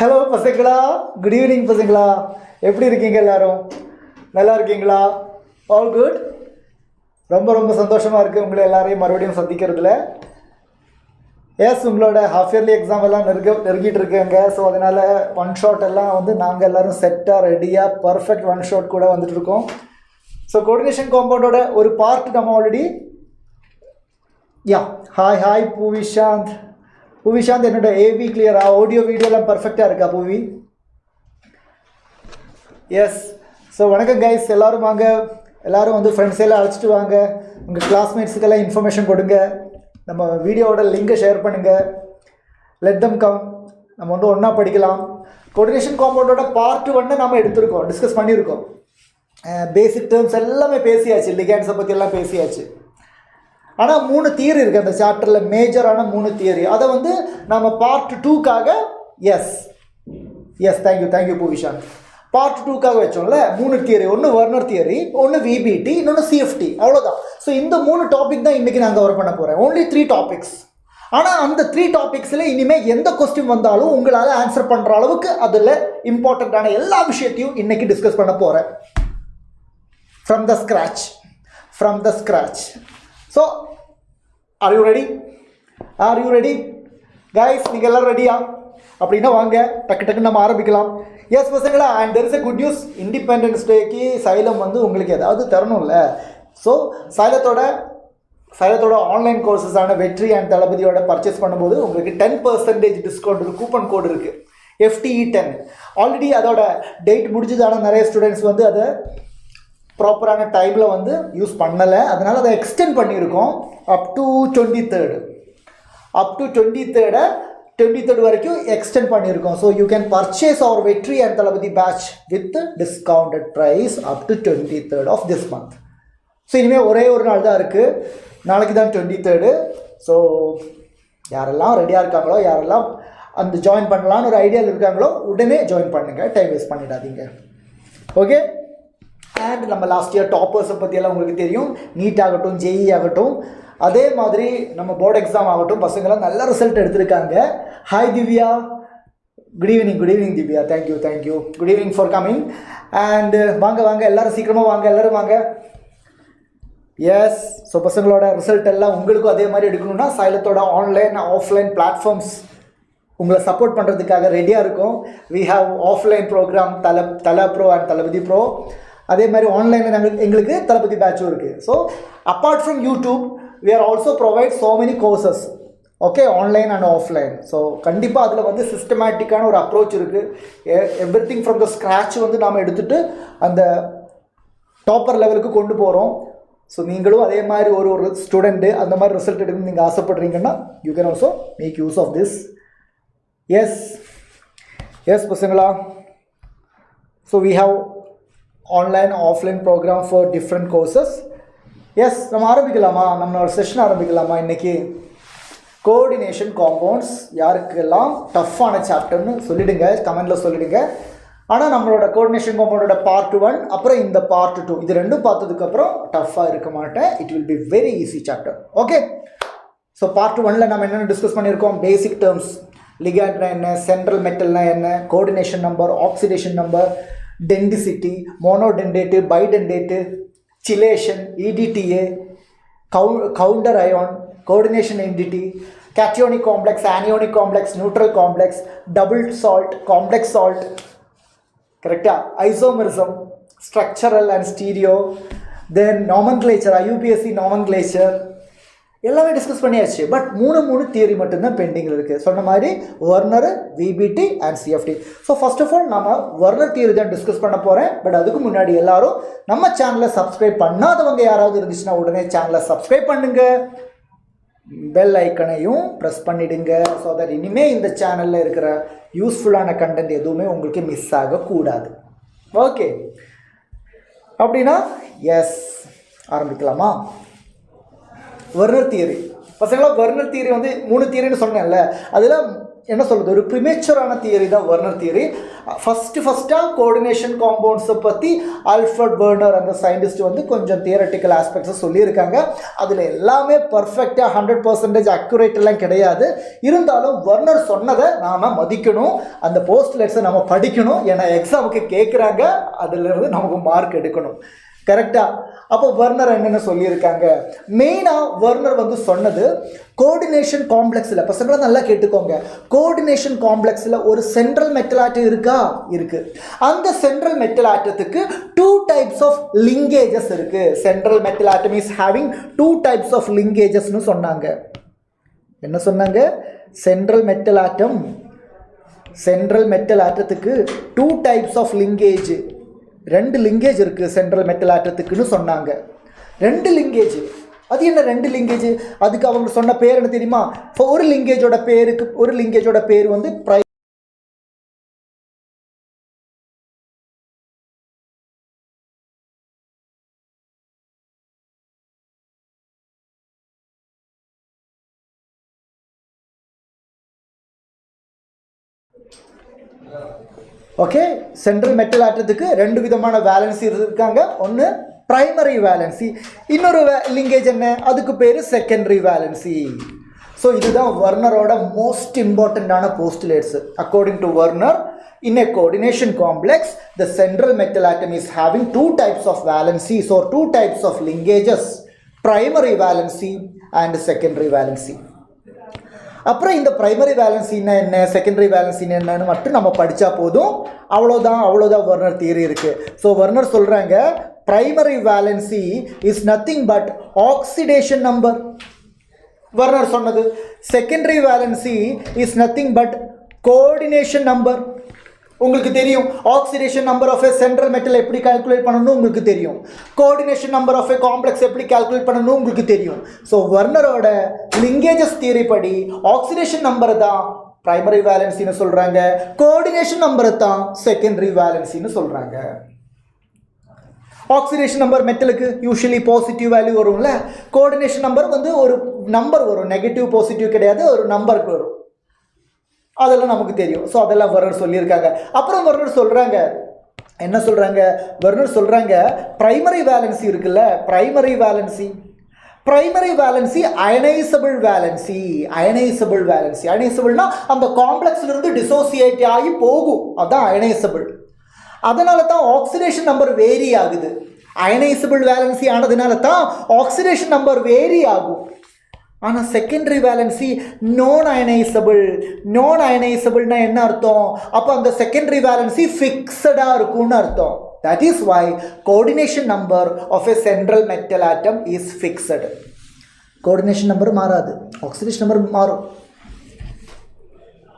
Hello பசங்களா, good evening பசங்களா. எப்படி இருக்கீங்க எல்லாரும்? நல்லா இருக்கீங்களா? All good. ரொம்ப ரொம்ப சந்தோஷமாக இருக்குது உங்களை எல்லாரையும் மறுபடியும் சந்திக்கிறதுல. எஸ், உங்களோட ஹாஃப் இயர்லி எக்ஸாம் எல்லாம் நெருங்கிட்டு இருக்குங்க. ஸோ அதனால் ஒன் ஷாட் எல்லாம் வந்து நாங்கள் எல்லோரும் செட்டாக ரெடியாக பர்ஃபெக்ட் ஒன் ஷாட் கூட வந்துட்டு இருக்கோம். ஸோ கோஆர்டினேஷன் காம்பவுண்டோட ஒரு பார்ட் நம்ம ஆல்ரெடி ஹாய் பூவிஷாந்த். பூவிஷாந்த், என்னோட ஏவி கிளியரா? ஆடியோ வீடியோலாம் பர்ஃபெக்டாக இருக்கா பூவி? எஸ். ஸோ வணக்கம் கைஸ், எல்லோரும் வாங்க. எல்லோரும் வந்து ஃப்ரெண்ட்ஸ் எல்லாம் அழைச்சிட்டு வாங்க. உங்கள் கிளாஸ்மேட்ஸுக்கெல்லாம் இன்ஃபர்மேஷன் கொடுங்க. நம்ம வீடியோவோட லிங்கை ஷேர் பண்ணுங்கள். Let them come. நம்ம வந்து ஒன்றா படிக்கலாம். கோஆர்டினேஷன் காம்பவுண்டோட பார்ட் 1 நம்ம எடுத்திருக்கோம், டிஸ்கஸ் பண்ணியிருக்கோம். பேசிக் டேர்ம்ஸ் எல்லாமே பேசியாச்சு, லிகேண்ட்ஸை பற்றி எல்லாம் பேசியாச்சு. ஆனால் 3 தியரி இருக்குது அந்த சாப்டரில், மேஜரான 3 தியரி. அதை வந்து நம்ம பார்ட் 2க்காக தேங்க்யூ பூவிஷாந்த், பார்ட் 2க்காக வச்சோம்ல. 3 தியரி, ஒன்று வர்னர் தியரி, ஒன்று விபிடி, இன்னொன்று சிஎஃப்டி, அவ்வளோதான். ஸோ இந்த 3 டாபிக் தான் இன்றைக்கி நான் கவர் பண்ண போகிறேன். Only 3 topics. ஆனால் அந்த 3 டாபிக்ஸில் இனிமேல் எந்த கொஸ்டின் வந்தாலும் உங்களால் ஆன்சர் பண்ணுற அளவுக்கு அதில் இம்பார்ட்டண்ட்டான எல்லா விஷயத்தையும் இன்றைக்கி டிஸ்கஸ் பண்ண போகிறேன். From the scratch. So are you ready guys? நீங்கள் எல்லோரும் ரெடியா? அப்படின்னா வாங்க, டக்கு நம்ம ஆரம்பிக்கலாம். எஸ் பசங்களா, and there is a good news. Independence டேக்கு சைலம் வந்து உங்களுக்கு ஏதாவது தரணும்ல. ஸோ சைலத்தோட ஆன்லைன் கோர்சஸான வெட்ரி அண்ட் தளபதியோட பர்ச்சேஸ் பண்ணும்போது உங்களுக்கு 10% டிஸ்கவுண்ட் கூப்பன் கோடு இருக்குது, FTE10. ஆல்ரெடி அதோட டேட் முடிஞ்சதான நிறைய ஸ்டூடெண்ட்ஸ் வந்து அதை ப்ராப்பரான டைமில் வந்து யூஸ் பண்ணலை. அதனால் அதை எக்ஸ்டெண்ட் பண்ணியிருக்கோம் அப் டு 23rd வரைக்கும் எக்ஸ்டெண்ட் பண்ணியிருக்கோம். So you can purchase our Vetri and Thalapathi batch with discounted price up to 23rd of this month. So இனிமேல் ஒரே ஒரு நாள் தான் இருக்குது, நாளைக்கு தான் 23rd. ஸோ யாரெல்லாம் ரெடியாக இருக்காங்களோ, யாரெல்லாம் அந்த ஜாயின் பண்ணலான்னு ஒரு ஐடியாவில் இருக்காங்களோ உடனே ஜாயின் பண்ணுங்கள், டைம் வேஸ்ட் பண்ணிடாதீங்க. ஓகே. அண்ட் நம்ம லாஸ்ட் இயர் டாப்பர்ஸை பற்றியெல்லாம் உங்களுக்கு தெரியும். நீட் ஆகட்டும், ஜேஇ ஆகட்டும், அதே மாதிரி நம்ம போர்டு எக்ஸாம் ஆகட்டும், பசங்களாம் நல்ல ரிசல்ட் எடுத்திருக்காங்க. Hi Divya, good evening Divya. Thank you. Good evening for coming. And வாங்க எல்லோரும் சீக்கிரமாக வாங்க, எல்லோரும் வாங்க. எஸ். ஸோ பசங்களோட ரிசல்ட் எல்லாம் உங்களுக்கும் அதே மாதிரி எடுக்கணும்னா சைலத்தோட ஆன்லைன் ஆஃப்லைன் பிளாட்ஃபார்ம்ஸ் உங்களை சப்போர்ட் பண்ணுறதுக்காக ரெடியாக இருக்கும். வி ஹாவ் ஆஃப்லைன் ப்ரோக்ராம் தலா ப்ரோ அண்ட் தளபதி ப்ரோ. அதே மாதிரி ஆன்லைனில் எங்களுக்கு தளபதி பேட்சும் இருக்குது. So apart from YouTube we are also provide so many courses, okay, online and offline. So கண்டிப்பாக அதில் வந்து சிஸ்டமேட்டிக்கான ஒரு அப்ரோச் இருக்குது. எவ்ரிதிங் ஃப்ரம் த ஸ்க்ராட்ச் வந்து நாம் எடுத்துகிட்டு அந்த டாப்பர் லெவலுக்கு கொண்டு போகிறோம். ஸோ நீங்களும் அதே மாதிரி ஒரு ஸ்டூடெண்ட்டு அந்த மாதிரி ரிசல்ட் எடுக்கணும்னு நீங்கள் ஆசைப்படுறீங்கன்னா you can also make use of this. Yes பசங்களா. So we have online offline program for different courses. Yes, நம்ம ஆரம்பிக்கலாமா? நம்மளோட செஷன் ஆரம்பிக்கலாமா? இன்றைக்கி கோஆர்டினேஷன் காம்பவுண்ட்ஸ் யாருக்கெல்லாம் டஃப்பான சாப்டர்னு சொல்லிவிடுங்க, கமெண்டில் சொல்லிவிடுங்க. ஆனால் நம்மளோட கோஆர்டினேஷன் காம்பவுண்டோட பார்ட் 1 அப்புறம் இந்த பார்ட் 2 இது ரெண்டும் பார்த்ததுக்கப்புறம் டஃப்பாக இருக்க மாட்டேன். It will be very easy chapter. Okay. So part 1ல் நம்ம என்னென்ன டிஸ்கஸ் பண்ணியிருக்கோம்? பேசிக் டேர்ம்ஸ், லிகாண்ட்னா என்ன, சென்ட்ரல் மெட்டல்னா என்ன, coordination number, oxidation number, denticity, monodentate, bidentate, chelation, EDTA, counter ion, coordination entity, cationic complex, anionic complex, neutral complex, double salt, complex salt, கரெக்டாக, isomerism, structural and stereo, then nomenclature, IUPAC nomenclature எல்லாமே discuss பண்ணியாச்சு. But 3 theory மட்டும்தான் பெண்டிங்கில் இருக்குது. சொன்ன மாதிரி Werner, VBT and CFT. So first of all நம்ம Werner theory தான் டிஸ்கஸ் பண்ண போகிறேன். பட் அதுக்கு முன்னாடி எல்லாரும் நம்ம சேனலை சப்ஸ்கிரைப் பண்ணாதவங்க யாராவது இருந்துச்சுன்னா உடனே சேனலை சப்ஸ்கிரைப் பண்ணுங்க, பெல் ஐக்கனையும் ப்ரெஸ் பண்ணிவிடுங்க. ஸோ தட் இனிமேல் இந்த சேனலில் இருக்கிற யூஸ்ஃபுல்லான கண்டென்ட் எதுவுமே உங்களுக்கு மிஸ் ஆகக்கூடாது. ஓகே, அப்படின்னா எஸ் ஆரம்பிக்கலாமா? வெர்னர் தியரி பசங்களா வெர்னர் தியரி வந்து 3 தியரின்னு சொன்னேன்ல, அதில் என்ன சொல்கிறது, ஒரு ப்ரிமேச்சரான தியரி தான் வெர்னர் தியரி. ஃபஸ்ட்டாக கோஆர்டினேஷன் காம்பவுண்ட்ஸை பற்றி ஆல்ஃப்ரட் வெர்னர் அந்த சயின்டிஸ்ட் வந்து கொஞ்சம் தியரட்டிக்கல் ஆஸ்பெக்ட்ஸை சொல்லியிருக்காங்க. அதில் எல்லாமே பர்ஃபெக்டாக 100% அக்யூரேட் எல்லாம் கிடையாது. இருந்தாலும் வெர்னர் சொன்னதை நாம் மதிக்கணும், அந்த போஸ்ட்லெட்ஸை நம்ம படிக்கணும். ஏன்னா எக்ஸாமுக்கு கேட்குறாங்க, அதிலிருந்து நமக்கு மார்க் எடுக்கணும். கரெக்டா? அப்போ வெர்னர் என்னென்ன சொல்லியிருக்காங்க, மெயினாக வெர்னர் வந்து சொன்னது கோஆர்டினேஷன் காம்ப்ளெக்ஸில், பசங்களை நல்லா கேட்டுக்கோங்க, கோஆர்டினேஷன் காம்ப்ளெக்ஸில் ஒரு சென்ட்ரல் மெட்டல் ஆட்டம் இருக்கா? இருக்குது. அந்த சென்ட்ரல் மெட்டல் ஆட்டத்துக்கு 2 types ஆஃப் லிங்கேஜஸ் இருக்குது. Central metal atom is having 2 types of லிங்கேஜஸ்னு சொன்னாங்க. என்ன சொன்னாங்க? சென்ட்ரல் மெட்டல் ஆட்டத்துக்கு 2 types ஆஃப் லிங்கேஜ், 2 லிங்கேஜ் இருக்குது சென்ட்ரல் மெட்டல் ஆட்டத்துக்குன்னு சொன்னாங்க. 2 லிங்கேஜ். அது என்ன 2 லிங்கேஜ்? அதுக்கு அவங்க சொன்ன பேர் என்ன தெரியுமா? ஒரு லிங்கேஜோட பேர் வந்து ஓகே. சென்ட்ரல் மெட்டல் ஆட்டத்துக்கு 2 விதமான வேலன்சி இருக்காங்க. ஒன்று பிரைமரி வேலன்சி, இன்னொரு லிங்கேஜ் என்ன, அதுக்கு பேர் செகண்டரி வேலன்சி. ஸோ இதுதான் வெர்னரோட மோஸ்ட் இம்பார்ட்டண்ட்டான postulates. According to Werner, in a coordination complex the central metal atom is having 2 types of valencies or 2 types of linkages, primary valency and secondary valency. அப்புறம் இந்த primary வேலன்சின்னா என்ன, secondary வேலன்சின்னா என்னன்னு மட்டும் நம்ம படித்தா போதும். அவ்வளோதான் வெர்னர் தியரி இருக்குது. ஸோ வெர்னர் சொல்கிறாங்க primary valency is nothing but oxidation number. Werner சொன்னது secondary valency is nothing but coordination number. உங்களுக்கு தெரியும் oxidation number of a central metal எப்படி கால்குலேட் பண்ணணும் உங்களுக்கு தெரியும். Coordination number of a complex எப்படி கால்குலேட் பண்ணணும் உங்களுக்கு தெரியும். ஸோ வெர்னரோட லிங்கேஜஸ் தியரி படி ஆக்சிடேஷன் நம்பரை தான் பிரைமரி வேலன்சின்னு சொல்கிறாங்க, கோஆர்டினேஷன் நம்பரை தான் செகண்டரி வேலன்சின்னு சொல்கிறாங்க. ஆக்சிடேஷன் நம்பர் மெட்டலுக்கு யூஸ்வலி பாசிட்டிவ் வேல்யூ வரும்ல, கோஆர்டினேஷன் நம்பர் வந்து ஒரு நம்பர் வரும், நெகட்டிவ் பாசிட்டிவ் கிடையாது, ஒரு நம்பருக்கு வரும். அதெல்லாம் நமக்கு தெரியும். ஸோ அதெல்லாம் வெர்னர் சொல்லியிருக்காங்க. அப்புறம் வெர்னர் சொல்கிறாங்க என்ன சொல்கிறாங்க, வெர்னர் சொல்கிறாங்க பிரைமரி வேலன்சி இருக்குல்ல, பிரைமரி வேலன்சி அயனைசபிள் வேலன்சி. அயனைசபிள்னா அந்த காம்ப்ளெக்ஸ்லேருந்து டிசோசியேட் ஆகி போகும், அதுதான் அயனைசபிள். அதனால தான் ஆக்சிடேஷன் நம்பர் வேரி ஆகுது. அயனைசபிள் வேலன்சி ஆனதுனால தான் ஆக்சிடேஷன் நம்பர் வேரி ஆகும். ஆனால் செகண்டரி வேலன்சி நான் அயனைசபிள்னா என்ன அர்த்தம்? அப்போ அந்த செகண்டரி வேலன்சி ஃபிக்ஸடாக இருக்கும்னு அர்த்தம். That is why coordination number of a central metal atom is fixed. Coordination number மாறாது, ஆக்சிடேஷன் நம்பர் மாறும்.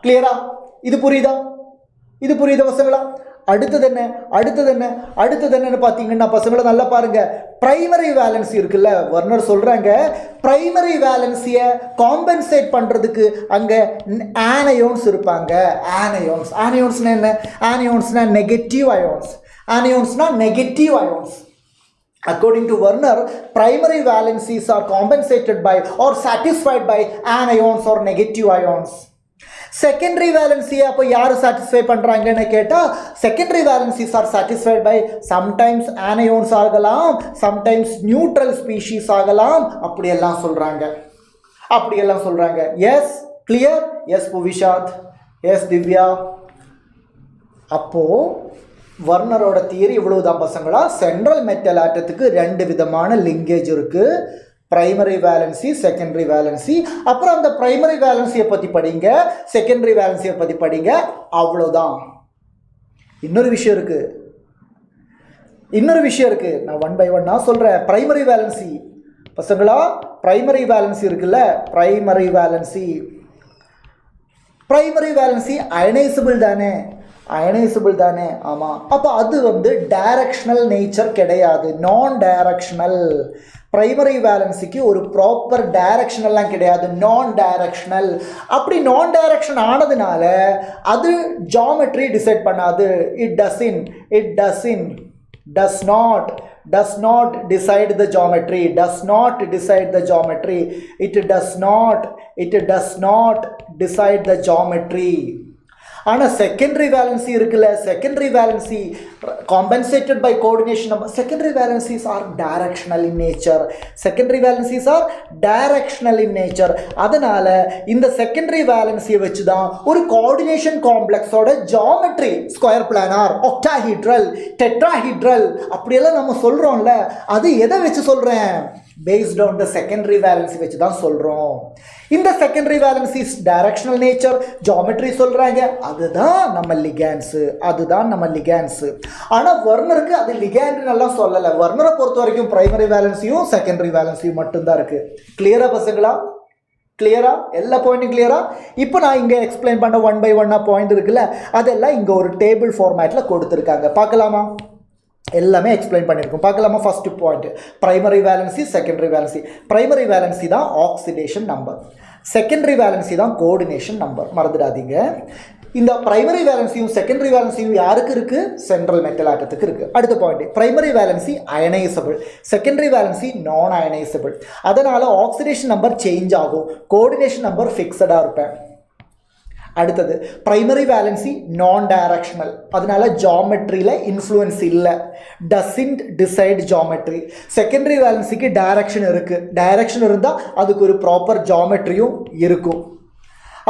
கிளியரா? இது புரியுதா பசங்களா? அடுத்தது என்னன்னு பார்த்தீங்கன்னா பசங்களை நல்லா பாருங்க. பிரைமரி வேலன்சி இருக்குல்ல, வெர்னர் சொல்றாங்க பிரைமரி வேலன்சியை காம்பன்சேட் பண்றதுக்கு அங்க ஆனயோன்ஸ் இருப்பாங்க. ஆனயோன்ஸ்னா என்ன? ஆனயோன்ஸ்னா negative அயோன்ஸ். According to Werner, primary valencies are compensated by or satisfied by anions or negative ions. Secondary வேலன்சியை அப்போ யார் சாட்டிஸ்ஃபை பண்ணுறாங்கன்னு கேட்டால் secondary valencies are satisfied by sometimes anions ஆகலாம், சம்டைம்ஸ் நியூட்ரல் ஸ்பீஷீஸ் ஆகலாம், அப்படியெல்லாம் சொல்கிறாங்க. Yes clear? Yes Puvishath, yes Divya. அப்போது வெர்னரோட தியரி இவ்வளவுதான் பசங்களா. சென்ட்ரல் மெட்டல் ஆட்டத்துக்கு 2 விதமான லிங்கேஜ் இருக்குது, பிரைமரி வேலன்சி, செகண்டரி வேலன்சி. அப்புறம் அந்த பிரைமரி வேலன்சியை பற்றி படிங்க, செகண்டரி வேலன்சியை பற்றி படிங்க, அவ்வளோதான். இன்னொரு விஷயம் இருக்குது, நான் 1 by 1 நான் சொல்கிறேன். பிரைமரி வேலன்சி பசங்களா, பிரைமரி வேலன்சி இருக்குல்ல, பிரைமரி வேலன்சி அயனைசபிள் தானே? ஆமாம். அப்போ அது வந்து டைரக்ஷனல் நேச்சர் கிடையாது, நான் டைரக்ஷனல். பிரைமரி வேலன்சிக்கு ஒரு ப்ராப்பர் டைரக்ஷனல்லாம் கிடையாது, நான் டைரக்ஷனல். அப்படி நான் டைரக்ஷன் ஆனதுனால அது ஜாமெட்ரி டிசைட் பண்ணாது. It does not does not decide the geometry, does not decide the geometry, it does not decide the geometry. ஆனால் secondary valency இருக்குல்ல, secondary valency compensated by coordination number. Secondary valencies are directional in nature. Secondary valencies are directional in nature. அதனால இந்த secondary valency வச்சு தான் ஒரு coordination complex ஓட geometry square planar, octahedral, tetrahedral அப்படியெல்லாம் நம்ம சொல்றோம்ல, அது எதை வச்சு சொல்றேன்? Based on the secondary valency வச்சு தான் சொல்றோம். இந்த secondary valency is directional nature, geometry சொல்றாங்க, அதுதான் நம்ம ligands, அதுதான் நம்ம ligands. ஆனா வர்னருக்கு அது ligand எல்லாம் சொல்லல. வர்னரை பொறுத்த வரைக்கும் primary valencyயும் secondary valencyயும் மட்டும்தான் இருக்கு. கிளியரா பசங்களா? கிளியரா? எல்லா பாயிண்ட்டும் கிளியரா? இப்போ நான் இங்கே எக்ஸ்பிளைன் பண்ண 1 by 1 பாயிண்ட் இருக்குல்ல, அதெல்லாம் இங்கே ஒரு டேபிள் ஃபார்மேட்டில் கொடுத்துருக்காங்க. பார்க்கலாமா? எல்லாமே எக்ஸ்பிளைன் பண்ணியிருக்கோம். பார்க்கலாமா? First point, primary valency, secondary valency. Primary valency தான் ஆக்சிடேஷன் நம்பர், செகண்டரி வேலன்சி தான் கோஆர்டினேஷன் நம்பர், மறந்துடாதீங்க. இந்த பிரைமரி வேலன்சியும் செகண்டரி வேலன்சியும் யாருக்கு இருக்கு? சென்ட்ரல் மெட்டல் ஆட்டத்துக்கு இருக்கு. அடுத்த point, primary valency ionisable, secondary valency non ionisable. அதனால ஆக்சிடேஷன் நம்பர் சேஞ்ச் ஆகும், கோஆர்டினேஷன் நம்பர் ஃபிக்ஸடா இருப்பேன். அடுத்தது பிரைமரி வேலன்சி நான் டைரக்ஷனல், அதனால ஜாமெட்ரியில் இன்ஃப்ளூயன்ஸ் இல்லை, டசன்ட் டிசைட் ஜாமெட்ரி. செகண்டரி வேலன்சிக்கு டைரக்ஷன் இருக்குது, டைரக்ஷன் இருந்தால் அதுக்கு ஒரு ப்ராப்பர் ஜாமெட்ரியும் இருக்கும்.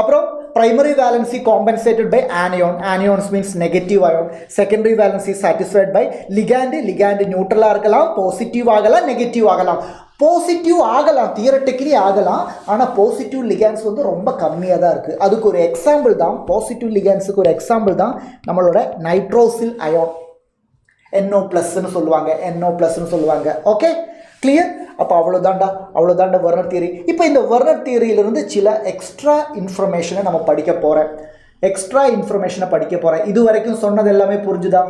அப்புறம் primary valency compensated by anion, anions means negative ion. Secondary valency satisfied by ligand, ligand நியூட்ரலாக இருக்கலாம், பாசிட்டிவ் ஆகலாம், நெகட்டிவ் ஆகலாம். பாசிட்டிவ் ஆகலாம், தியரட்டிக்கலி ஆகலாம், ஆனால் பாசிட்டிவ் லிகான்ஸ் வந்து ரொம்ப கம்மியாக தான் இருக்குது. அதுக்கு ஒரு எக்ஸாம்பிள் தான், பாசிட்டிவ் லிகான்ஸுக்கு ஒரு எக்ஸாம்பிள் தான் நம்மளோட நைட்ரோசில் அயோன், NO+ன்னு சொல்லுவாங்க, NO+ன்னு சொல்லுவாங்க. Okay, clear? அப்போ அவ்வளோதாண்டா வெர்னர் தியரி. இப்போ இந்த வெர்னர் தியரியிலிருந்து சில எக்ஸ்ட்ரா இன்ஃபர்மேஷனை நம்ம படிக்க போகிறேன். இது வரைக்கும் சொன்னது எல்லாமே புரிஞ்சுதா?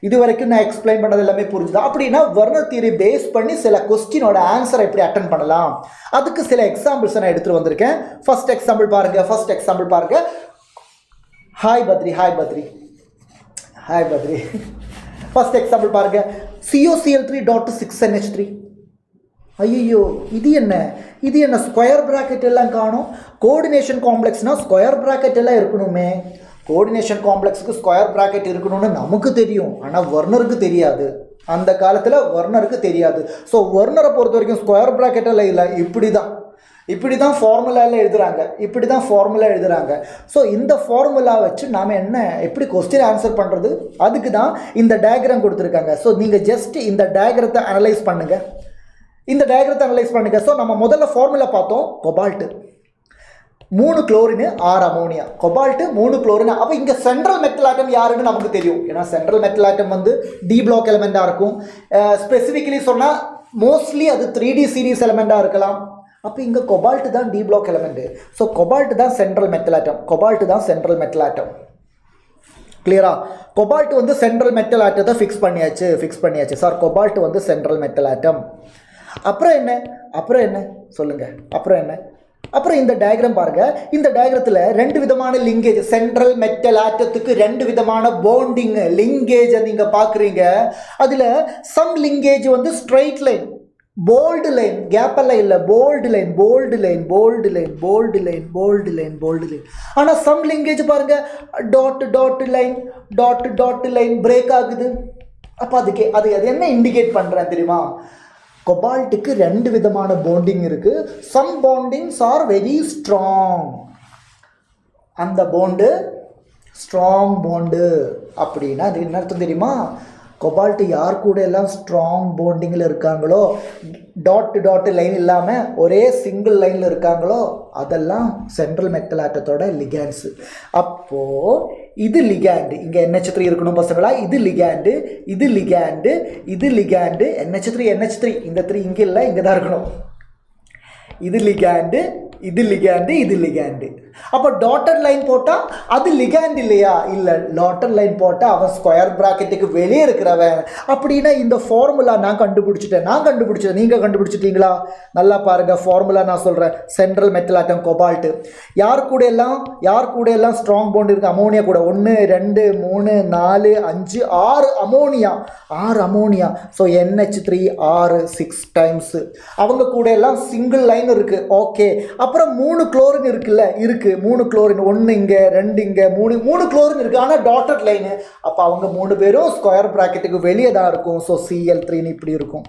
இது வரைக்கும் நான் எக்ஸ்பிளைன் பண்ணது எல்லாமே புரிஞ்சுதா? அப்படின்னா வெர்னர் தியரி பேஸ் பண்ணி சில கொஸ்டினோட ஆன்சரை எப்படி அட்டன் பண்ணலாம், அதுக்கு சில எக்ஸாம்பிள்ஸ் நான் எடுத்துகிட்டு வந்திருக்கேன். ஃபர்ஸ்ட் எக்ஸாம்பிள் பாருங்க. ஹாய் பத்ரி. ஃபர்ஸ்ட் எக்ஸாம்பிள் பாருங்க, COCl3.6NH3. ஐயோ, இது என்ன ஸ்கொயர் பிராக்கெட் எல்லாம் காணும்? கோஆர்டினேஷன் காம்ப்ளெக்ஸ்னால் ஸ்கொயர் பிராக்கெட் எல்லாம் இருக்கணுமே. கோஆர்டினேஷன் காம்ப்ளெக்ஸுக்கு ஸ்கொயர் பிராக்கெட் இருக்கணும்னு நமக்கு தெரியும், ஆனால் வெர்னருக்கு தெரியாது. அந்த காலத்தில் வெர்னருக்கு தெரியாது. ஸோ வெர்னரை பொறுத்த வரைக்கும் ஸ்கொயர் பிராக்கெட் எல்லாம் இல்லை, இப்படி தான் ஃபார்முலாவில் எழுதுறாங்க. ஸோ இந்த ஃபார்முலா வச்சு நாம் எப்படி கொஸ்டின் ஆன்சர் பண்ணுறது, அதுக்கு தான் இந்த டயக்ராம் கொடுத்துருக்காங்க. ஸோ நீங்கள் ஜஸ்ட் இந்த டயக்ராத்தை அனலைஸ் பண்ணுங்கள். ஸோ நம்ம முதல்ல ஃபார்முலா பார்த்தோம், கொபால்ட்டு 3 குளோரின் 6 அமோனியா, கொபால்ட்டு 3 குளோரின். அப்போ இங்கே சென்ட்ரல் மெட்டல் ஆட்டம் யாருன்னு நமக்கு தெரியும், ஏன்னா சென்ட்ரல் மெட்டல் ஆட்டம் வந்து டி பிளாக் எலிமெண்ட்டாக இருக்கும். ஸ்பெசிஃபிக்கலி சொன்னால் மோஸ்ட்லி அது 3D சீரீஸ் எலிமெண்ட்டாக இருக்கலாம். அப்போ இங்கே கொபால்ட்டு தான் டி பிளாக் எலிமெண்ட்டு. ஸோ கொபால்ட்டு தான் சென்ட்ரல் மெட்டல் ஆட்டம். கிளியரா? கொபால்ட் வந்து சென்ட்ரல் மெட்டல் ஆட்டத்தை ஃபிக்ஸ் பண்ணியாச்சு சார். கொபால்ட் வந்து சென்ட்ரல் மெட்டல் ஆட்டம். அப்புறம் என்ன சொல்லுங்க? அப்புறம் இந்த டயக்ராம் பாருங்க. இந்த டயக்ராத்தில் 2 விதமான லிங்கேஜ், சென்ட்ரல் மெட்டல் ஆட்டத்துக்கு 2 விதமான பாண்டிங் லிங்கேஜை நீங்க பாக்குறீங்க. அதுல சம் லிங்கேஜ் வந்து straight line, bold line, gap எல்லாம் இல்லை, போல்டு லைன். ஆனால் சம் லிங்கேஜ் பாருங்க, டாட் லைன் பிரேக் ஆகுது. அப்போ அது என்ன இண்டிகேட் பண்ணுறேன் தெரியுமா? கொபால்ட்டுக்கு 2 விதமான பாண்டிங் இருக்கு. Some bondings are very strong, அந்த பாண்டு ஸ்ட்ராங் பாண்டு. அப்படின்னா அது என்ன அர்த்தம் தெரியுமா? கொபால்ட்டு யார் கூட எல்லாம் ஸ்ட்ராங் பாண்டிங்கில் இருக்காங்களோ, டாட் லைன் இல்லாமல் ஒரே சிங்கிள் லைனில் இருக்காங்களோ, அதெல்லாம் சென்ட்ரல் மெட்டல் ஆட்டத்தோட லிகாண்ட்ஸு. அப்போது இது லிகாண்டு, இங்கே NH3 இருக்கணும் பசங்களா. இது லிகாண்டு, NH3 இந்த 3 இங்கே இல்லை, இங்கே தான் இருக்கணும். இது லிகாண்டு, இது லிகாண்டு இது லிகாண்டு. அப்போ டாட்டட் லைன் போட்டால் அது லிகாண்ட் இல்லையா? இல்லை, டாட்டட் லைன் போட்டால் அவன் ஸ்கொயர் ப்ராக்கெட்டுக்கு வெளியே இருக்கிறவன். அப்படின்னா இந்த ஃபார்முலா நான் கண்டுபிடிச்சிட்டேன். நீங்கள் கண்டுபிடிச்சிட்டீங்களா? நல்லா பாருங்கள், ஃபார்முலா நான் சொல்கிறேன். Central metal atom cobalt. யார் கூட எல்லாம் ஸ்ட்ராங் பாண்ட் இருக்குது? அமோனியா கூட 1 2 3 4 5 6 அமோனியா. So NH3 6 6 times. அவங்க கூட எல்லாம் சிங்கிள் லைன் இருக்குது. ஓகே, அப்புறம் 3 குளோரின் இருக்குல்ல? இருக்குது 3 குளோரின், 1 இங்கே 2 இங்கே 3 குளோரின் இருக்குது. ஆனால் டாட்டட் லைனு. அப்போ அவங்க 3 பேரும் ஸ்கொயர் ப்ராக்கெட்டுக்கு வெளியே தான் இருக்கும். ஸோ Cl3 இப்படி இருக்கும்.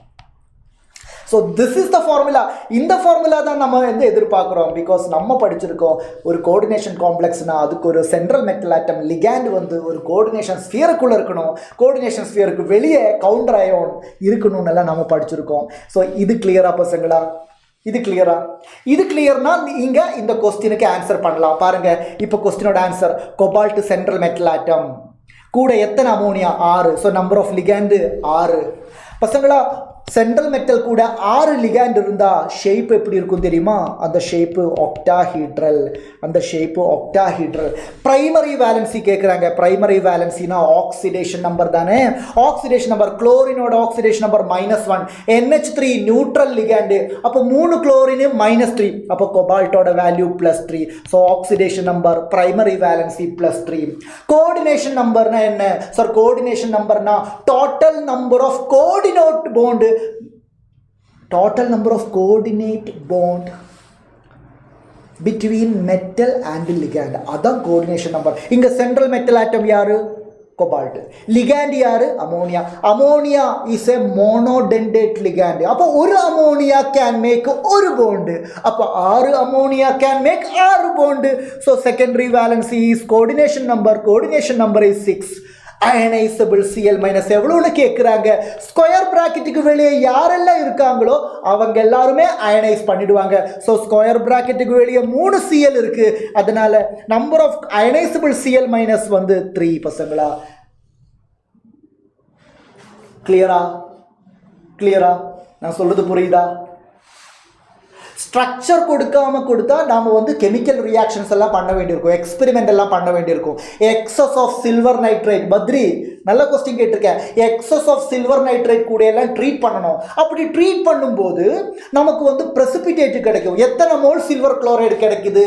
So this is the formula. இந்த ஃபார்முலா தான் நம்ம எதிர்பார்க்குறோம். பிகாஸ் நம்ம படிச்சிருக்கோம் ஒரு கோஆர்டினேஷன் காம்ப்ளெக்ஸ்னால் அதுக்கு ஒரு சென்ட்ரல் மெட்டல் ஆட்டம் லிகாண்ட் ஒரு கோஆர்டினேஷன் ஸ்பியருக்குள்ளே இருக்கணும். கோஆர்டினேஷன் ஸ்பியருக்கு வெளியே கவுண்டர் அயோன் இருக்கணும்னு எல்லாம் நம்ம படிச்சிருக்கோம். ஸோ இது கிளியரா பசங்களா? இது கிளியர்னா நீங்கள் இந்த கொஸ்டினுக்கு ஆன்சர் பண்ணலாம். பாருங்கள், இப்போ கொஸ்டினோட answer cobalt central metal atom கூட எத்தனை ammonia? 6. So number of ligand 6. பசங்களா, சென்ட்ரல் மெட்டல் கூட 6 லிகாண்ட் இருந்தால் ஷேப் எப்படி இருக்கும் தெரியுமா? அந்த ஷேப்பு ஒக்டாஹீட்ரல். பிரைமரி வேலன்சி கேட்குறாங்க. பிரைமரி வேலன்சினா ஆக்சிடேஷன் நம்பர் தானே. ஆக்சிடேஷன் நம்பர், குளோரினோட oxidation number -1, NH3 neutral ligand. அப்போ 3 குளோரின் -3. அப்போ கொபால்ட்டோட value +3. So oxidation number primary valency +3. Coordination நம்பர்னா என்ன சார்? கோஆர்டினேஷன் நம்பர்னா total number of coordinate bond. Total number of coordinate bond between metal and ligand. அதான் coordination number. இங்க central metal atom யாரு? cobalt. Ligand யாரு? ammonia. Ammonia is a monodendate ligand. அப்போ ஒரு ammonia can make ஒரு bond. அப்போ 6 ammonia can make 6 bond. So secondary valency is coordination number. Coordination number is 6. Ionisable Cl- எவ்வளோன்னு கேட்குறாங்க. Square ப்ராக்கெட்டுக்கு வெளியே யாரெல்லாம் இருக்காங்களோ அவங்க எல்லாருமே அயனைஸ் பண்ணிடுவாங்க. ஸோ ஸ்கொயர் ப்ராக்கெட்டுக்கு வெளியே 3 Cl இருக்கு. அதனால நம்பர் ஆஃப் அயனைசபிள் Cl- 3 பசங்களா. கிளியரா? நான் சொல்றது புரியுதா? ஸ்ட்ரக்சர் கொடுத்தா நாம் கெமிக்கல் ரியாக்ஷன்ஸ் எல்லாம் பண்ண வேண்டியிருக்கும், எக்ஸ்பெரிமெண்ட் எல்லாம் பண்ண வேண்டியிருக்கும். Excess of silver nitrate, Badri நல்ல கொஸ்டின் கேட்டிருக்கேன். எக்ஸஸ் ஆஃப் சில்வர் நைட்ரேட் கூட எல்லாம் ட்ரீட் பண்ணணும். அப்படி ட்ரீட் பண்ணும்போது நமக்கு பிரசிபிடேட் கிடைக்கும். எத்தனை மோல் சில்வர் குளோரைடு கிடைக்குது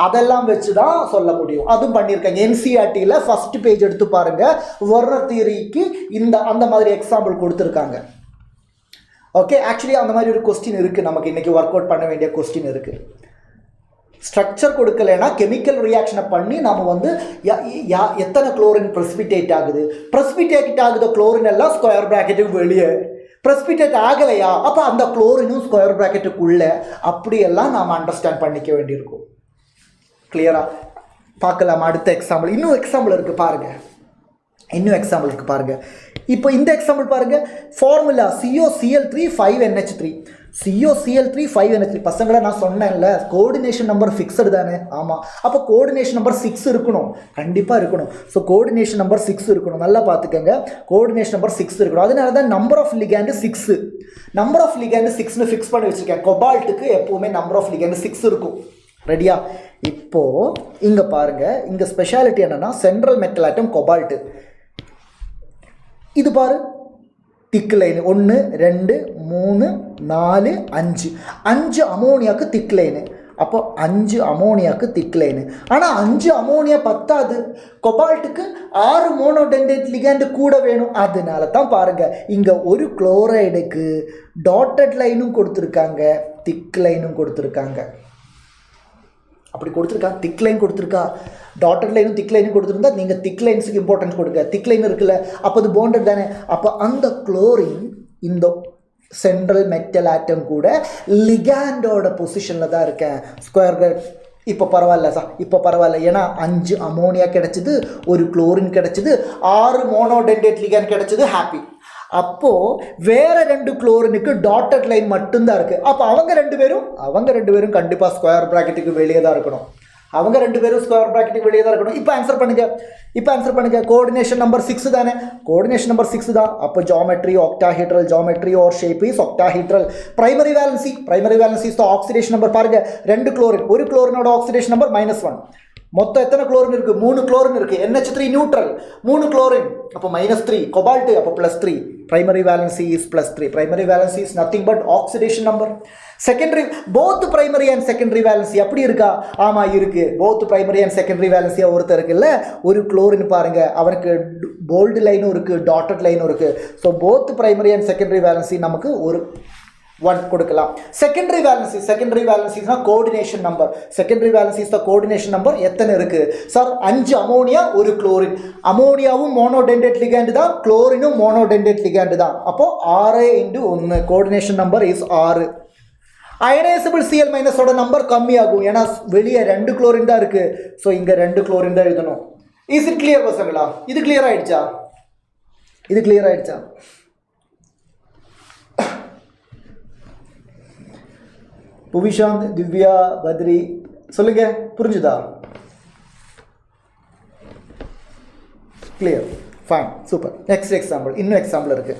அதெல்லாம் வச்சு தான் சொல்ல முடியும். அதுவும் பண்ணியிருக்காங்க. NCERTயில் ஃபர்ஸ்ட் பேஜ் எடுத்து பாருங்க. வெர்னர் தியரிக்கு அந்த மாதிரி எக்ஸாம்பிள் கொடுத்துருக்காங்க. ஓகே, ஆக்சுவலி அந்த மாதிரி ஒரு கொஸ்டின் இருக்குது. நமக்கு இன்றைக்கி ஒர்க் அவுட் பண்ண வேண்டிய கொஸ்டின் இருக்குது. ஸ்ட்ரக்சர் கொடுக்கலைன்னா கெமிக்கல் ரியாக்ஷனை பண்ணி நம்ம எத்தனை குளோரின் ப்ரெசிபிடேட் ஆகுது குளோரின் எல்லாம் ஸ்கொயர் ப்ராக்கெட்டுக்கு வெளியே. ப்ரெசிபிடேட் ஆகலையா? அப்போ அந்த குளோரினும் ஸ்கொயர் ப்ராக்கெட்டுக்குள்ளே. அப்படியெல்லாம் நாம் அண்டர்ஸ்டாண்ட் பண்ணிக்க வேண்டியிருக்கும். கிளியரா? பார்க்கலாம் அடுத்த எக்ஸாம்பிள். இன்னும் எக்ஸாம்பிள் இருக்குது பாருங்கள். இப்போ இந்த எக்ஸாம்பிள் பாருங்கள். Formula COCl3 5NH3. COCl3 5NH3. பசங்களை நான் சொன்னேன்ல, கோஆர்டினேஷன் நம்பர் ஃபிக்ஸடு தானே? ஆமாம். அப்போ கோஆர்டினேஷன் நம்பர் 6 இருக்கணும், கண்டிப்பாக இருக்கணும். ஸோ கோஆர்டினேஷன் நம்பர் 6 இருக்கணும். நல்லா பார்த்துக்கோங்க, கோஆர்டினேஷன் நம்பர் 6 இருக்கணும். அதனால தான் number of ligand 6. Number of ligand 6ன்னு ஃபிக்ஸ் பண்ணி வச்சுருக்கேன். கொபால்ட்டுக்கு எப்போவுமே நம்பர் ஆஃப் லிகாண்டு 6 இருக்கும். ரெடியா? இப்போது இங்கே பாருங்கள், இங்கே ஸ்பெஷாலிட்டி என்னென்னா சென்ட்ரல் மெட்டல் ஆட்டம் கொபால்ட்டு. இது பாரு, திக் லைன் 1 2 3 4 5 அமோனியாவுக்கு திக் லைனு. அப்போ 5 அமோனியாவுக்கு திக் லைனு. ஆனால் 5 அமோனியா பத்தாது. கொபால்ட்டுக்கு 6 மோனோடெண்டேட் லிகாண்டு கூட வேணும். அதனால தான் பாருங்கள், இங்கே ஒரு குளோரைடுக்கு டாட்டட் லைனும் கொடுத்துருக்காங்க, திக் லைனும் கொடுத்துருக்காங்க. அப்படி கொடுத்துருக்கா, திக் லைன் கொடுத்துருக்கா. டாட்டட் லைனும் திக் லைனும் கொடுத்துருந்தா நீங்கள் திக் லைன்ஸுக்கு இம்பார்ட்டன்ஸ் கொடுங்க. திக் லைன் இருக்குல்ல, அப்போ அது பாண்டட் தானே. அப்போ அந்த குளோரின் இந்த சென்ட்ரல் மெட்டல் ஆட்டம் கூட லிகாண்டோட பொசிஷனில் தான் இருக்கேன். ஸ்கொயர் இப்போ பரவாயில்ல சார், இப்போ பரவாயில்ல. ஏன்னா 5 அமோனியா கிடச்சிது, ஒரு குளோரின் கிடச்சிது, 6 மோனோடெண்டேட் லிகாண்ட் கிடச்சிது, ஹாப்பி. அப்போது வேறு 2 குளோரினுக்கு டாட்டட் லைன் மட்டும்தான் இருக்குது. அப்போ அவங்க ரெண்டு பேரும் கண்டிப்பாக ஸ்கொயர் ப்ராக்கெட்டுக்கு வெளியே தான் இருக்கணும். அவங்க ரெண்டு பேரும் ஸ்கொயர் பிராக்கெட்டுக்கு வெளியே தான் இருக்கணும். இப்போ ஆன்சர் பண்ணுங்க. கோஆர்டினேஷன் நம்பர் 6 தானே, கோஆர்டினேஷன் நம்பர் 6 தான். அப்போ geometry octahedral, geometry are shape is octahedral. Primary valency is the oxidation number. பாருங்க, 2 குளோரின், ஒரு குளோரினோட ஆக்சிடேஷன் நம்பர் -1. மொத்தம் எத்தனை குளோரின் இருக்கு? 3 குளோரின் இருக்கு. NH3 நியூட்ரல், 3 குளோரின், அப்போ -3. கோபால்ட் அப்போ +3. Primary valency is +3. Primary valency is nothing but oxidation number. Secondary, both primary and secondary valency அப்படி இருக்கா? ஆமா இருக்கு. Both primary and secondary Valencia ஒருத்தர் இருக்குல்ல, ஒரு குளோரின் பாருங்க, அவருக்கு போல்டு லைனும் இருக்கு, டாட்டட் லைனும் இருக்கு. So both primary and secondary valency நமக்கு ஒரு 1 கொடுக்கலாம். Secondary valency is coordination number. Secondary valency is the coordination number. எத்தனை இருக்கு சார்? 5 அமோனியா, ஒரு குளோரின். அமோனியாவும் மோனோடென்டேட் லிகாண்ட் தான், குளோரினும் மோனோடென்டேட் லிகாண்ட் தான். அப்போ 6 × 1 coordination number is 6. Ionisable Cl மைனஸோட நம்பர் கம்மியாகும், ஏன்னா வெளியே 2 குளோரின் தான் இருக்கு. ஸோ இங்க 2 குளோரின் தான் எழுதணும். இஸ் இட் கிளியர் பசங்களா? இது கிளியர் ஆயிடுச்சா? புவிஷாந்த், திவ்யா, பத்ரி சொல்லுங்க, புரிஞ்சுதா? Clear, fine, super. Next example, இன்னும் எக்ஸாம்பிள் இருக்கு.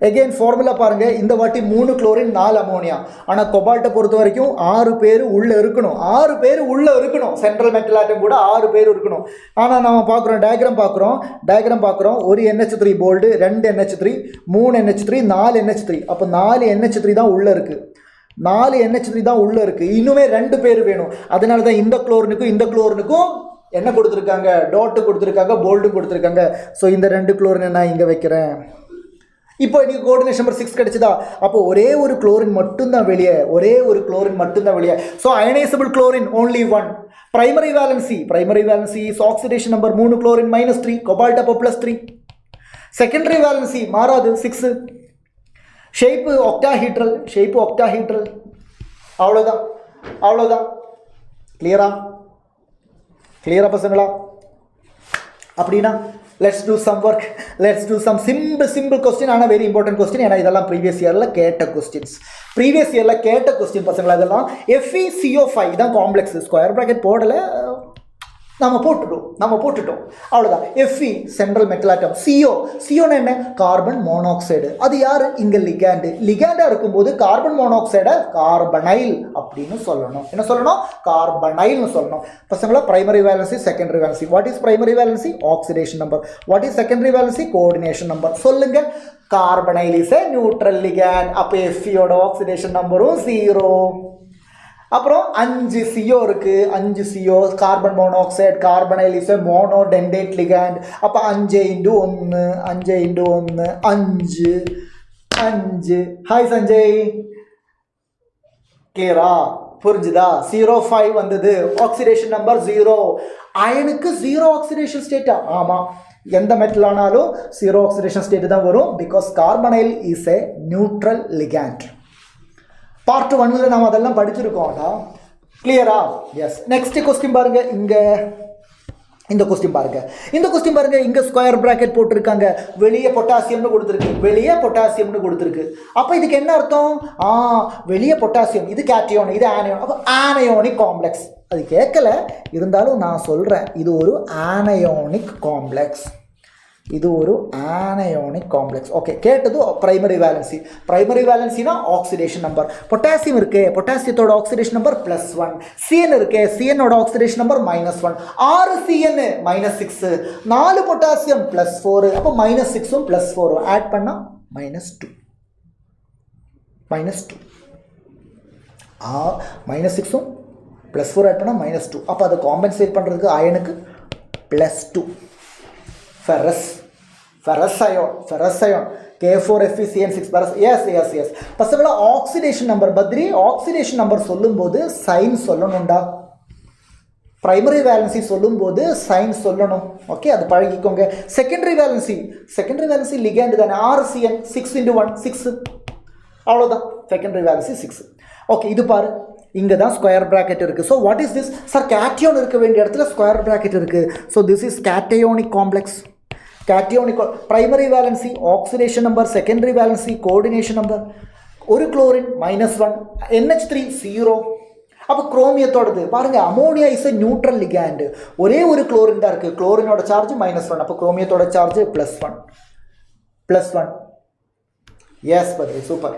எகெயின் ஃபார்முலா பாருங்க, இந்த வாட்டி 3 குளோரின் 4 அமோனியா. ஆனால் கொபால்ட்டை பொறுத்த வரைக்கும் 6 பேர் உள்ள இருக்கணும். 6 பேர் உள்ள இருக்கணும். சென்ட்ரல் மெட்டல் ஆட்டம் கூட 6 பேர் இருக்கணும். ஆனால் நம்ம பார்க்குறோம், டயக்ராம் பார்க்குறோம். ஒரு NH3 bolt, 2 NH3, 3 NH3, 4 NH3. அப்போ 4 NH3 தான் உள்ள இருக்கு. 4 NH3 தான் உள்ள இருக்கு. இன்னுமே 2 பேர் வேணும். அதனால தான் இந்த குளோரினுக்கும் என்ன கொடுத்துருக்காங்க? டாட்டு கொடுத்துருக்காங்க, போல்டு கொடுத்துருக்காங்க. ஸோ இந்த 2 குளோரினை நான் இங்கே வைக்கிறேன். இப்போ எனக்கு கோஆர்டினேஷன் நம்பர் 6 கிடைச்சதா? அப்போ ஒரே ஒரு குளோரின் மட்டும்தான் வெளியே. So ionisable chlorine only 1. Primary valency is oxidation number 3 chlorine -3, cobalt அப்போ +3. செகண்டரி வேலன்சி மாறாது, 6. Shape octahedral. அவ்வளோதான். கிளியரா பசங்களா? அப்படின்னா let's do some work. Let's do some simple question. ஆனால் வெரி இம்பார்ட்டன்ட் கொஸ்டின். ஏன்னா இதெல்லாம் ப்ரீவியஸ் இயரில் கேட்ட கொஸ்டின் பசங்களா. இதெல்லாம் FeCO5 தான் காம்ப்ளெக்ஸ். ஸ்கொயர் ப்ராக்கெட் போடலை, நம்ம போட்டுட்டோம் அவ்வளோதான். Fe central metal atom. சிஓன்னு என்ன? Carbon monoxide. அது யார்? இங்கே லிகாண்டாக இருக்கும்போது கார்பன் மோனாக்சைடை கார்பனைல் அப்படின்னு சொல்லணும். என்ன சொல்லணும்? கார்பனைல்னு சொல்லணும். பசங்களா, primary valency, secondary valency. What is primary valency? Oxidation number. What is secondary valency? Coordination number. சொல்லுங்க. Carbonyl is a neutral ligand. அப்போ Feயோட ஆக்சிடேஷன் நம்பரும் 0. அப்புறம் 5 CO இருக்கு. 5 CO carbon monoxide. Carbonyl is monodentate ligand. அப்போ 5 × 1 5. ஹாய் சஞ்சய், கிளியரா? புரிஞ்சுதா? 0.5 வந்தது. Oxidation number 0. அயனுக்கு 0 ஆக்சிடேஷன் ஸ்டேட்டா? ஆமாம். எந்த மெட்டல் ஆனாலும் 0 ஆக்சிடேஷன் ஸ்டேட் தான் வரும். Because carbonyl is a neutral ligand. Part 1ல் நாம் அதெல்லாம் படிச்சிருக்கோம்டா. கிளியரா? எஸ். நெக்ஸ்ட் கொஸ்டின் பாருங்க. இந்த கொஸ்டின் பாருங்க. இங்கே ஸ்கொயர் ப்ராக்கெட் போட்டிருக்காங்க. வெளியே பொட்டாசியம்னு கொடுத்துருக்கு. அப்போ இதுக்கு என்ன அர்த்தம்? வெளியே பொட்டாசியம், இது கேட்டியோன், இது ஆனியோன். அப்போ ஆனயோனிக் காம்ப்ளெக்ஸ். அது கேட்கல, இருந்தாலும் நான் சொல்கிறேன், இது ஒரு ஆனயோனிக் காம்ப்ளெக்ஸ். ஓகே, கேட்டது பிரைமரி வேலன்சினா ஆக்சிடேஷன் நம்பர். பொட்டாசியம் இருக்கு, பொட்டாசியத்தோட ஆக்சிடேஷன் நம்பர் +1. CN இருக்கு, CNோட ஆக்சிடேஷன் நம்பர் -1. 6 CN -6, 4 potassium +4. அப்போ -6ம் +4ம் ஆட் பண்ணா -2. -6ம் +4 ஆட் பண்ணா -2. அப்போ அதை காம்பன்சேட் பண்ணுறதுக்கு அயனுக்கு +2. ferrous ion K4FeCN6 yes. பசங்களா, oxidation number Badri, oxidation number சொல்லும்போது சைன் சொல்லணும்டா. பிரைமரி வேலன்சி சொல்லும்போது சைன் சொல்லணும். ஓகே, அது பழகிக்கோங்க. செகண்டரி வேலன்சி லிகாண்ட் தானே. 6 CN 6 × 1 6. அவ்வளோதான். Secondary valency 6. ஓகே, இது பாரு, இங்கே தான் ஸ்கொயர் ப்ராக்கெட் இருக்குது. So what is this? Sir, cation இருக்க வேண்டிய இடத்துல ஸ்கொயர் ப்ராக்கெட் இருக்குது. So this is cationic complex. Primary valency oxidation number, secondary valency coordination number. ஒரு குளோரின் -1, NH3 0. அப்போ குரோமியத்தோடது பாருங்க, ammonia is a neutral ligand. ஒரே ஒரு குளோரின் தான் இருக்குது, குளோரினோட சார்ஜ் -1, அப்போ குரோமியத்தோட charge +1. Yes Badri, super.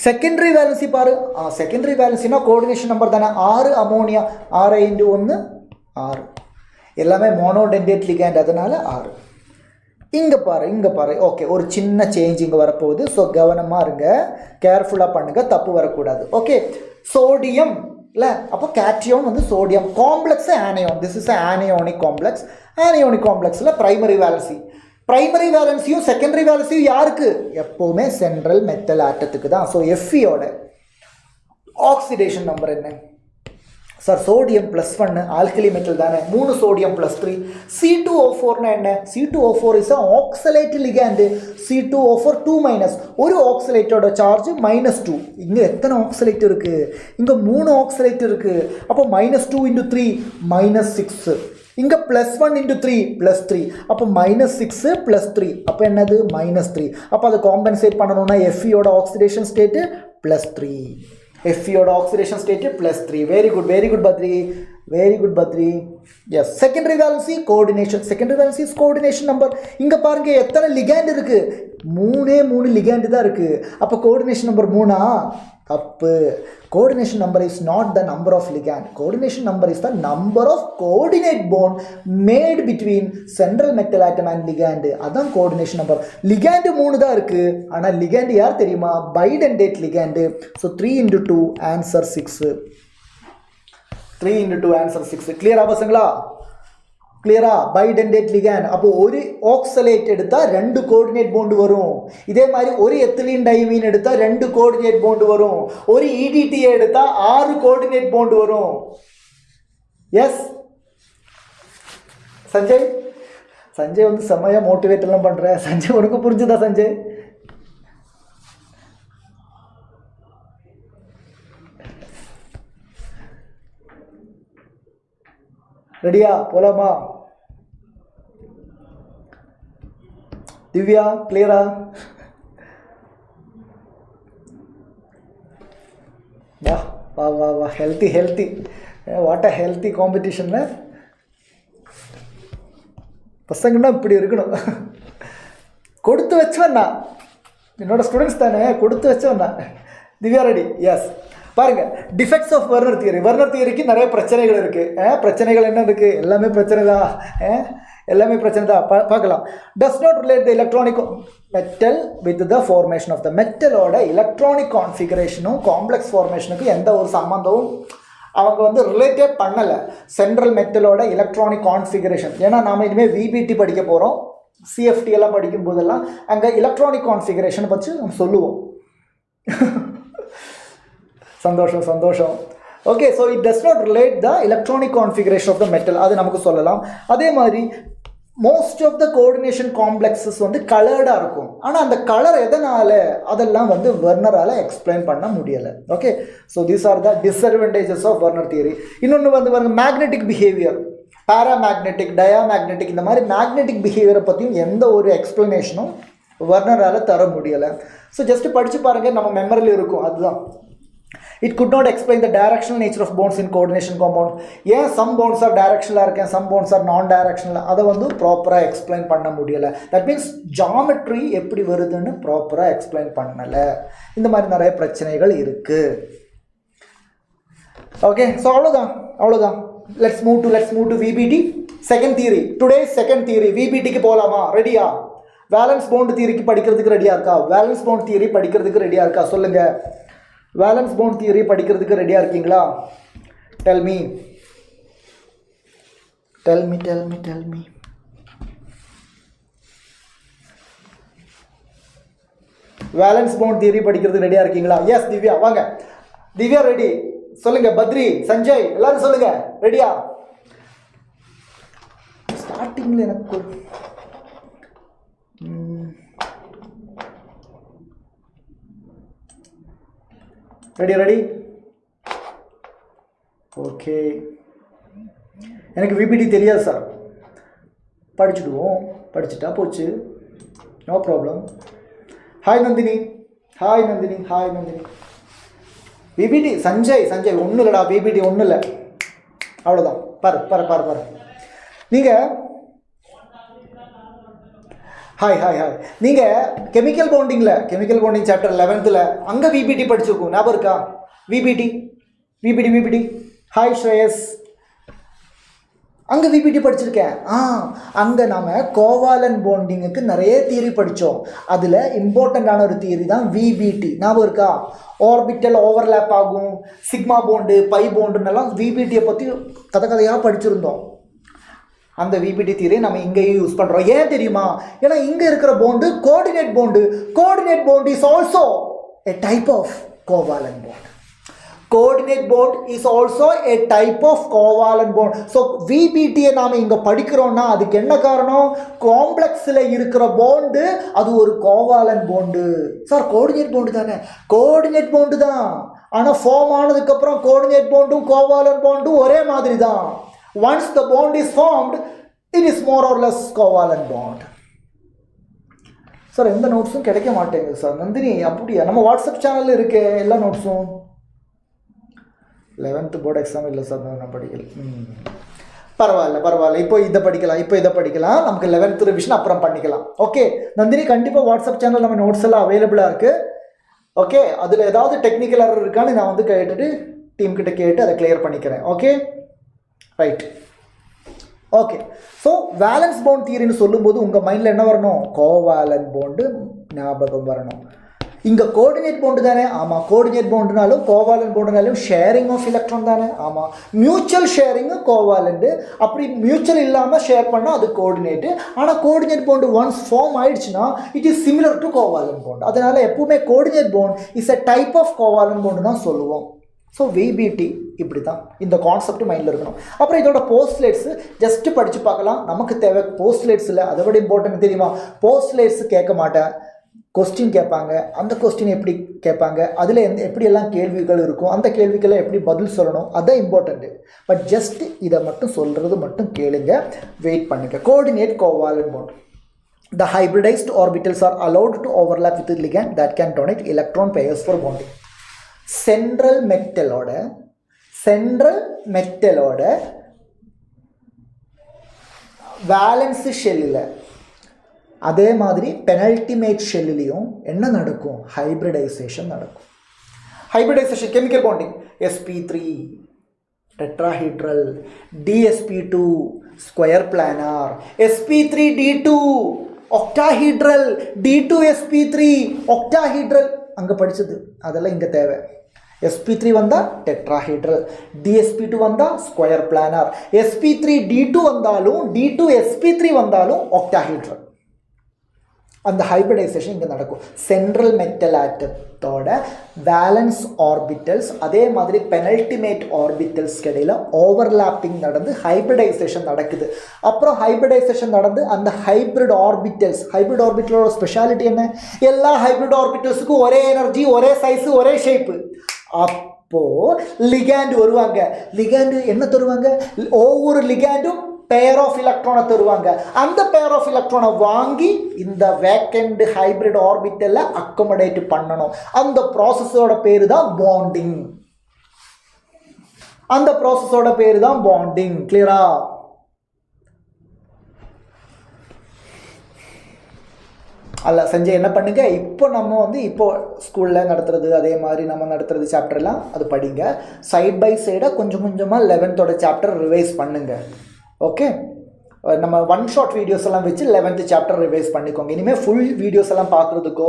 Secondary valency பாரு, செகண்டரி வேலன்சினா கோஆர்டினேஷன் நம்பர் தானே, 6 அமோனியா, 6 × 1 6, எல்லாமே மோனோடென்டேட் லிகாண்ட், அதனால 6. இங்கே பாரு ஓகே, ஒரு சின்ன சேஞ்ச் இங்கே வரப்போகுது. ஸோ கவனமாக இருங்க, கேர்ஃபுல்லாக பண்ணுங்கள், தப்பு வரக்கூடாது. ஓகே, சோடியம் இல்லை, அப்போ கேட்ரியோன் வந்து sodium, complex anion, this is anionic complex. Anionic காம்ப்ளெக்ஸில் பிரைமரி வேலன்சியும் செகண்டரி வேலன்சியும் யாருக்கு? எப்போவுமே சென்ட்ரல் மெட்டல் ஆட்டத்துக்கு தான். ஸோ எஃப்இயோட ஆக்சிடேஷன் நம்பர் என்ன சார்? சோடியம் +1, ஆல்கலி மெட்டல் தானே, 3 சோடியம் +3. C2O4 என்ன? C2O4 is oxalate ligand. C2O4 2-, ஒரு ஆக்சலேட்டோட சார்ஜ் -2. இங்கே எத்தனை ஆக்சலேட் இருக்குது? இங்கே 3 ஆக்சலேட் இருக்குது. அப்போ -2 × 3 -6. இங்கே +1 × 3 +3. அப்போ -6 +3, அப்போ என்னது -3. அப்போ அதை காம்பன்சேட் பண்ணணும்னா எஃப்இயோட ஆக்சிடேஷன் ஸ்டேட்டு +3. எஃப்இயோட oxidation state +3. Very good Badri. Yes, secondary valency coordination. Secondary valency is coordination number. இங்கே பாருங்க எத்தனை லிகாண்ட் இருக்குது? 3 லிகாண்ட் தான் இருக்குது. அப்போ கோஆர்டினேஷன் நம்பர் 3ஆ? தப்பு. Coordination number is not the number of ligand. Coordination number is the number of coordinate bond made between central metal atom and ligand. அதான் கோஆர்டினேஷன் நம்பர். லிகாண்ட் 3 தான் இருக்குது, ஆனால் லிகாண்ட் யார் தெரியுமா? Bidentate ligand. So 3 × 2 answer 6. 3 × 2 answer 6. கிளியரா பசங்களா? கிளியரா? Bidentate ligand. அப்போ ஒரு ஆக்சலேட் எடுத்தால் 2 கோஆர்டினேட் பாண்ட் வரும். இதே மாதிரி ஒரு எத்திலீன் டைமீன் எடுத்தால் 2 கோஆர்டினேட் பாண்ட் வரும். ஒரு EDTA எடுத்தால் 6 கோஆர்டினேட் பாண்ட் வரும். எஸ் சஞ்சய் வந்து செம்மையாக மோட்டிவேட் எல்லாம் பண்ணுறேன். சஞ்சய் உனக்கு புரிஞ்சுதா சஞ்சய்? ரெடியா? போலாமா? திவ்யா கிளியரா? வா ஹெல்த்தி வாட் அ ஹெல்த்தி காம்படிஷன்ல பசங்கன்னா இப்படி இருக்கணும். கொடுத்து வச்சவண்ணா, என்னோட ஸ்டூடெண்ட்ஸ் தானே, கொடுத்து வச்சவண்ணா. திவ்யா ரெடி? எஸ். பாருங்க, defects of Werner theory. Werner தியரிக்கு நிறைய பிரச்சனைகள் இருக்குது. பிரச்சனைகள் என்ன இருக்குது? எல்லாமே பிரச்சனை தான். பார்க்கலாம். Does not relate the electronic metal with the formation of the மெட்டலோட எலக்ட்ரானிக் கான்ஃபிகரேஷனும் காம்ப்ளெக்ஸ் ஃபார்மேஷனுக்கும் எந்த ஒரு சம்மந்தமும் அவங்க வந்து ரிலேட்டே பண்ணலை. சென்ட்ரல் மெட்டலோட எலக்ட்ரானிக் கான்ஃபிகரேஷன், ஏன்னா நாம் இனிமேல் VBT படிக்க போகிறோம், CFT எல்லாம் படிக்கும் போதெல்லாம் அங்கே எலக்ட்ரானிக் கான்ஃபிகரேஷனை பற்றி நம்ம சொல்லுவோம். சந்தோஷம். Okay, so it does not relate the electronic configuration of the metal, அது நமக்கு சொல்லலாம். அதே மாதிரி most of the coordination complexes வந்து கலர்டாக இருக்கும். ஆனால் அந்த கலர் எதனால், அதெல்லாம் வந்து வெர்னரால் எக்ஸ்பிளைன் பண்ண முடியலை. Okay, so these are the disadvantages of Werner theory. இன்னொன்று வந்து பாருங்க, மேக்னெட்டிக் பிஹேவியர், பேராமேக்னெட்டிக், டயாமேக்னெட்டிக், இந்த மாதிரி மேக்னெட்டிக் பிஹேவியரை பற்றியும் எந்த ஒரு எக்ஸ்பிளனேஷனும் வெர்னரால் தர முடியலை. ஸோ ஜஸ்ட் படித்து பாருங்கள், நம்ம மெமரியில் இருக்கும். அதுதான். It could not explain the directional nature of bonds in coordination compound. ஏன் some bonds are directional இருக்கேன், some bonds are non-directional, அதை வந்து ப்ராப்பராக எக்ஸ்பிளைன் பண்ண முடியலை. தட் மீன்ஸ் ஜாமெட்ரி எப்படி வருதுன்னு ப்ராப்பராக எக்ஸ்பிளைன் பண்ணலை. இந்த மாதிரி நிறைய பிரச்சனைகள் இருக்குது. ஓகே, ஸோ அவ்வளோதான். Let's move to VBT second theory. Today second theory VBTக்கு போகலாமா? ரெடியா? வேலன்ஸ் பவுண்ட் தியரிக்கு படிக்கிறதுக்கு ரெடியாக இருக்கா? வேலன்ஸ் பவுண்ட் தியரி படிக்கிறதுக்கு ரெடியாக இருக்கா? சொல்லுங்கள். வேலன்ஸ் பவுண்ட் தியரி படிக்கிறதுக்கு ரெடியாக இருக்கீங்களா? Tell me. Valence bond theory படிக்கிறதுக்கு ரெடியாக இருக்கீங்களா? எஸ் திவ்யா, வாங்க. திவ்யா ரெடி? சொல்லுங்க. பத்ரி, சஞ்சய், எல்லாரும் சொல்லுங்க. ரெடியா? ஸ்டார்டிங்கில் எனக்கு ரெடி? ஓகே, எனக்கு VBT தெரியாது சார். படிச்சுடுவோம், படிச்சுட்டா போச்சு, no problem. Hi Nandini. VBT Sanjay ஒன்றும் இல்லைடா, VBT ஒன்றும் இல்லை, அவ்வளோதான். பாரு நீங்கள் ஹாய் நீங்கள் கெமிக்கல் பவுண்டிங் சாப்டர் 11th அங்கே VBT படிச்சிருக்கோம், ஞாபகம் இருக்கா? VBT. ஹாய் ஸ்ரேயஸ், அங்கே VBT படிச்சிருக்கேன். அங்கே நாம் கோவாலன் பாண்டிங்குக்கு நிறைய தியரி படித்தோம். அதில் இம்பார்ட்டண்ட்டான ஒரு தியரி தான் VBT, ஞாபகம் இருக்கா? ஆர்பிட்டல் ஓவர்லேப் ஆகும், சிக்மா போண்டு, பை போண்டுன்னெல்லாம் VBTயை பற்றி கதையாக படிச்சிருந்தோம். அந்த VBT தியரியை நம்ம இங்கேயும் யூஸ் பண்ணுறோம். ஏன் தெரியுமா? ஏன்னா இங்கே இருக்கிற bond coordinate bond is also a type of covalent bond. Coordinate bond is also a type of covalent bond. So VBT-யை நாம் இங்கே படிக்கிறோன்னா அதுக்கு என்ன காரணம்? காம்ப்ளெக்ஸில் இருக்கிற போண்டு அது ஒரு கோவாலன் போண்டு. சார் கோஆர்டினேட் போண்டு தானே? கோஆர்டினேட் போண்டு தான், ஆனால் ஃபார்ம் ஆனதுக்கப்புறம் கோஆர்டினேட் போண்டும் கோவாலன் போண்டும் ஒரே மாதிரி தான். Once the bond is formed, it is more or less covalent bond. Sir எந்த நோட்ஸும் கிடைக்க மாட்டேங்குது சார். நந்தினி அப்படியா? நம்ம வாட்ஸ்அப் சேனலில் இருக்க எல்லா நோட்ஸும் 11th போர்டு எக்ஸாம் இல்லை சார், நான் படிக்கல. பரவாயில்ல, இப்போ இதை படிக்கலாம். நமக்கு 11th ரிவிஷன் அப்புறம் பண்ணிக்கலாம். ஓகே நந்தினி, கண்டிப்பாக வாட்ஸ்அப் சேனல் நம்ம நோட்ஸ் எல்லாம் அவைலபிளாக இருக்குது. ஓகே, அதில் ஏதாவது டெக்னிக்கல் எரர் இருக்கான்னு நான் வந்து கேட்டுட்டு டீம் கிட்ட கேட்டு அதை கிளியர் பண்ணிக்கிறேன். Okay right. Okay, so valence bond தியரின்னு சொல்லும்போது உங்கள் மைண்டில் என்ன வரணும்? கோவாலன் போண்டு ஞாபகம் வரணும். இங்கே கோஆர்டினேட் போண்டு தானே? ஆமாம். கோஆர்டினேட் போண்டுனாலும் கோவாலன் போண்டுனாலும் ஷேரிங் ஆஃப் எலக்ட்ரான் தானே? ஆமாம். Mutual sharing covalent. அப்படி மியூச்சுவல் இல்லாமல் ஷேர் பண்ணால் அது கோஆர்டினேட்டு. ஆனால் கோஆர்டினேட் போண்டு ஒன்ஸ் ஃபார்ம் ஆயிடுச்சுன்னா it is similar to covalent bond. அதனால் எப்பவுமே coordinate bond is a type of covalent bond தான் சொல்லுவோம். ஸோ VBT இப்படி தான், இந்த கான்செப்ட் மைண்டில் இருக்கணும். அப்புறம் இதோட போஸ்ட்லேட்ஸு ஜஸ்ட்டு படித்து பார்க்கலாம். நமக்கு தேவை போஸ்ட்லேட்ஸில் அதை விட இம்பார்ட்டன்ட் தெரியுமா? போஸ்ட்லேட்ஸு கேட்க மாட்டேன், கொஸ்டின் கேட்பாங்க. அந்த கொஸ்டின் எப்படி கேட்பாங்க, அதில் எப்படியெல்லாம் கேள்விகள் இருக்கும், அந்த கேள்விக்கெல்லாம் எப்படி பதில் சொல்லணும், அதுதான் இம்பார்ட்டண்ட்டு. பட் ஜஸ்ட் இதை மட்டும் சொல்கிறது மட்டும் கேளுங்க, வெயிட் பண்ணுங்க. Coordinate covalent bond. The hybridized orbitals are allowed to overlap with the ligand that can donate electron pairs for bonding. Central மெட்டலோட வேலன்ஸ் ஷெல்லில் அதே மாதிரி பெனல்டிமேட் ஷெல்லையும் என்ன நடக்கும்? ஹைப்ரிடைசேஷன் நடக்கும். Hybridisation chemical bonding sp3 tetrahedral, dsp2 square planar, sp3d2 octahedral, d2sp3 octahedral. அங்கே படித்தது அதெல்லாம் இங்கே தேவை. sp3 வந்தால் டெட்ராஹைட்ரல், dsp2 வந்தால் ஸ்கொயர் பிளானார், sp3d2 வந்தாலும் d2sp3 வந்தாலும் ஒக்டாஹைட்ரல். அந்த ஹைப்ரிடைசேஷன் இங்கே நடக்கும். சென்ட்ரல் மெட்டல் ஆட்டத்தோட வேலன்ஸ் ஆர்பிட்டல்ஸ் அதே மாதிரி பெனல்டிமேட் ஆர்பிட்டல்ஸ்க்கு இடையில் ஓவர்லாப்பிங் நடந்து ஹைப்ரிடைசேஷன் நடக்குது. அப்புறம் ஹைப்ரிடைசேஷன் நடந்து அந்த ஹைப்ரிட் ஆர்பிட்டலோட ஸ்பெஷாலிட்டி என்ன? எல்லா ஹைப்ரிட் ஆர்பிட்டல்ஸுக்கும் ஒரே எனர்ஜி, ஒரே சைஸு, ஒரே ஷேப்பு. அப்போது லிகாண்ட் வருவாங்க. லிகாண்டு என்ன தருவாங்க? ஒவ்வொரு லிகாண்டும் பேர் ஆஃப் எலக்ட்ரானை தருவாங்க. அந்த பேர் ஆஃப் எலக்ட்ரானை வாங்கி இந்த வேக்கண்ட் ஹைப்ரிட் ஆர்பிட்டல்ல அக்கமடேட் பண்ணணும். அந்த ப்ராசஸோட பேரு தான் பாண்டிங். கிளியரா? அல்ல சஞ்சய் என்ன பண்ணுங்க, இப்போ நம்ம வந்து இப்போ ஸ்கூலில் நடத்துறது அதே மாதிரி நம்ம நடத்துறது சாப்டர்லாம் அது படிங்க. சைட் பை சைடாக கொஞ்சம் கொஞ்சமாக 11th சாப்டர் ரிவைஸ் பண்ணுங்க. ஓகே, நம்ம ஒன் ஷாட் வீடியோஸ் எல்லாம் வச்சு 11th சாப்டர் ரிவைஸ் பண்ணிக்கோங்க. இனிமேல் ஃபுல் வீடியோஸ் எல்லாம் பார்க்குறதுக்கோ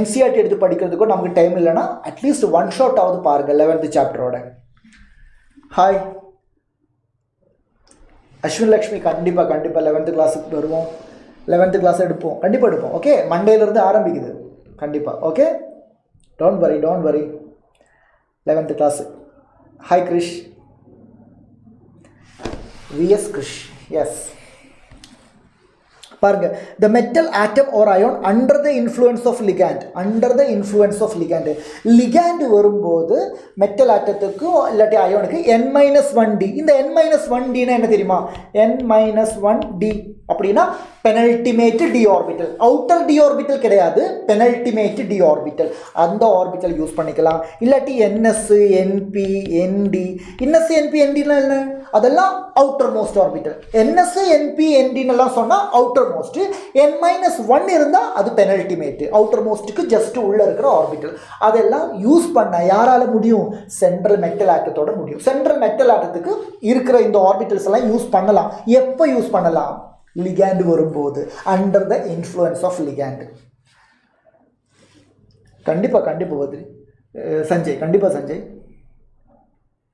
NCERT எடுத்து படிக்கிறதுக்கோ நமக்கு டைம் இல்லைன்னா அட்லீஸ்ட் ஒன் ஷாட் ஆகுது பாருங்கள் 11th சாப்டரோட. ஹாய் அஸ்வின் லக்ஷ்மி, கண்டிப்பாக 11th கிளாஸுக்கு வருவோம், 11th கிளாஸ் கண்டிப்பாக எடுப்போம். ஓகே, மண்டேலேருந்து ஆரம்பிக்குது கண்டிப்பாக. Okay, don't worry 11th class. Hi Krish, VS Krish, yes. பாருங்க, the metal atom or ion under the influence of ligand, ligand வரும்போது metal atomத்துக்கு இல்லாட்டி அயோனுக்கு n-1d. இந்த n-1d னா என்ன தெரியுமா? n-1d அப்படினா penultimate d orbital. outer d orbital கிடையாது, penultimate d orbital. அந்த orbital யூஸ் பண்ணிக்கலாம். இல்லாட்டி ns, np, nd. ns, np, nd னா என்ன? அதெல்லாம் outermost orbital. ns, np, nd னலாம் சொன்னா outermost. n-1 இருந்தா அது penultimate. outermostக்கு just உள்ள இருக்கிற orbital. அதெல்லாம் யூஸ் பண்ண யாரால முடியும்? central metal atomத்தோட முடியும். central metal atomத்துக்கு இருக்கிற இந்த orbitals எல்லாம் யூஸ் பண்ணலாம். எப்ப யூஸ் பண்ணலாம்? ligand வரும்போது, under the influence of ligand. கண்டிப்பா வத்ரி சஞ்சய், கண்டிப்பா Sanjay.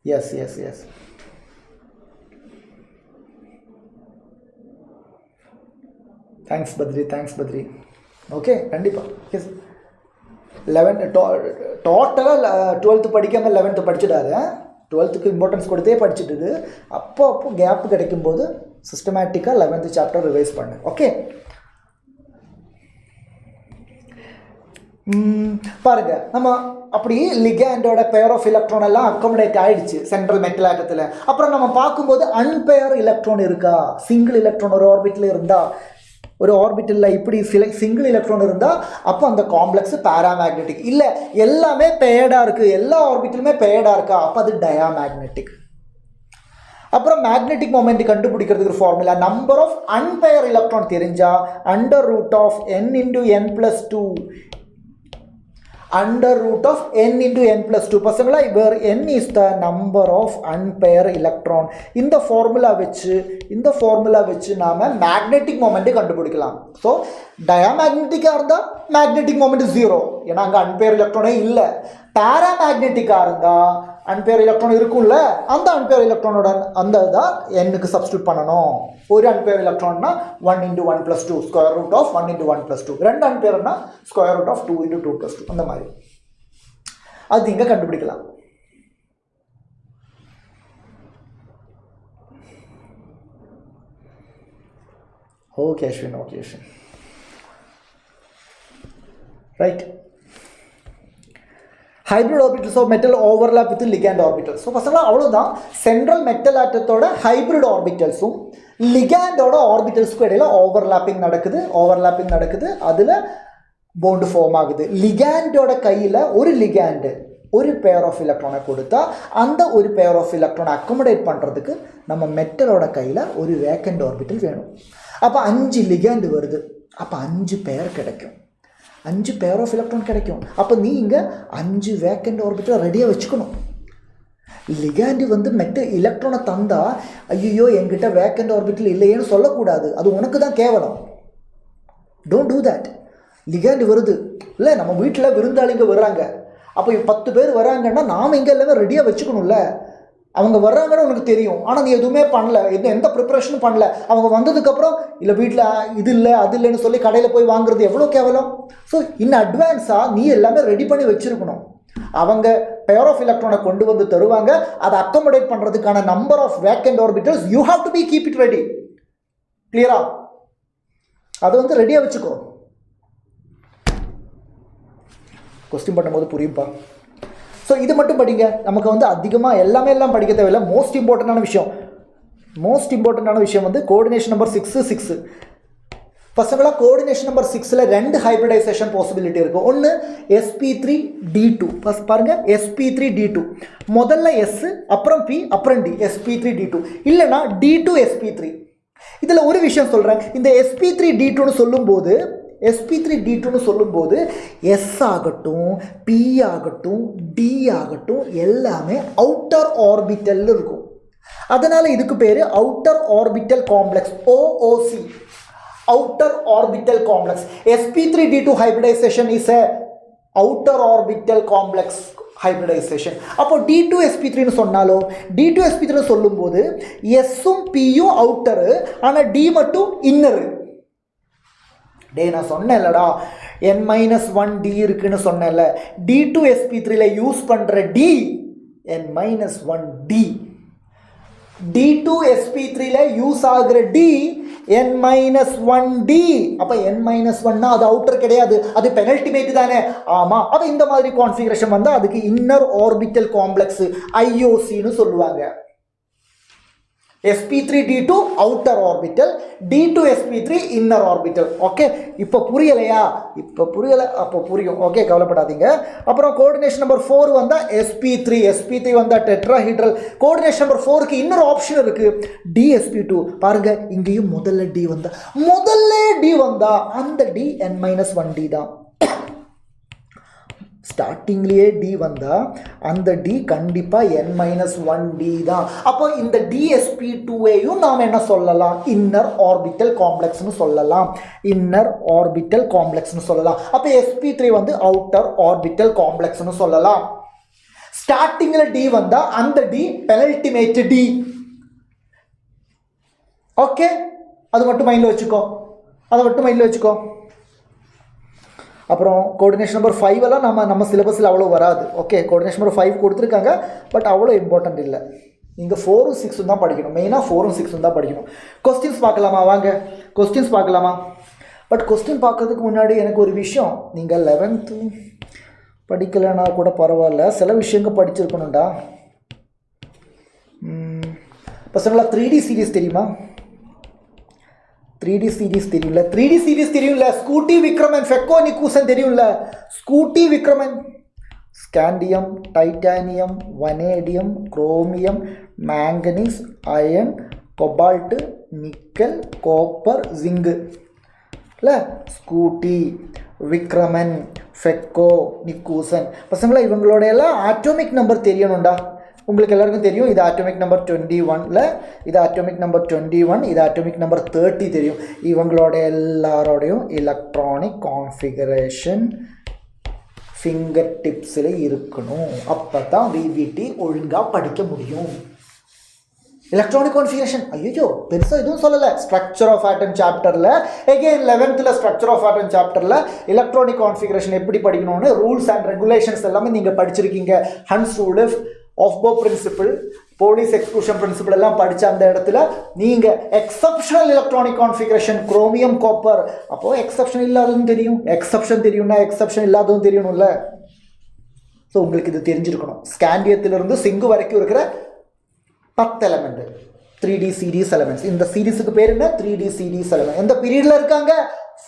S thanks Badri. Okay, கண்டிப்பா. எஸ், 11 டோட்டலாக 12th படிக்காமல் 11th படிச்சுடாது. 12th இம்பார்ட்டன்ஸ் கொடுத்தே படிச்சுட்டு அப்போ கேப் கிடைக்கும்போது சிஸ்டமேட்டிக்காக 11th சாப்டர் ரிவைஸ் பண்ணு. ஓகே, பாருங்க, நம்ம அப்படி லிகேண்டோட பேர் ஆஃப் எலக்ட்ரான் எல்லாம் அக்கோமடேட் ஆயிடுச்சு சென்ட்ரல் மெட்டல் ஆட்டத்தில். அப்புறம் நம்ம பார்க்கும்போது அன்பேர் எலக்ட்ரான் இருக்கா? சிங்கிள் எலக்ட்ரான் ஒரு ஆர்பிட்டில் இருந்தா, ஒரு ஆர்பிட்டலில் இப்படி சிங்கிள் எலக்ட்ரான் இருந்தால் அப்போ அந்த காம்ப்ளெக்ஸ் பேராமேக்னெட்டிக். இல்லை, எல்லாமே பேர்டாக இருக்குது, எல்லா ஆர்பிட்டலுமே பேர்டாக இருக்கா? அப்போ அது டயாமேக்னெட்டிக். அப்புறம் மேக்னெட்டிக் மொமெண்ட் கண்டுபிடிக்கிறதுக்கு formula, number of unpaired electron தெரிஞ்சா under root of n into n+2 under root of n into n+2. பசங்களா, where n is the number of unpaired electron. இந்த ஃபார்முலா வச்சு நாம மேக்னெட்டிக் மொமெண்ட் கண்டுபிடிக்கலாம். So டயாமேக்னெட்டிக்காக இருந்தால் magnetic moment 0, ஏன்னா அங்கே unfair எலக்ட்ரானே இல்லை. பேராமேக்னெட்டிக்காக இருந்தால் அன்பேர் எலக்ட்ரான் இருக்கும்ல, அந்த அன்பேர் எலக்ட்ரானோட அந்த தான் n-க்கு சப்ஸ்டியூட் பண்ணணும். ஒரு அன்பேர் எலக்ட்ரான்னா 1 into 1+2, square root of 1 into 1+2. 2 அன்பேர்னா ஸ்கொயர் ரூட் ஆஃப் 2 into 2+2. அந்த மாதிரி அது இங்கே கண்டுபிடிக்கலாம். Okay Ashwin. Right. hybrid orbitals of metal overlap with ligand orbitals. So பசங்களா, அவ்வளோதான். சென்ட்ரல் மெட்டல் ஆட்டத்தோட ஹைப்ரிட் ஆர்பிட்டல்ஸும் லிகேண்டோட ஆர்பிட்டல்ஸ்க்கும் இடையில ஓவர்லாப்பிங் நடக்குது. அதில் பாண்ட் ஃபார்ம் ஆகுது. லிகேண்டோட கையில் ஒரு லிகேண்டு ஒரு பேர் ஆஃப் எலக்ட்ரானை கொடுத்தா அந்த ஒரு பேர் ஆஃப் எலக்ட்ரானை அக்கோமடேட் பண்ணுறதுக்கு நம்ம மெட்டலோட கையில் ஒரு வேக்கண்ட் ஆர்பிட்டல் வேணும். அப்போ 5 லிகேண்டு வருது. அப்போ 5 பேர் கிடைக்கும். 5 பேர் ஆஃப் எலக்ட்ரான் கிடைக்கும். அப்போ நீ இங்கே 5 வேக்கண்ட் ஆர்பிட்டல் ரெடியாக வச்சுக்கணும். லிகாண்டு வந்து எலக்ட்ரானை தந்தா ஐயோ என்கிட்ட வேக்கண்ட் ஆர்பிட்டல் இல்லையேன்னு சொல்லக்கூடாது. அது உனக்கு தான் கேவலம். Don't do that. லிகாண்டு வருது இல்லை, நம்ம வீட்டில் விருந்தாளிங்க வர்றாங்க. அப்போ 10 பேர் வராங்கன்னா நாம் இங்கே எல்லாமே ரெடியாக வச்சுக்கணும்ல. அவங்க வர்றாங்கன்னு உனக்கு தெரியும், ஆனால் நீ எதுவுமே பண்ணல, எந்த ப்ரிப்பரேஷனும் பண்ணல. அவங்க வந்ததுக்கப்புறம் இல்லை வீட்டில் இது இல்லை அது இல்லைன்னு சொல்லி கடையில் போய் வாங்குறது எவ்வளோ கேவலம். ஸோ இன்னும் அட்வான்ஸாக நீ எல்லாமே ரெடி பண்ணி வச்சுருக்கணும். அவங்க பேர் ஆஃப் எலக்ட்ரானை கொண்டு வந்து தருவாங்க. அதை அக்கோமடேட் பண்ணுறதுக்கான number of vacant orbitals you have to be keep it ready. கிளியரா? அதை வந்து ரெடியாக வச்சுக்கோ. கொஸ்டின் பண்ணும்போது புரியும்பா. ஸோ இது மட்டும் படிங்க. நமக்கு வந்து அதிகமாக எல்லாம் படிக்க தேவையில்லை. மோஸ்ட் இம்பார்ட்டண்டான விஷயம் வந்து கோஆர்டினேஷன் நம்பர் 6. பசங்களா, கோஆர்டினேஷன் நம்பர் 6ல் 2 ஹைப்ரிடைசேஷன் பாசிபிலிட்டி இருக்குது. ஒன்று sp3d2. பாருங்க, sp3d2. முதல்ல எஸ், அப்புறம் பி, அப்புறம் டி. sp3d2 இல்லைனா d2sp3. இதில் ஒரு விஷயம் சொல்கிறேன். இந்த sp3d2ன்னு சொல்லும்போது எஸ் ஆகட்டும், பி ஆகட்டும், டி ஆகட்டும் எல்லாமே அவுட்டர் ஆர்பிட்டல் இருக்கும். அதனால் இதுக்கு பேர் outer orbital complex, OOC, outer orbital complex. sp3d2 hybridization is a outer orbital complex hybridization. அப்போ d2sp3ன்னு சொன்னாலும் d2sp3 சொல்லும்போது எஸ்ஸும் பியும் அவுட்டரு, ஆனால் டி மட்டும் இன்னரு. நான் சொன்னேன் இல்லடா, n-1d இருக்குன்னு சொன்னேன்ல. d2sp3ல யூஸ் பண்ணுற d n-1d. d2sp3ல யூஸ் ஆகிற d n minus 1d. அப்போ n minus 1 அது அவுட்டர் கிடையாது, அது பெனல்டிமேட் தானே. ஆமாம். அப்போ இந்த மாதிரி கான்ஃபிகரேஷன் வந்தால் அதுக்கு இன்னர் ஆர்பிட்டல் காம்ப்ளெக்ஸ் IOCன்னு சொல்லுவாங்க. sp3d2 outer orbital, d2 sp3 inner orbital. Okay, இப்போ புரியலையா? இப்போ புரியலை, அப்போ புரியும். ஓகே, கவலைப்படாதீங்க. அப்புறம் கோஆர்டினேஷன் நம்பர் 4 வந்தால் sp3 வந்தால் டெட்ராஹீட்ரல். கோஆர்டினேஷன் நம்பர் 4க்கு இன்னொரு ஆப்ஷன் இருக்குது, dsp2. பாருங்க, இங்கேயும் முதல்ல d வந்தா அந்த d n-1d தான். ஸ்டார்டிங்லேயே d வந்தால் அந்த d கண்டிப்பாக n-1d தான். அப்போ இந்த dsp2ஐயும் நாம் என்ன சொல்லலாம்? இன்னர் ஆர்பிட்டல் காம்ப்ளெக்ஸ்னு சொல்லலாம். இன்னர் ஆர்பிட்டல் காம்ப்ளெக்ஸ்னு சொல்லலாம். அப்போ sp3 வந்து அவுட்டர் ஆர்பிட்டல் காம்ப்ளெக்ஸ்னு சொல்லலாம். ஸ்டார்டிங்கில் d வந்தால் அந்த d பெனல்டிமேட் d. ஓகே, அது மட்டும் மைண்டில் வச்சுக்கோ. அப்புறம் கோஆர்டினேஷன் நம்பர் 5 எல்லாம் நம்ம சிலபஸில் அவ்வளோ வராது. ஓகே, கோஆர்டினேஷன் நம்பர் 5 கொடுத்துருக்காங்க, பட் அவ்வளோ இம்பார்ட்டன்ட் இல்லை. நீங்கள் 4ம் 6ம் தான் படிக்கணும். மெயினாக 4ம் 6ம் தான் படிக்கணும். கொஸ்டின்ஸ் பார்க்கலாமா? வாங்க கொஸ்டின்ஸ் பார்க்கலாமா? பட் கொஸ்டின் பார்க்கறதுக்கு முன்னாடி எனக்கு ஒரு விஷயம், நீங்கள் 11th படிக்கலைன்னா கூட பரவாயில்ல, சில விஷயங்கள் படிச்சிருக்கணும்டா. பசங்களா 3D சீரீஸ் தெரியுமா? 3D சீரீஸ் தெரியும்ல. ஸ்கூட்டி விக்ரமன், ஃபெக்கோ நிக்கூசன் தெரியும்ல. Scooty Vikraman, scandium, titanium, vanadium, chromium, manganese, iron, cobalt, nickel, copper, zinc இல்லை. ஸ்கூட்டி, விக்ரமன், ஃபெக்கோ, நிக்கூசன். பசங்களா இவங்களோட எல்லாம் ஆட்டோமிக் நம்பர் தெரியணும்டா. உங்களுக்கு எல்லாருக்கும் தெரியும், இது ஆட்டோமிக் நம்பர் 21, இது ஆட்டோமிக் நம்பர் 21, இது ஆட்டோமிக் நம்பர் 30 தெரியும். இவங்களோட எல்லாரோடையும் எலக்ட்ரானிக் கான்ஃபிகரேஷன் ஃபிங்கர் டிப்ஸில் இருக்கணும். அப்போ தான் VVT ஒழுங்காக படிக்க முடியும். எலக்ட்ரானிக் கான்ஃபிகரேஷன் ஐயோ பெருசாக எதுவும் சொல்லலை. ஸ்ட்ரக்சர் ஆஃப் ஆட்டம் சாப்டரில் எகெயின் 11th ஸ்ட்ரக்சர் ஆஃப் ஆட்டம் சாப்டரில் எலக்ட்ரானிக் கான்ஃபிகரேஷன் எப்படி படிக்கணும்னு ரூல்ஸ் அண்ட் ரெகுலேஷன்ஸ் எல்லாமே நீங்கள் படிச்சிருக்கீங்க. Hund's rule, Aufbau principle, Pauli's exclusion principle எல்லாம் படித்த அந்த இடத்துல நீங்கள் exceptional electronic configuration, chromium, copper. அப்போது எக்ஸப்ஷன் இல்லாததும் தெரியும், எக்ஸப்ஷன் தெரியும்னா எக்ஸப்ஷன் இல்லாததும் தெரியணும்ல. ஸோ உங்களுக்கு இது தெரிஞ்சிருக்கணும். ஸ்காண்டியத்திலிருந்து சிங்கு வரைக்கும் இருக்கிற 10 எலமெண்ட் 3D சீரீஸ் எலமெண்ட்ஸ். இந்த சீரீஸுக்கு பேர் என்ன? 3D series element. எந்த பீரியடில் இருக்காங்க?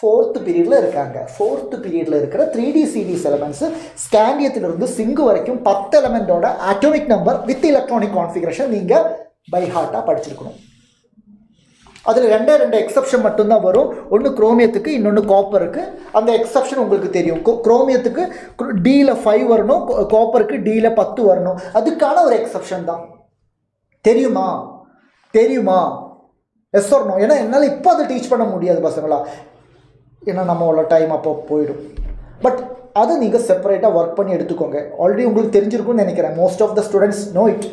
4th பீரியடில் இருக்காங்க. 4th பீரியடில் இருக்கிற 3D சீரீஸ் எலமெண்ட்ஸ் ஸ்காண்டியத்திலிருந்து சிங்கு வரைக்கும் 10 எலமெண்டோட atomic number with electronic configuration நீங்கள் பை ஹார்ட்டாக படிச்சிருக்கணும். அதில் 2 எக்ஸப்ஷன் மட்டும்தான் வரும். ஒன்று குரோமியத்துக்கு, இன்னொன்று காப்பருக்கு. அந்த எக்ஸப்ஷன் உங்களுக்கு தெரியும். குரோமியத்துக்கு Dயில் 5 வரணும், காப்பருக்கு Dயில் 10 வரணும். அதுக்கான ஒரு எக்ஸப்ஷன் தான். தெரியுமா? Yes or no? ஏன்னா என்னால் இப்போ அதை டீச் பண்ண முடியாது பசங்களா, ஏன்னா நம்மளோட டைம் அப்போ போயிடும். பட் அதை நீங்கள் செப்பரேட்டாக ஒர்க் பண்ணி எடுத்துக்கோங்க. ஆல்ரெடி உங்களுக்கு தெரிஞ்சிருக்கும்னு நினைக்கிறேன். Most of the students know it.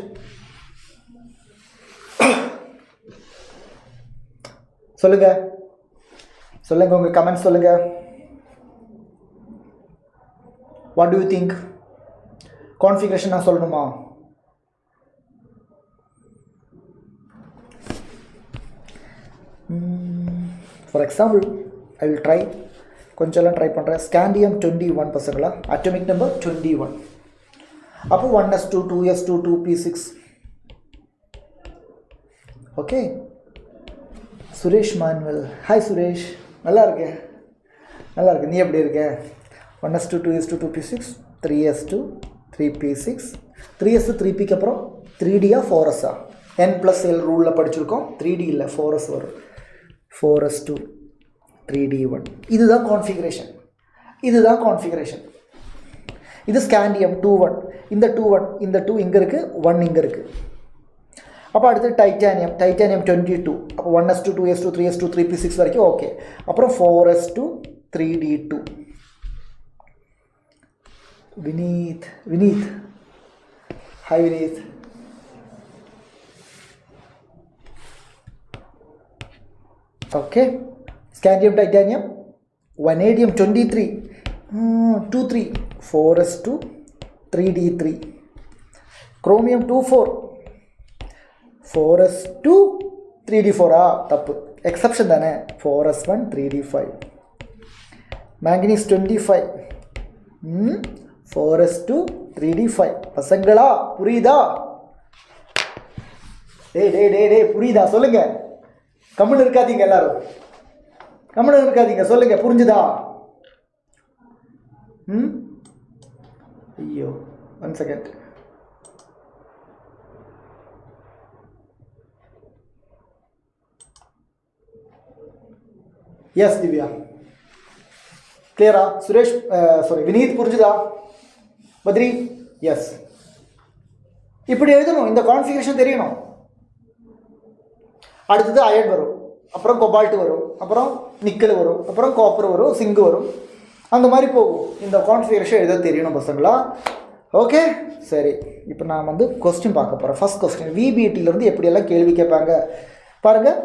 சொல்லுங்க உங்கள் கமெண்ட்ஸ் சொல்லுங்கள். What do you think? Configuration நான் சொல்லணுமா? For example I will try, கொஞ்சம்லாம் ட்ரை பண்ணுறேன். ஸ்காண்டியம் 21 பசங்களா, அட்டோமிக் நம்பர் 21. அப்போ 1s2 2s2 2p6. Okay, Suresh Manuel, hi Suresh, நல்லா இருக்கு. நீ எப்படி இருக்க? 1s2 2s2 2p6 3s2 3p6. 3s 3pக்கு அப்புறம் 3dயா 4s-ஆ? n+l ரூலில் படிச்சிருக்கோம். 3d இல்லை 4s வரும். 4s2 3d1. இதுதான் கான்ஃபிகரேஷன். இது ஸ்காண்டியம் 21. இந்த 2 இங்கே இருக்குது, 1 இங்கே இருக்குது. அப்போ அடுத்து டைட்டானியம் 22. அப்போ 1s2 2s2 3s2 3p6 வரைக்கும் ஓகே. அப்புறம் 4s2 3d2. Vineeth hi Vineeth. Okay, scandium titanium, vanadium 23 23 4s2 3d3. Chromium 24 4s2 3d4. தப்பு, எக்ஸப்ஷன் தானே 4s1 3d5 manganese 25 4s2 3d5 பசங்களா புரியுதா டேய் புரியுதா சொல்லுங்க கம்முன்னு இருக்காதீங்க எல்லாரும் கம்முன்னு இருக்காதீங்க சொல்லுங்க புரிஞ்சுதா ஐயோ 1 செகண்ட் எஸ் திவ்யா கிளியரா சுரேஷ் சாரி வினீத் புரிஞ்சுதா பத்ரி எஸ் இப்படி எழுதணும் இந்த கான்ஃபிகரேஷன் தெரியணும் அடுத்தது அயன் வரும் அப்புறம் கொபால்ட் வரும் அப்புறம் நிக்கல் வரும் அப்புறம் காப்பர் வரும் சிங்க் வரும் அந்த மாதிரி போகும் இந்த கான்ஃபிகரேஷன் எழுத தெரியணும் பசங்களா ஓகே சரி இப்போ நான் வந்து கொஸ்டின் பார்க்க போகிறேன் ஃபர்ஸ்ட் கொஸ்டின் விபிடியிலேருந்து எப்படியெல்லாம் கேள்வி கேட்பாங்க பாருங்கள்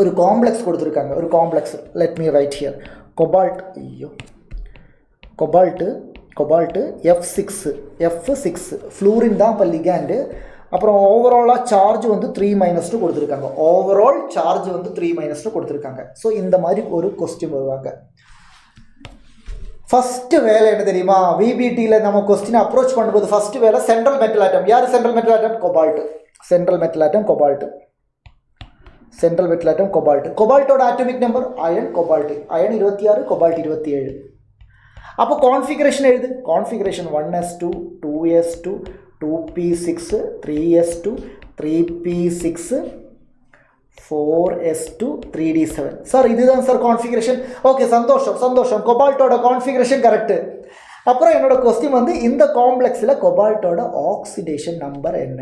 ஒரு காம்ப்ளெக்ஸ் கொடுத்துருக்காங்க ஒரு complex let me write here cobalt cobalt F6 fluorine தான் இப்போ லிகேண்டு அப்புறம் ஓவராலாக சார்ஜ் வந்து 3-2 கொடுத்துருக்காங்க ஓவரால் சார்ஜ் வந்து 3-2 கொடுத்துருக்காங்க ஸோ இந்த மாதிரி ஒரு கொஸ்டின் வருவாங்க ஃபஸ்ட்டு வேலை என்ன தெரியுமா விபிடியில் நம்ம கொஸ்டினை அப்ரோச் பண்ணும்போது ஃபஸ்ட்டு வேலை சென்ட்ரல் மெட்டல் ஆட்டம் யார் central metal atom cobalt central metal atom cobalt கொபால்ட்டோட atomic number iron cobalt iron 26 cobalt 27 அப்போ கான்ஃபிகரேஷன் எழுது configuration 1s2 2s2 2p6 3s2 3p6 4s2 3d7 sir இதுதான் சார் கான்ஃபிகரேஷன் ஓகே சந்தோஷம் கொபால்ட்டோட configuration correct அப்புறம் என்னோட question வந்து இந்த காம்ப்ளெக்ஸில் கொபால்ட்டோட ஆக்சிடேஷன் நம்பர் என்ன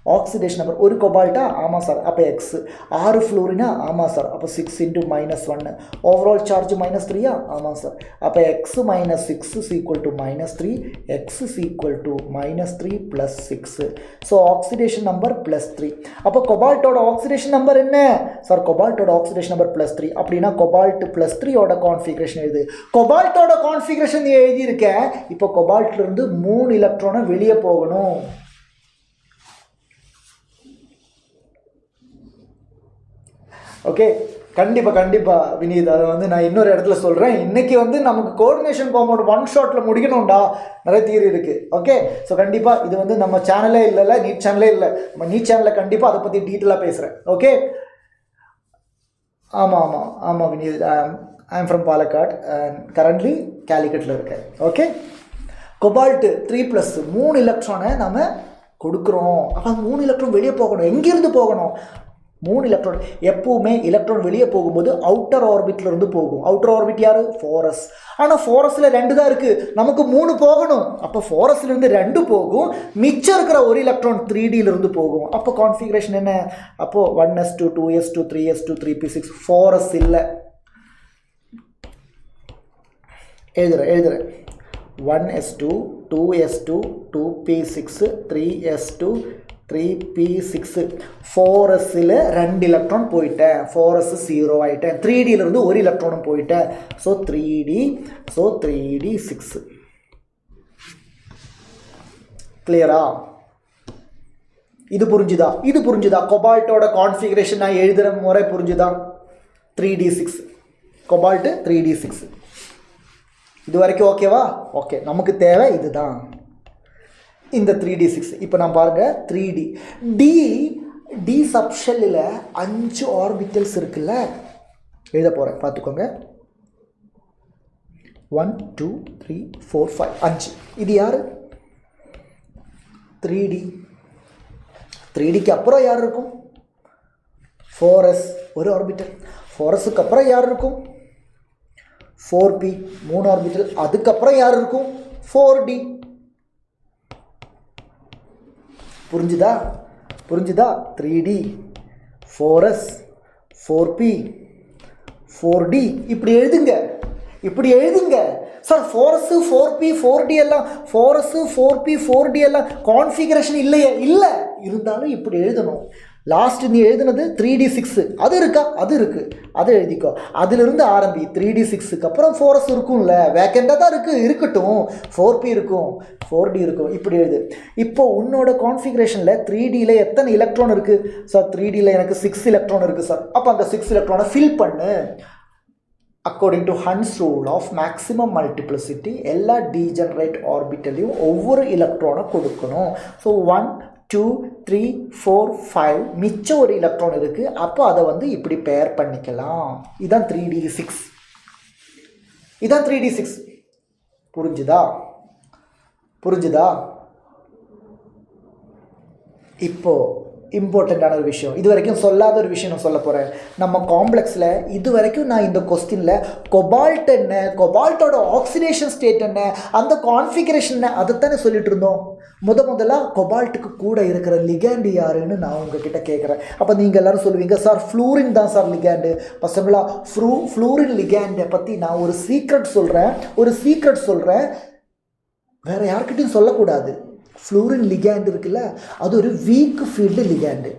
ஆக்சிடேஷன் நம்பர் ஒரு கொபால்ட்டா ஆமாம் சார் அப்போ எக்ஸ் 6 ஃப்ளூரினா ஆமாம் சார் அப்போ 6 × -1 ஓவரால் சார்ஜ் -3 ஆமாம் சார் அப்போ X -6 is equal to -3 X is equal to -3 + 6 so oxidation number +3 அப்போ கொபால்ட்டோட ஆக்சிடேஷன் நம்பர் என்ன சார் கொபால்ட்டோட ஆக்சிடேஷன் நம்பர் +3 அப்படின்னா கொபால்ட் +3 கான்ஃபிகரேஷன் எழுது கொபால்ட்டோட கான்ஃபிகரேஷன் எழுதியிருக்கேன் இப்போ கொபால்ட்லேருந்து 3 எலக்ட்ரானை வெளியே போகணும் ஓகே கண்டிப்பாக வினீத் அதை வந்து நான் இன்னொரு இடத்துல சொல்கிறேன் இன்றைக்கி வந்து நமக்கு கோஆர்டினேஷன் காம்பவுண்ட் 1 ஷாட்டில் முடிக்கணும்டா நிறைய தியரி இருக்குது ஓகே ஸோ கண்டிப்பாக இது வந்து நம்ம சேனலே இல்லைல்ல நீட் சேனலே இல்லை நம்ம நீட் சேனலில் கண்டிப்பாக அதை பற்றி டீட்டெயிலாக பேசுகிறேன் ஓகே ஆமாம் Vineeth I am from Palakkad currently கேலிக்கட்டில் இருக்கேன் ஓகே கொபால்ட்டு 3+ 3 எலக்ட்ரானை நம்ம கொடுக்குறோம் அப்போ 3 எலக்ட்ரான் வெளியே போகணும் எங்கேருந்து போகணும் 3 எலக்ட்ரான் எப்பவுமே எலக்ட்ரான் வெளியே போகும்போது அவுட்டர் ஆர்பிட்ல இருந்து போகும் அவுட்டர் ஆர்பிட் யாரு 4s ஆனால் 4sல 2 தான் இருக்குது நமக்கு 3 போகணும் அப்போ 4sல இருந்து 2 போகும் மிச்சம் இருக்கிற ஒரு எலக்ட்ரான் 3dல இருந்து போகும் அப்போ கான்ஃபிகரேஷன் என்ன அப்போ 1s2 2s2 3s2 3p6 4s இல்லை எழுதுறேன் 1s2 2s2 2p6 3s2 3p6 4sல 2 electron போயிட்டேன் 4s 0 ஆயிட்டேன் 3dல இருந்து ஒரு எலக்ட்ரானும் போயிட்டேன் ஸோ 3d 6 கிளியரா இது புரிஞ்சுதா கொபால்ட்டோட கான்ஃபிகரேஷன் நான் எழுதுகிற முறை புரிஞ்சுதா 3d 6 கொபால்ட்டு 3d 6 இது வரைக்கும் ஓகேவா ஓகே நமக்கு தேவை இதுதான் இந்த 3d 6 இப்போ நான் பாருங்கள் 3d டி சப்ஷெல்லில் 5 ஆர்பிட்டல்ஸ் இருக்குல்ல எழுத போகிறேன் பார்த்துக்கோங்க 1 2 3 4 5 5 இது யார் 3dக்கு அப்புறம் யார் இருக்கும் 4s ஒரு ஆர்பிட்டல் 4sக்கு அப்புறம் யார் இருக்கும் 4p 3 ஆர்பிட்டல் அதுக்கப்புறம் யார் இருக்கும் 4d புரிஞ்சுதா 3d 4s 4p 4d இப்படி எழுதுங்க சார் 4s 4p 4d எல்லாம் 4s 4p 4d எல்லாம் கான்ஃபிகரேஷன் இல்லையே இல்லை இருந்தாலும் இப்படி எழுதணும் லாஸ்ட் நீ எழுதுனது 3D6 அது இருக்கா? அது இருக்குது, அது எழுதிக்கோ. அதிலிருந்து ஆரம்பி 3D6க்கு அப்புறம் 4S இருக்கும்ல, வேக்கண்டாக தான் இருக்கட்டும். 4P இருக்கும், 4D இருக்கும், இப்படி எழுது. இப்போது உன்னோட கான்ஃபிகரேஷனில் 3Dயில் எத்தனை எலக்ட்ரான் இருக்குது சார்? 3Dயில் எனக்கு 6 எலக்ட்ரான் இருக்குது சார். அப்போ அந்த 6 எலக்ட்ரானை ஃபில் பண்ணு. According to Hund's rule of maximum multiplicity எல்லா டீஜெனரேட் ஆர்பிட்டலையும் ஒவ்வொரு எலக்ட்ரானை கொடுக்கணும். ஸோ 1 2 3 4 5 மிச்சம் ஒரு எலக்ட்ரான் இருக்குது. அப்போ அதை வந்து இப்படி பேர் பண்ணிக்கலாம். இதுதான் 3D6. இதுதான் 3D6. புரிஞ்சுதா? இப்போது இம்பார்ட்டண்ட்டான ஒரு விஷயம், இது வரைக்கும் சொல்லாத ஒரு விஷயம் நான் சொல்ல போகிறேன். நம்ம காம்ப்ளெக்ஸில் இது வரைக்கும் நான் இந்த கொஸ்டினில் கொபால்ட் என்ன, கொபால்ட்டோட ஆக்சிடேஷன் ஸ்டேட் என்ன, அந்த கான்ஃபிகரேஷன் என்ன, அதைத்தானே சொல்லிட்டு இருந்தோம். முதல்ல கொபால்ட்டுக்கு கூட இருக்கிற லிகேண்டு யாருன்னு நான் உங்ககிட்ட கேட்குறேன். அப்போ நீங்கள் எல்லோரும் சொல்லுவீங்க சார் ஃப்ளூரின் தான் சார் லிகேண்டு. பசங்களா, ஃப்ளூரின் லிகேண்டை பற்றி நான் ஒரு சீக்ரெட் சொல்கிறேன், வேறு யார்கிட்டையும் சொல்லக்கூடாது. ஃப்ளூரின் லிகேண்ட் இருக்குல்ல, அது ஒரு வீக் ஃபீல்டு லிகேண்டு.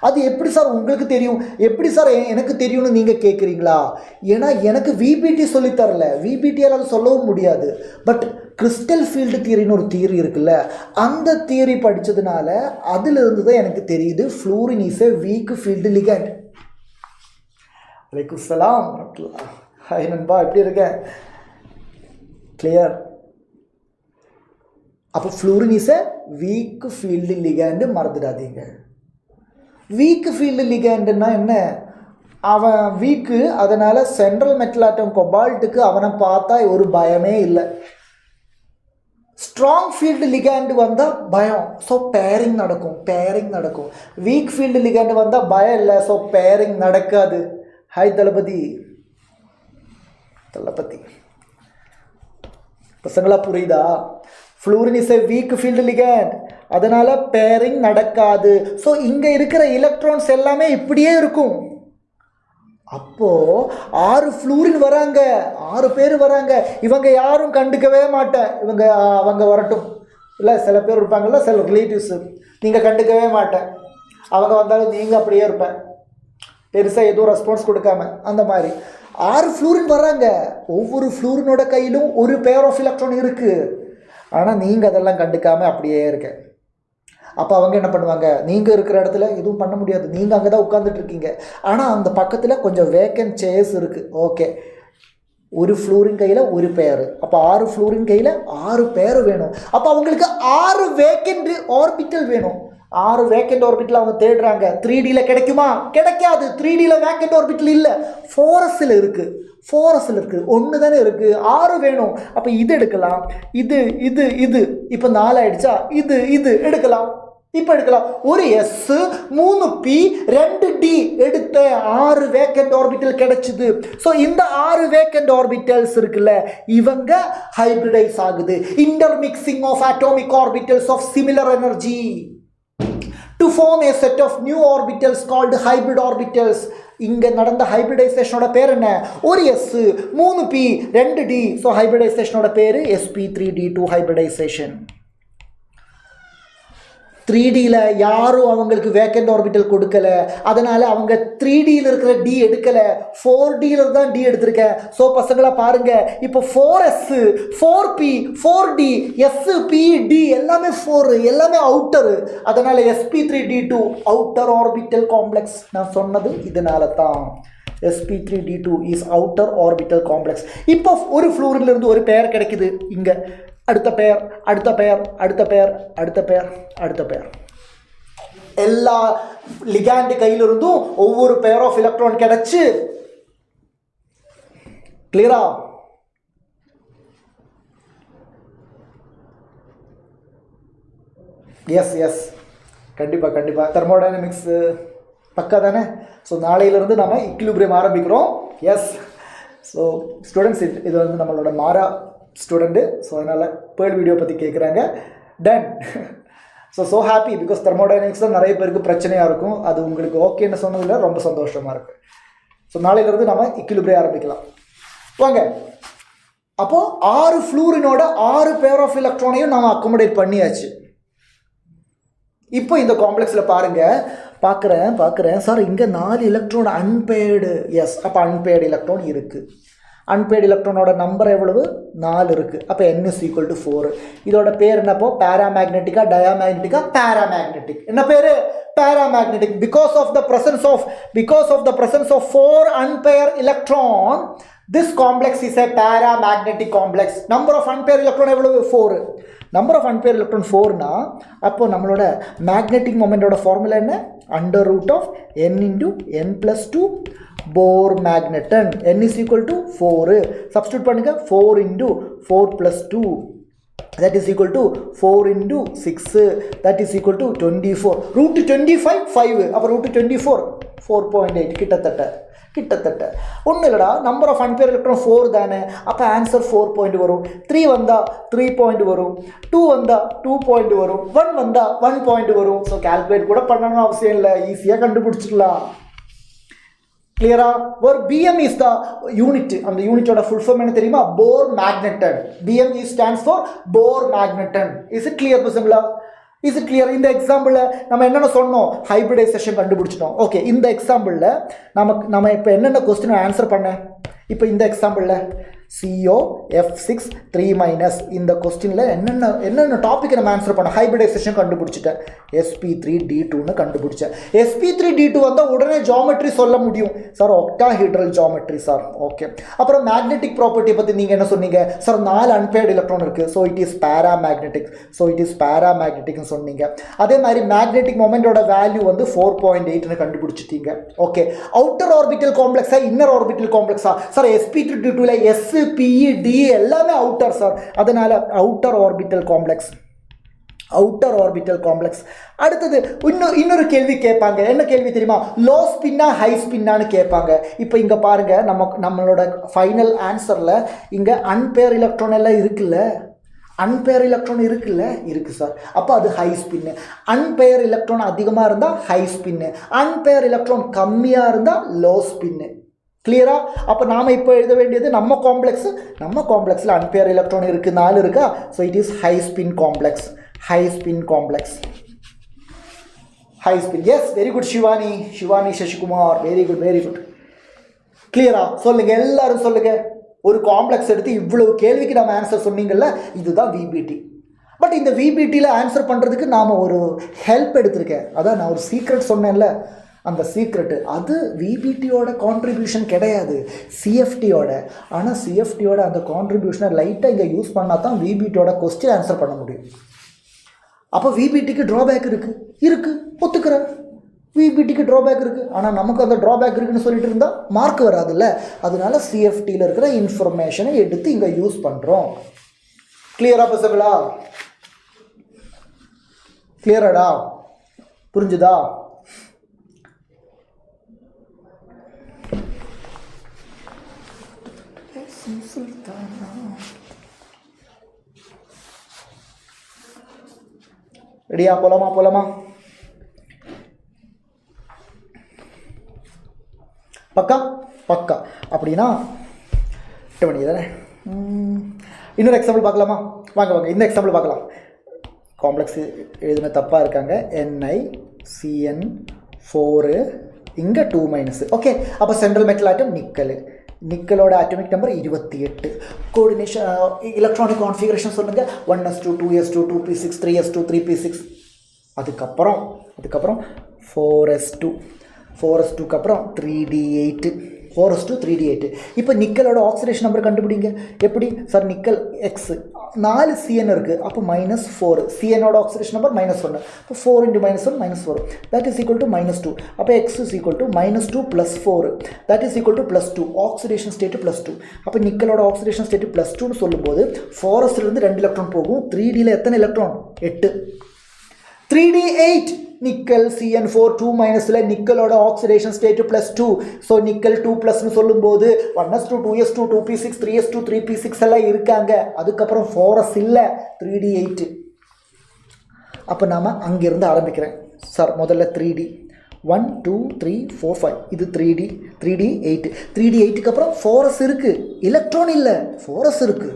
அது எப்படி சார் உங்களுக்கு தெரியும்? எப்படி சார் எனக்கு தெரியும்னு நீங்கள் கேட்குறீங்களா? ஏன்னா எனக்கு விபிடி சொல்லித்தரல, விபிடியால் அது சொல்லவும் முடியாது. பட் கிறிஸ்டல் ஃபீல்டு தியரின்னு ஒரு தியரி இருக்குல்ல, அந்த தியரி படித்ததுனால அதிலிருந்து தான் எனக்கு தெரியுது fluorine is a weak field ligand. வலைக்கும் சலாம். ஹாய் நண்பா, எப்படி இருக்கேன்? கிளியர்? அப்போ fluorine is a weak field ligand, மறந்துடாதீங்க. வீக் ஃபீல்டு லிகேண்டுன்னா என்ன? அவன் வீக்கு, அதனால் சென்ட்ரல் மெட்டல் ஆட்டம் கொபால்ட்டுக்கு அவனை பார்த்தா ஒரு பயமே இல்லை. ஸ்ட்ராங் ஃபீல்டு லிகேண்டு வந்தால் பயம், ஸோ பேரிங் நடக்கும். வீக் ஃபீல்டு லிகேண்டு வந்தால் பயம் இல்லை, ஸோ பேரிங் நடக்காது. ஹாய் தளபதி. பசங்களா புரியுதா? Fluorine is a weak field ligand, அதனால் பேரிங் நடக்காது. ஸோ இங்கே இருக்கிற எலக்ட்ரான்ஸ் எல்லாமே இப்படியே இருக்கும். அப்போது 6 ஃப்ளூரின் வராங்க, 6 பேர் வராங்க. இவங்க யாரும் கண்டுக்கவே மாட்டேன், அவங்க வரட்டும். இல்லை, சில பேர் இருப்பாங்கள்ல, சில ரிலேட்டிவ்ஸு, நீங்கள் கண்டுக்கவே மாட்டேன். அவங்க வந்தாலும் நீங்கள் அப்படியே இருப்பேன், பெருசாக எதுவும் ரெஸ்பான்ஸ் கொடுக்காம. அந்த மாதிரி 6 ஃப்ளூரின் வராங்க. ஒவ்வொரு ஃப்ளூரினோட கையிலும் ஒரு பேர் ஆஃப் எலக்ட்ரான் இருக்குது. ஆனால் நீங்கள் அதெல்லாம் கண்டுக்காமல் அப்படியே இருக்க. அப்போ அவங்க என்ன பண்ணுவாங்க? நீங்கள் இருக்கிற இடத்துல எதுவும் பண்ண முடியாது, நீங்கள் அங்கே தான் உட்காந்துட்டு இருக்கீங்க. ஆனால் அந்த பக்கத்தில் கொஞ்சம் வேக்கன்ட் சேர்ஸ் இருக்குது. ஓகே, ஒரு ஃப்ளூரின் கையில் ஒரு பேர், அப்போ 6 ஃப்ளூரின் கையில் 6 பேர் வேணும். அப்போ அவங்களுக்கு 6 வேக்கண்ட் ஆர்பிட்டல் வேணும். 6 வேக்கண்ட் ஆர்பிட்டல் அவங்க தேடுறாங்க. 3Dயில் கிடைக்குமா? கிடைக்காது. 3Dயில் வேக்கண்ட் ஆர்பிட்டல் இல்லை, 4Sல் இருக்குது. ஒன்று தானே இருக்குது, 6 வேணும். அப்போ இது எடுக்கலாம், இது இப்போ 4 ஆயிடுச்சா? இது எடுக்கலாம். இப்போ எடுக்கலாம். ஒரு S 3P 2D எடுத்த 6 வேக்கண்ட் ஆர்பிட்டல் கிடைச்சிது. ஸோ இந்த 6 வேக்கண்ட் ஆர்பிட்டல்ஸ் இருக்குல்ல, இவங்க ஹைப்ரிடைஸ் ஆகுது. Intermixing of atomic orbitals of similar energy to form a set of new orbitals called hybrid orbitals. இங்கே நடந்த ஹைப்ரிடைசேஷனோட பேர் என்ன? ஒரு S 3P 2D. ஸோ ஹைப்ரிடைசேஷனோட பேர் sp3d2 ஹைப்ரிடைசேஷன். 3Dயில் யாரும் அவங்களுக்கு வேக்கண்ட் ஆர்பிட்டல் கொடுக்கல, அதனால் அவங்க 3Dயில் இருக்கிற D எடுக்கலை, 4Dயில் தான் D எடுத்திருக்கேன். ஸோ பசங்களை பாருங்கள், இப்போ 4S 4P 4D SP D எல்லாமே 4, எல்லாமே அவுட்டரு. அதனால் sp3d2 அவுட்டர் ஆர்பிட்டல் காம்ப்ளெக்ஸ். நான் சொன்னது இதனால தான். sp3d2 is outer orbital complex. இப்போ ஒரு ஃப்ளூரின்லேருந்து ஒரு பேர் கிடைக்குது. இங்கே அடுத்த பேர் எல்லா லிகாண்ட் கையிலிருந்தும் ஒவ்வொரு பேர் ஆஃப் எலக்ட்ரான் கிடைச்சு. கிளியரா? எஸ் கண்டிப்பாக தெர்மோடைனமிக்ஸ் பக்கா தானே. ஸோ நாளையிலிருந்து நம்ம இக்விலிபிரியம் ஆரம்பிக்கிறோம். எஸ். ஸோ ஸ்டூடெண்ட்ஸ், இது வந்து நம்மளோட மாரா ஸ்டூடெண்ட்டு. ஸோ அதனால் பேர்ல் வீடியோ பற்றி கேட்குறாங்க. Done. So happy, because thermodynamics தான் நிறைய பேருக்கு பிரச்சனையாக இருக்கும். அது உங்களுக்கு ஓகேன்னு சொன்னதில் ரொம்ப சந்தோஷமாக இருக்குது. ஸோ நாளையிலேருந்து நம்ம இக்விலிபிரியம் ஆரம்பிக்கலாம் வாங்க. அப்போது 6 ஃப்ளூரினோட 6 பேர் ஆஃப் எலக்ட்ரானையும் நம்ம அக்கோமடேட் பண்ணியாச்சு. இப்போ இந்த காம்ப்ளெக்ஸில் பார்க்குறேன் சார் இங்கே 4 எலக்ட்ரான் அன்பேர்டு. எஸ், அப்போ அன்பேர்டு எலக்ட்ரான் இருக்குது. அன்பேர்டு எலக்ட்ரானோட நம்பர் எவ்வளவு? 4 இருக்குது. அப்போ n is equal to 4. இதோட பேர் என்னப்போ? பேராமேக்னெட்டிக்கா டயாமேக்னெட்டிக்கா? பேராமேக்னெட்டிக். என்ன பேர்? Paramagnetic. Because of the presence of 4 unpaired electron, this complex is a paramagnetic complex. Number of unpaired electron எவ்வளவு? 4. Number of unpaired electron 4 அப்போ நம்மளோட magnetic moment ஓட formula என்ன? Under root of n into n plus 2 Bohr magneton. n is equal to 4. Substitute பண்ணுங்க. 4 into 4 plus 2, that is equal to 4 into 6, that is equal to 24. Root 25 5. அப்போ root 24 4.8. கிட்டத்தட்ட ஒன்றும் இல்லைடா. Number of unpaired electron 4 தானே. அப்போ answer 4 point வரும். 3 வந்தால் 3 point வரும். 2 வந்தால் 2 பாயிண்ட் வரும். 1 வந்தால் 1 பாயிண்ட் வரும். ஸோ கால்குலேட் கூட பண்ணணும் அவசியம் இல்லை, ஈஸியாக கண்டுபிடிச்சிடலாம். கிளியரா? ஒரு BM is the unit. அந்த யூனிட்டோட ஃபுல் ஃபார்ம் என்ன தெரியுமா? Bohr magneton. BM stands for Bohr magneton. Is it clear பசங்களா? Is it clear? இந்த எக்ஸாம்பிளில் நம்ம என்னென்ன சொன்னோம்? ஹைப்ரிடைசேஷன் கண்டுபிடிச்சிட்டோம். ஓகே, இந்த எக்ஸாம்பிளில் நம்ம இப்போ என்னென்ன கொஸ்டின் ஆன்சர் பண்ணேன்? இப்போ இந்த எக்ஸாம்பிளில் CO F6 3- இந்த கொஸ்டினில் என்னென்ன டாப்பிக்கை நம்ம ஆன்சர் பண்ணோம்? ஹைப்ரிடைசேஷன் கண்டுபிடிச்சிட்டேன். sp3d2ன்னு கண்டுபிடிச்சேன். sp3d2 வந்தால் உடனே ஜாமெட்ரி சொல்ல முடியும் sir. Octahedral geometry sir. Okay, அப்புறம் மேக்னெட்டிக் ப்ராப்பர்ட்டி பற்றி நீங்கள் என்ன சொன்னீங்க சார்? 4 அன்பேர்டு எலக்ட்ரான் இருக்குது. ஸோ இட் இஸ் பேராமேக்னெட்டிக்னு சொன்னீங்க. அதே மாதிரி மேக்னெட்டிக் மொமெண்டோட வேல்யூ வந்து 4.8ன்னு கண்டுபிடிச்சிட்டீங்க. ஓகே, அவுட்டர் ஆர்பிட்டல் காம்ப்ளெக்ஸா இன்னர் ஆர்பிட்டல் காம்ப்ளெக்ஸா சார்? sp3d2ல PED எல்லாமே அவுட்டர் சார். அதனால அவுட்டர் ஆர்பிட்டல் காம்ப்ளெக்ஸ். அடுத்தது இன்னொரு கேள்வி கேட்பாங்க. என்ன கேள்வி தெரியுமா? லோ ஸ்பின்னா ஹை ஸ்பின்னான்னு கேட்பாங்க. இப்போ இங்கே பாருங்க, நம்மளோட ஃபைனல் ஆன்சரில் இங்கே அன்பேர் எலக்ட்ரான் எல்லாம் இருக்குல்ல, இருக்கு சார். அப்போ அது ஹை ஸ்பின்னு. அன்பேர் எலக்ட்ரான் அதிகமாக இருந்தால் ஹை ஸ்பின்னு, அன்பேர் எலக்ட்ரான் கம்மியாக இருந்தால் லோ ஸ்பின்னு. கிளியரா? அப்போ நாம் இப்போ எழுத வேண்டியது நம்ம காம்ப்ளெக்ஸில் அன்பேர் எலக்ட்ரான் இருக்குது, 4 இருக்கா? So it is high spin complex. Yes, very good Shivani Sasikumar, very good. கிளியரா? சொல்லுங்க, எல்லாரும் சொல்லுங்க. ஒரு காம்ப்ளெக்ஸ் எடுத்து இவ்வளவு கேள்விக்கு நம்ம ஆன்சர் சொன்னீங்கல்ல, இதுதான் VBT. பட் இந்த VBTயில் ஆன்சர் பண்ணுறதுக்கு நாம் ஒரு ஹெல்ப் எடுத்திருக்கேன். அதான் நான் ஒரு சீக்ரெட் சொன்னேன்ல, அந்த சீக்ரெட்டு அது VBTயோட கான்ட்ரிபியூஷன் கிடையாது, CFTயோட. ஆனால் CFTயோட அந்த கான்ட்ரிபியூஷனை லைட்டாக இங்கே யூஸ் பண்ணால் தான் VBTயோட கொஸ்டின் ஆன்சர் பண்ண முடியும். அப்போ VBTக்கு ட்ராபேக் இருக்குது, ஒத்துக்கிறேன். VBTக்கு ட்ராபேக் இருக்குது. ஆனால் நமக்கு அந்த ட்ராபேக் இருக்குதுன்னு சொல்லிட்டு இருந்தால் மார்க் வராதுல்ல. அதனால CFTயில் இருக்கிற இன்ஃபர்மேஷனை எடுத்து இங்கே யூஸ் பண்ணுறோம். கிளியரா பசங்களா? கிளியராடா? புரிஞ்சுதா? ரெடியா? போலாமா? பக்கா. அப்படின்னா 8 மணி தானே. இன்னொரு எக்ஸாம்பிள் பார்க்கலாமா? வாங்க இந்த எக்ஸாம்பிள் பார்க்கலாம். காம்ப்ளெக்ஸ் எழுதின தப்பாக இருக்காங்க. NiCN4 இங்கே 2-. ஓகே, அப்போ சென்ட்ரல் மெட்டல் ஆட்டம் நிக்கலோட atomic number 28. Coordination electronic configuration சொல்லுங்கள். 1s2 2s2 2p6 3s2 3p6. அதுக்கப்புறம் 4s2க்கு அப்புறம் 3d8. 4s2 3d8. இப்போ நிக்கலோட ஆக்சிடேஷன் நம்பர் கண்டுபிடிங்க. எப்படி சார்? நிக்கல் X 4 CN இருக்குது. அப்போ -4. CNோட ஆக்சிடேஷன் நம்பர் -1. அப்போ 4 × -1 -4. that is equal to -2. அப்போ X is equal to -2 + 4. that is equal to +2. Oxidation state +2. அப்போ நிக்கலோட ஆக்சிடேஷன் ஸ்டேட் +2ன்னு சொல்லும்போது 4sலேருந்து 2 எலக்ட்ரான் போகும். 3Dயில் எத்தனை எலக்ட்ரான்? 8. 3d8. நிக்கல் CN4 2- நிக்கலோட ஆக்சிடேஷன் ஸ்டேட் +2. ஸோ நிக்கல் 2+ன்னு சொல்லும்போது 1s2 2s2 2p6 3s2 3p6 எல்லாம் இருக்காங்க. அதுக்கப்புறம் 4s இல்லை, 3d8. அப்போ நாம் அங்கேருந்து ஆரம்பிக்கிறேன் சார். முதல்ல 3d 1 2 3 4 5. இது 3d8. 3d8க்கு அப்புறம் 4s இருக்குது, எலக்ட்ரான் இல்லை, 4s இருக்குது.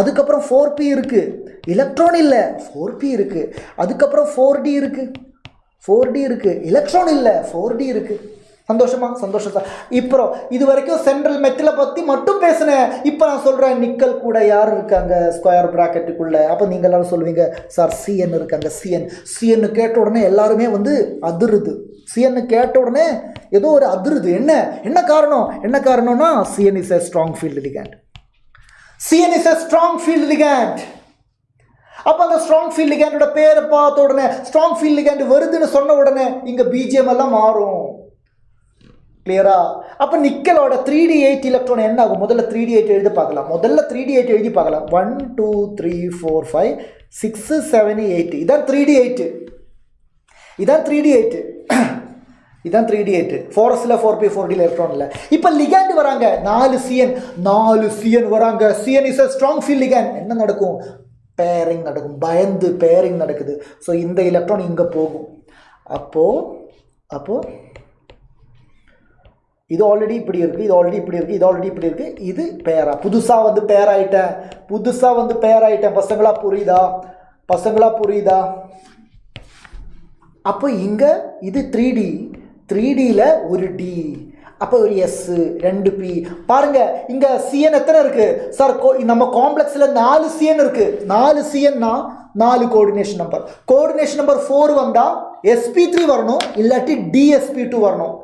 அதுக்கப்புறம் 4p இருக்குது, எலக்ட்ரான் இல்லை 4p இருக்குது. அதுக்கப்புறம் 4d இருக்குது, 4d இருக்குது, எலக்ட்ரான் இல்லை 4d இருக்குது. சந்தோஷமா? சந்தோஷம் சார். இப்போ இது வரைக்கும் சென்ட்ரல் மெட்டலை பற்றி மட்டும் பேசினேன். இப்போ நான் சொல்கிறேன் நிக்கல் கூட யார் இருக்காங்க ஸ்கொயர் ப்ராக்கெட்டுக்குள்ளே. அப்போ நீங்கள் எல்லாரும் சொல்லுவீங்க சார் சிஎன் இருக்காங்க. சிஎன் கேட்ட உடனே எல்லாருமே வந்து அதிருது. சிஎன் கேட்ட உடனே ஏதோ ஒரு அதிருது. என்ன காரணம்? என்ன காரணம்னா CN is a strong field ligand. CN is a strong field ligand. அப்போ அந்த ஸ்ட்ராங் ஃபீல்டு லிகண்டோட பேரை பார்த்த உடனே ஸ்ட்ராங் ஃபீல்டு லிகண்ட் வருதுன்னு சொன்ன உடனே இங்கே பிஜிஎம் எல்லாம் மாறும். கிளியரா? அப்போ நிக்கலோட 3d8 எலக்ட்ரான் என்ன ஆகும்? முதல்ல 3d8 எழுதி பார்க்கலாம். 1 2 3 4 5 6 7 8. இதான் 3d8. இதான் 3d8. 4sல 4p 4d எலக்ட்ரான் இல்லை. இப்போ லிகண்ட் வராங்க 4 CN வராங்க. CN is a strong field ligand. என்ன நடக்கும்? பேரிங் நடக்கும். பயந்து பேரிங் நடக்குது. ஸோ இந்த எலக்ட்ரான் இங்கே போகும். அப்போ இது ஆல்ரெடி இப்படி இருக்குது, இது ஆல்ரெடி இப்படி இருக்குது, இது ஆல்ரெடி இப்படி இருக்குது. இது பேரா புதுசாக வந்து பேர் ஆகிட்டேன். பசங்களா புரியுதா? அப்போ இங்கே இது 3Dயில் ஒரு D, அப்போ ஒரு S 2p. பாருங்க இங்கே CN எத்தனை இருக்குது சார்? நம்ம காம்ப்ளெக்ஸில் 4 CN இருக்குது. 4 CNனா 4 கோஆர்டினேஷன் நம்பர் 4 வந்தால் sp3 வரணும், இல்லாட்டி dsp2 வரணும்.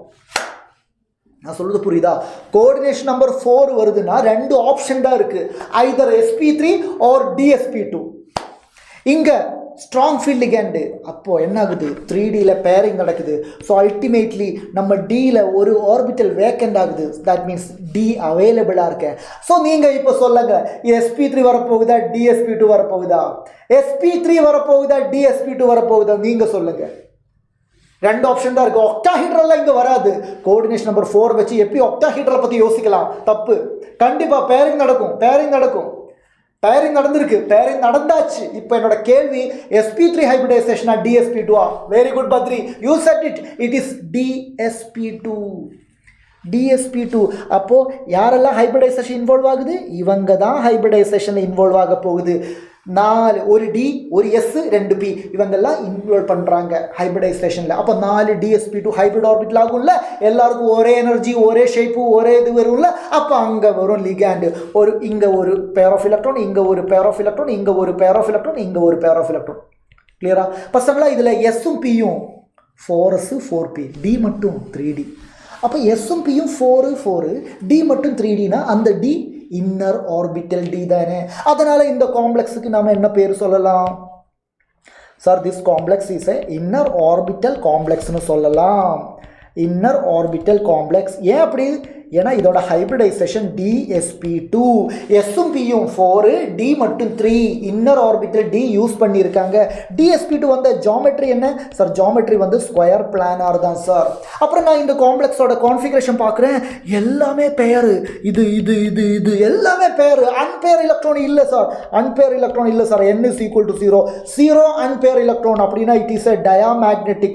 நான் சொல்றது புரியுதா? கோஆர்டினேஷன் நம்பர் 4 வருதுன்னா 2 ஆப்ஷன் தான் இருக்குது. either sp3 or dsp2. இங்கே ஸ்ட்ராங் ஃபீல்ட் லிகண்ட். அப்போ என்ன ஆகுது? 3Dயில் பேரிங் நடக்குது. ஸோ அல்டிமேட்லி நம்ம Dயில் ஒரு ஆர்பிட்டல் வேக்கண்ட் ஆகுது. தட் மீன்ஸ் D அவைலபிளாக இருக்கேன். ஸோ நீங்கள் இப்போ சொல்லுங்க, sp3 வரப்போகுதா dsp2 வரப்போகுதா? sp3 வரப்போகுதா dsp2 வரப்போகுதா? நீங்கள் சொல்லுங்கள். 2 ஆப்ஷன் தான் இருக்குது. ஒக்டாஹீட்ரல்லாம் இங்கே வராது. கோஆர்டினேஷன் நம்பர் 4 வச்சு எப்படி ஒக்டாஹீட்ரலை பற்றி யோசிக்கலாம்? தப்பு. கண்டிப்பாக பேரிங் நடந்திருக்கு. பேரிங் நடந்தாச்சு. இப்போ என்னோட கேள்வி sp3 ஹைபிரிடைசேஷனா dsp2? Very good Badri, you said it is dsp2. அப்போது யாரெல்லாம் ஹைபிரிடைசேஷன் இன்வால்வ் ஆகுது? இவங்க தான் ஹைபிரிடைசேஷனில் இன்வால்வ் ஆக போகுது. 4 ஒரு D ஒரு S 2p இவங்கெல்லாம் இன்வால்வ் பண்ணுறாங்க ஹைபிரிடைசேஷனில். அப்போ 4 dsp2 ஹைபிரிட் ஆர்பிட்டல் ஆகும்ல. எல்லாருக்கும் ஒரே எனர்ஜி, ஒரே ஷேப்பு, ஒரே இது வரும்ல. அப்போ அங்கே வரும் லிகாண்டு. இங்கே ஒரு பேர் ஆஃப் எலக்ட்ரான், இங்கே ஒரு பேர் ஆஃப் எலக்ட்ரான், இங்கே ஒரு பேர் ஆஃப் எலக்ட்ரான், இங்கே ஒரு பேர் ஆஃப் எலக்ட்ரான். கிளியரா பசங்களா? இதில் எஸ்ஸும் பியும் 4s 4p, D மட்டும் 3D. அப்போ எஸ்ஸும் பியும் 4 D மட்டும் 3Dனா அந்த D இன்னர் ஆர்பிட்டல் D தானே. அதனால் இந்த காம்ப்ளெக்ஸுக்கு நாம் என்ன பேர் சொல்லலாம் sir? This complex is a inner orbital காம்ப்ளெக்ஸ்னு சொல்லலாம். Inner orbital complex. ஏன் அப்படி? ஏன்னா இதோட ஹைபிரிடைசேஷன் dsp2. எஸ்ஸும் பியும் 4, D மட்டும் 3, இன்னர் ஆர்பிட்டல் D யூஸ் பண்ணியிருக்காங்க. dsp2 வந்து ஜாமெட்ரி என்ன சார்? ஜாமெட்ரி வந்து ஸ்கொயர் பிளானார் தான் சார். அப்புறம் நான் இந்த காம்ப்ளெக்ஸோட கான்ஃபிகரேஷன் பார்க்குறேன். எல்லாமே பேரு. இது எல்லாமே பேரு. அன்பேர் எலக்ட்ரான் இல்லை sir. n is equal to 0 unpaired electron. அப்படின்னா it is a diamagnetic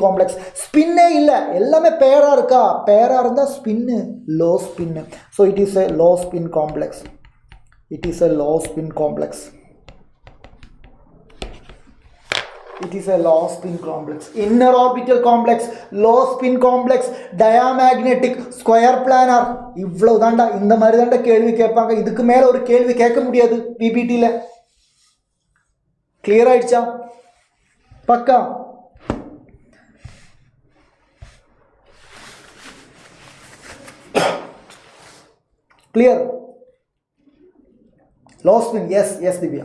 complex. ஸ்பின்னே இல்லை, எல்லாமே பேராக இருக்கா? பேரா இருந்தால் ஸ்பின்னு லோ ஸ்பின்னு. So it is a low spin complex. Inner orbital complex, low spin complex, diamagnetic, square planar. இவ்வளவு தாண்டா. இந்த மாதிரி தாண்டா கேள்வி கேட்பாங்க. இதுக்கு மேலே ஒரு கேள்வி கேட்க முடியாது பிபிடியில். கிளியர் ஆயிடுச்சா? பக்கா? Clear? Low spin. Yes Divya.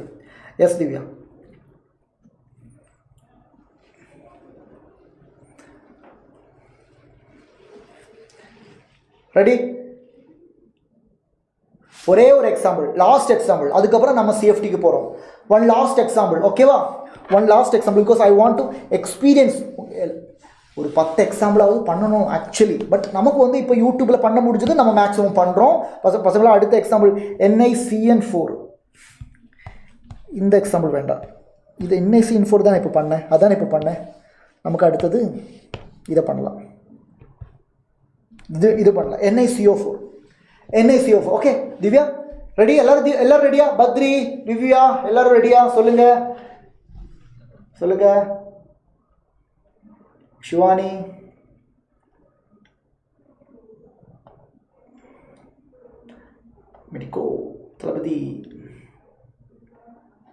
Ready? ஒரே ஒரு எக்ஸாம்பிள், லாஸ்ட் எக்ஸாம்பிள். அதுக்கப்புறம் நம்ம சேஃப்டிக்கு போகிறோம். One last example. ஓகேவா? Because I want to experience. ஒரு 10 எக்ஸாம்பிளாவது பண்ணணும் ஆக்சுவலி. பட் நமக்கு வந்து இப்போ யூடியூப்பில் பண்ண முடிஞ்சது நம்ம மேக்ஸிமம் பண்ணுறோம். பசங்களாக அடுத்த எக்ஸாம்பிள் NiCN4. இந்த எக்ஸாம்பிள் வேண்டாம். இது NiCN4 தான் இப்போ பண்ணேன். நமக்கு அடுத்தது இதை பண்ணலாம். இது பண்ணலாம். NiCO4. Okay Divya ready? எல்லாரும் ரெடியா? பத்ரி, திவ்யா எல்லாரும் ரெடியா? சொல்லுங்க சொல்லுங்க. சிவானி, மெடிக்கோ, தளபதி,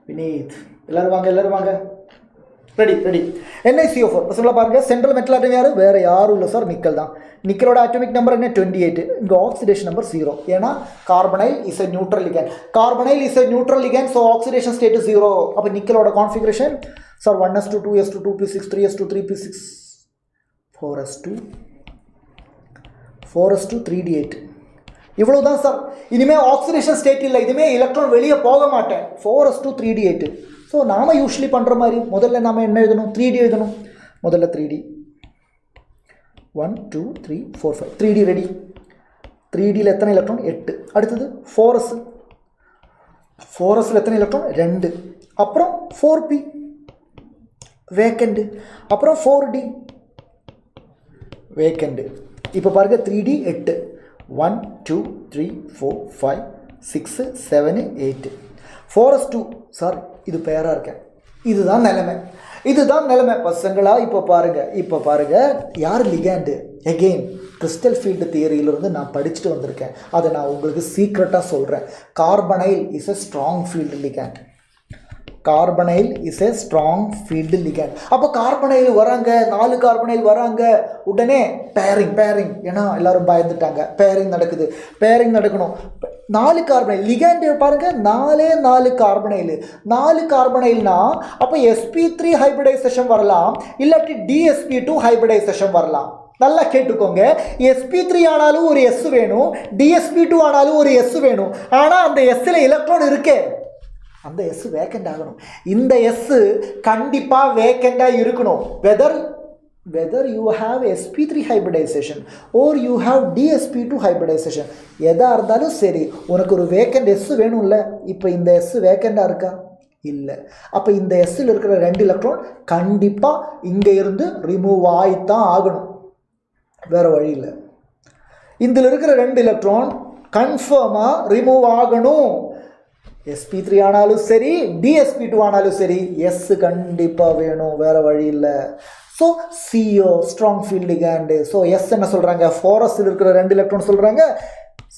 வினீத் எல்லாரும் வாங்க. Ready ready. NiCO4 பசங்களா பாருங்க. சென்ட்ரல் மெட்டல் ஆட்டம் யாரு? வேற யாரும் இல்லை சார், நிக்கல் தான். நிக்கலோட அட்டாமிக் நம்பர் என்ன? 28. இங்க ஆக்சிடேஷன் நம்பர் 0. ஏன்னா carbonyl is a neutral ligand. Carbonyl is a neutral ligand, so oxidation state is 0. அப்ப நிக்கலோட configuration sir 1s2 2s2 2p6 3s2 3p6 4s2 4s2 3d8. இவ்வளவுதான் சார். இனிமே oxidation state இல்லை, இனிமே electron வெளியே போக மாட்டேன். 4s2 3d8. ஸோ நாம் usually பண்ணுற மாதிரி முதல்ல நாம் என்ன எழுதணும்? 3d எழுதணும். முதல்ல 3d 1 2 3 4 5 3d ரெடி. 3dயில் எத்தனை எலக்ட்ரான்? 8. அடுத்தது 4s. 4sல எத்தனை எலக்ட்ரான்? 2. அப்புறம் 4p வேக்கண்ட். அப்புறம் 4d வேக்கண்ட். இப்போ பாருங்க 3d 8 1 2 3 4 5 6 7 8. 4s2 சார் இது பேராக இருக்கேன். இதுதான் நிலைமை பசங்களா. இப்போ பாருங்க யார் லிகேண்டு? எகெயின் கிறிஸ்டல் ஃபீல்டு தியரியிலிருந்து நான் படிச்சுட்டு வந்திருக்கேன். அதை நான் உங்களுக்கு சீக்ரெட்டாக சொல்கிறேன். Carbonyl is a strong field ligand. Carbonyl is a strong field ligand. அப்போ கார்பனைல் வராங்க, 4 கார்பனைல் வராங்க, உடனே பேரிங். ஏன்னா எல்லாரும் பயந்துட்டாங்க. பேரிங் நடக்கணும். 4 கார்பனைல் லிகண்ட் பாருங்க, 4 கார்பனைல். 4 கார்பனைல்னா அப்போ sp3 ஹைபிரிடைசேஷன் வரலாம், இல்லாட்டி dsp2 ஹைபிரிடைசேஷன் வரலாம். நல்லா கேட்டுக்கோங்க. sp3 ஆனாலும் ஒரு s வேணும், dsp2 ஆனாலும் ஒரு s வேணும். ஆனால் அந்த sல எலக்ட்ரான் இருக்கே, அந்த S வேக்கண்ட் ஆகணும். இந்த S கண்டிப்பாக வேக்கண்டாக இருக்கணும். Whether you have sp3 hybridization or you have dsp2 hybridization, எதாக இருந்தாலும் சரி உனக்கு ஒரு வேக்கண்ட் S வேணும்ல. இப்போ இந்த S வேக்கண்டாக இருக்கா? இல்லை. அப்போ இந்த Sல இருக்கிற 2 எலக்ட்ரான் கண்டிப்பாக இங்கே இருந்து ரிமூவ் ஆகித்தான் ஆகணும், வேறு வழி இல்லை. இதில் இருக்கிற 2 எலக்ட்ரான் கன்ஃபார்மாக ரிமூவ் ஆகணும். sp3 ஆனாலும் சரி, dsp2 ஆனாலும் சரி, S கண்டிப்பாக வேணும், வேறு வழி இல்லை. So CO strong field ligand. So S என்ன சொல்கிறாங்க? 4sல இருக்கிற 2 எலக்ட்ரான் சொல்கிறாங்க,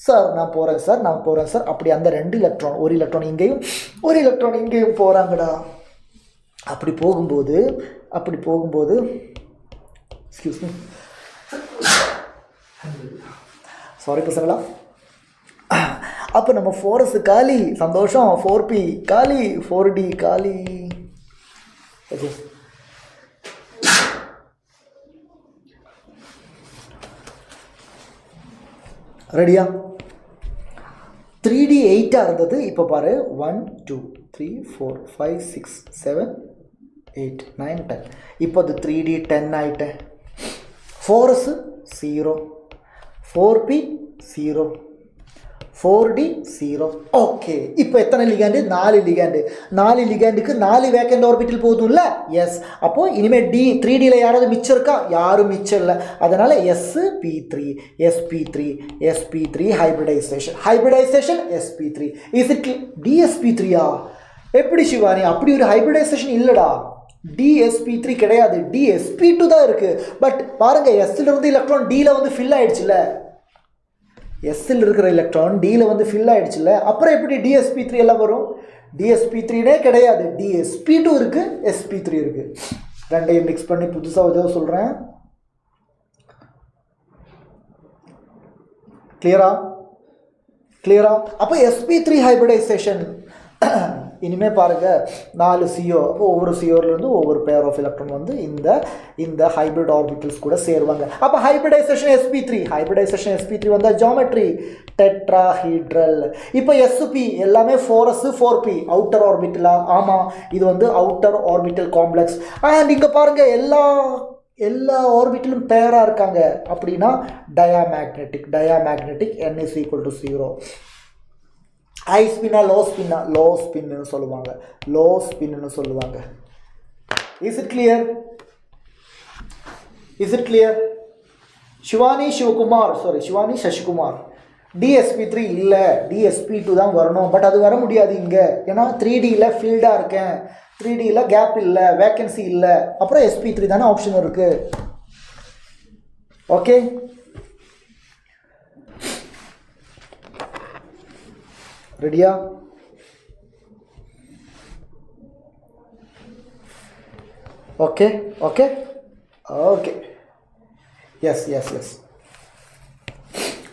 சார் நான் போகிறேன் சார். அப்படி அந்த 2 எலக்ட்ரான், ஒரு எலக்ட்ரான் இங்கேயும் ஒரு எலக்ட்ரான் இங்கேயும் போகிறாங்கடா. அப்படி போகும்போது எக்ஸ்கியூஸ் மீ, சாரி பசங்களா. அப்போ நம்ம 4s காலி, சந்தோஷம். 4p காலி, 4d காலி. ஓகே, ரெடியா? 3d 8 இருந்தது. இப்போ பாரு 1 2 3 4 5 6 7 8 9 10. இப்போ அது 3d 10 ஆகிட்டேன். 4s 0, 4p 0, 4d 0. ஓகே, இப்போ எத்தனை லிகேண்டு? 4 லிகேண்டு. 4 லிகேண்டுக்கு 4 வேக்கண்ட் ஆர்பிட்டல் போதும்ல? எஸ். அப்போது இனிமேல் 3dயில் யாராவது மிச்சம் இருக்கா? யாரும் மிச்சம் இல்லை. அதனால் sp3 hybridisation sp3. Is it dsp3யா? எப்படி சிவானி? அப்படி ஒரு ஹைபிரிடைசேஷன் இல்லைடா. dsp3 கிடையாது, dsp2 தான் இருக்குது. பட் பாருங்கள், எஸ்லேருந்து எலக்ட்ரான் டியில் வந்து ஃபில் ஆகிடுச்சுல்ல. எஸ்ஸில் இருக்கிற எலக்ட்ரான் டியில் ஃபில் ஆகிடுச்சுல்ல. அப்புறம் எப்படி dsp3 எல்லாம் வரும்? dsp3நே கிடையாது, dsp2 இருக்குது, sp3 இருக்குது. ரெண்டையும் மிக்ஸ் பண்ணி புதுசாக ஏதோ சொல்கிறேன். கிளியரா? அப்போ sp3 ஹைபிரிடைசேஷன். இனிமேல் பாருங்கள், 4 CO. அப்போ ஒவ்வொரு COலேருந்து ஒவ்வொரு பேர் ஆஃப் எலக்ட்ரான் இந்த ஹைப்ரிட் ஆர்பிட்டல்ஸ் கூட சேருவாங்க. அப்போ ஹைபிரிடைசேஷன் sp3 வந்தால் ஜாமெட்ரி டெட்ராஹீட்ரல். இப்போ sp எல்லாமே 4s 4p அவுட்டர் ஆர்பிட்டலா? ஆமாம், இது அவுட்டர் ஆர்பிட்டல் காம்ப்ளெக்ஸ். அண்ட் இங்கே பாருங்கள், எல்லா ஆர்பிட்டலும் பேராக இருக்காங்க. அப்படின்னா diamagnetic n is equal to 0. High ஸ்பின்னா லோ ஸ்பின்னு சொல்லுவாங்க. Is it clear? Shivani Sasikumar, DSP3 இல்லை, DSP2 தான் வரணும். பட் அது வர முடியாது இங்கே, ஏன்னா 3Dயில் ஃபீல்டாக இருக்கேன், 3Dயில் கேப் இல்லை, வேக்கன்சி இல்லை, அப்புறம் SP3 தானே ஆப்ஷன் இருக்குது. ஓகே, ரெடியா? Okay okay okay, yes yes yes.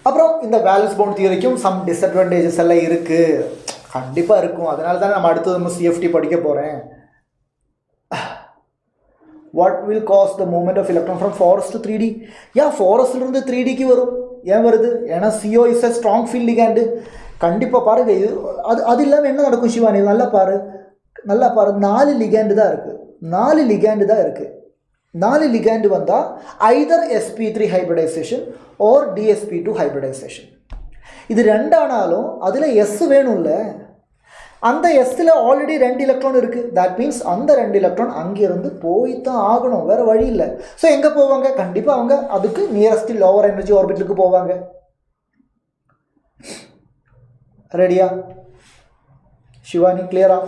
அப்புறம் இந்த வேலன்ஸ் பவுண்ட் தியரிக்கும் சம் டிஸ்அட்வான்டேஜஸ் எல்லாம் இருக்குது, கண்டிப்பாக இருக்கும். அதனால தான் நம்ம அடுத்தது நம்ம CFT படிக்க போகிறேன். What will cause the movement of electron from four s to 3D? ஏன் ஃபாரஸ்ட்லேருந்து 3Dக்கு வரும்? ஏன் வருது? ஏன்னா CO is a strong field ligand. கண்டிப்பாக பாருங்கள், அது இல்லாமல் என்ன நடக்கும் சிவானி? நல்லா பாரு, 4 லிகேண்டு தான் இருக்குது, 4 லிகேண்டு தான் இருக்குது. 4 லிகேண்டு வந்தால் ஐதர் SP3 ஹைப்ரிடைசேஷன் ஓர் DSP2 ஹைப்ரிடைசேஷன். இது ரெண்டானாலும் அதில் S வேணும்ல, அந்த Sல ஆல்ரெடி 2 எலக்ட்ரான் இருக்குது. தட் மீன்ஸ் அந்த 2 எலக்ட்ரான் அங்கேருந்து போய்தான் ஆகணும், வேறு வழி இல்லை. ஸோ எங்கே போவாங்க? கண்டிப்பாக அவங்க அதுக்கு நியரஸ்ட் லோவர் எனர்ஜி ஆர்பிட்டலுக்கு போவாங்க. ரெடியா சிவானி? கிளியரா?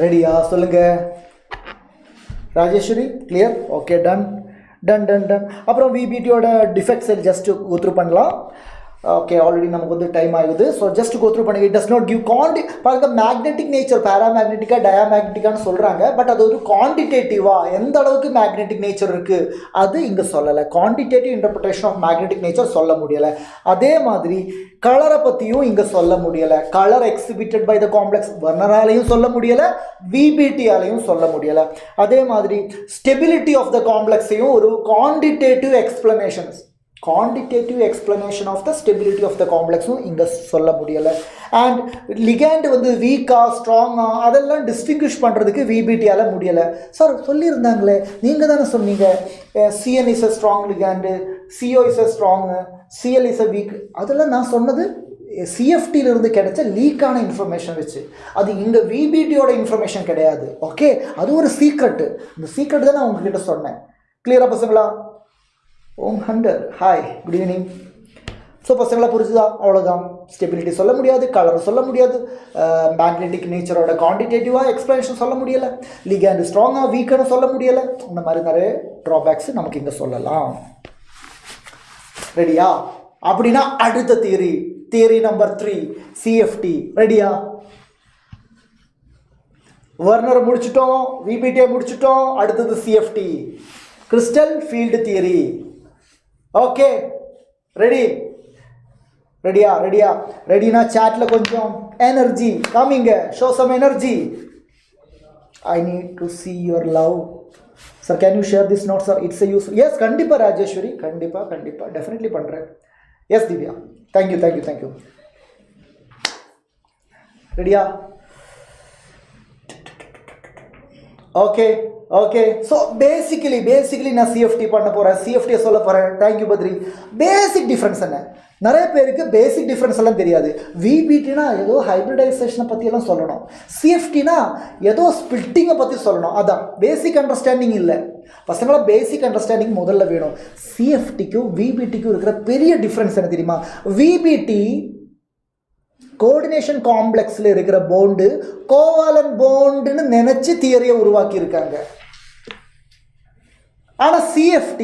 ரெடியா? சொல்லுங்க Rajeswari. Clear? Okay, done done done done. அப்புறம் VBTயோட டிஃபெக்ட்ஸ் ஜஸ்ட் கோத்ரூ பண்ணலாம். ஓகே, ஆல்ரெடி நமக்கு வந்து டைம் ஆகுது. ஸோ ஜஸ்ட் கோத்ரூ பண்ணுங்க. இட் டஸ் நாட் கிவ் பாருங்க மேக்னெட்டிக் நேச்சர், பேராமேக்னெட்டிக்கா டயாமேக்னெட்டிக்கான்னு சொல்கிறாங்க. பட் அது ஒரு குவான்டிடேட்டிவாக எந்த அளவுக்கு மேக்னெட்டிக் நேச்சர் இருக்குது அது இங்கே சொல்லலை. Quantitative interpretation of magnetic nature சொல்ல முடியலை. அதே மாதிரி கலரை பற்றியும் இங்கே சொல்ல முடியலை. Colour exhibited by the complex வெர்னராலையும் சொல்ல முடியலை, VBTயாலையும் சொல்ல முடியலை. அதே மாதிரி ஸ்டெபிலிட்டி ஆஃப் த காம்ப்ளெக்ஸையும் ஒரு quantitative explanation of the stability of the காம்ப்ளெக்ஸும் இங்கே சொல்ல முடியலை. அண்ட் லிகேண்ட் வந்து வீக்காக ஸ்ட்ராங்காக அதெல்லாம் டிஸ்டிங்விஷ் பண்ணுறதுக்கு VBTயால் முடியலை. சார் சொல்லியிருந்தாங்களே, நீங்கள் தானே சொன்னீங்க CN is a strong ligand, CO is a strong, CL is a weak. அதெல்லாம் நான் சொன்னது CFTயிலிருந்து கிடைச்ச லீக்கான இன்ஃபர்மேஷன் வச்சு. அது இங்கே VBTயோட இன்ஃபர்மேஷன் கிடையாது. ஓகே, அது ஒரு சீக்ரெட்டு. இந்த சீக்ரெட் தான் நான் உங்ககிட்ட சொன்னேன். கிளியராக பசங்களா? Om Hunter hi, good evening. So பசங்களா புரிஞ்சுதா? அவ்வளோதான். ஸ்டெபிலிட்டி சொல்ல முடியாது, கலர் சொல்ல முடியாது, மேக்னெட்டிக் நேச்சரோட குவான்டிடேட்டிவாக எக்ஸ்பிளனேஷன் சொல்ல முடியலை, லிகேண்டு ஸ்ட்ராங்காக வீக்கானு சொல்ல முடியலை. இந்த மாதிரி நிறைய ட்ராபேக்ஸ் நமக்கு இங்கே சொல்லலாம். ரெடியா? அப்படின்னா அடுத்த தியரி நம்பர் 3 CFT. ரெடியா? வெர்னர் முடிச்சிட்டோம், VBT முடிச்சிட்டோம், அடுத்தது CFT crystal field theory. Okay, ரெடினா சாட்டில் கொஞ்சம் எனர்ஜி காமிங்க. Show some energy. I need to see your love. Sir can you share this note sir? It's use. Yes, கண்டிப்பாக ராஜேஸ்வரி, கண்டிப்பாக டெஃபினெட்லி பண்ணுறேன். Yes Divya, thank you. ரெடியா? ஓகே. ஸோ பேசிக்கலி நான் CFT பண்ண போகிறேன், CFTயை சொல்ல போகிறேன். தேங்க்யூ பத்ரி. பேசிக் டிஃப்ரென்ஸ் என்ன? நிறைய பேருக்கு பேசிக் டிஃப்ரென்ஸ் எல்லாம் தெரியாது. VBTனா ஏதோ ஹைப்ரிடைசேஷனை பற்றியெல்லாம் சொல்லணும், CFTனா ஏதோ ஸ்பிளிட்டிங்கை பற்றி சொல்லணும். அதான் பேசிக் அண்டர்ஸ்டாண்டிங் இல்லை பசங்களா. பேசிக் அண்டர்ஸ்டாண்டிங் முதல்ல வேணும். CFTக்கும் VBTக்கும் இருக்கிற பெரிய டிஃப்ரென்ஸ் என்ன தெரியுமா? VBT கோஆர்டினேஷன் காம்ப்ளெக்ஸில் இருக்கிற போண்டு கோவாலன் போண்டுன்னு நினச்சி தியரியை உருவாக்கியிருக்காங்க. ஆனால் CFT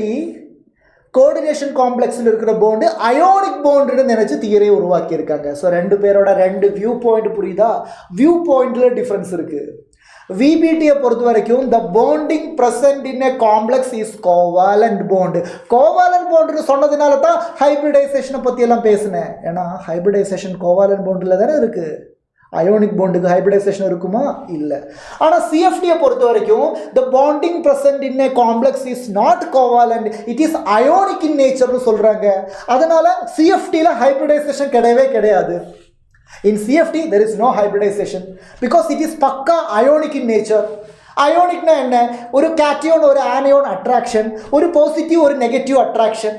கோஆர்டினேஷன் காம்ப்ளெக்ஸில் இருக்கிற போண்டு அயோனிக் போண்டுன்னு நினச்சி தியரியை உருவாக்கியிருக்காங்க. ஸோ ரெண்டு பேரோட ரெண்டு வியூ பாயிண்ட் புரியுதா? வியூ பாயிண்டில் டிஃப்ரென்ஸ் இருக்குது. VBTயை பொறுத்த வரைக்கும் the bonding present in a complex is covalent bond. கோவாலன்ட் பாண்டுன்னு சொன்னதுனால தான் ஹைப்ரிடைசேஷனை பற்றியெல்லாம் பேசினேன். ஏன்னா ஹைப்ரிடைசேஷன் கோவாலன்ட் பாண்டில் தானே இருக்குது. அயோனிக் பாண்டுக்கு ஹைபிரிடைசேஷன் இருக்குமா? இல்லை. ஆனால் சிஎஃப்டியை பொறுத்த வரைக்கும் the bonding present in a complex is not covalent, it is ionic in nature சொல்கிறாங்க. அதனால் சிஎஃப்டியில் ஹைபிரிடைசேஷன் கிடையவே கிடையாது. In CFT there is no hybridization because it is பக்கா ionic in nature. அயோனிக்னா என்ன? ஒரு கேட்டியோன் ஒரு ஆனியோன் அட்ராக்ஷன், ஒரு பாசிட்டிவ் ஒரு நெகட்டிவ் அட்ராக்ஷன்.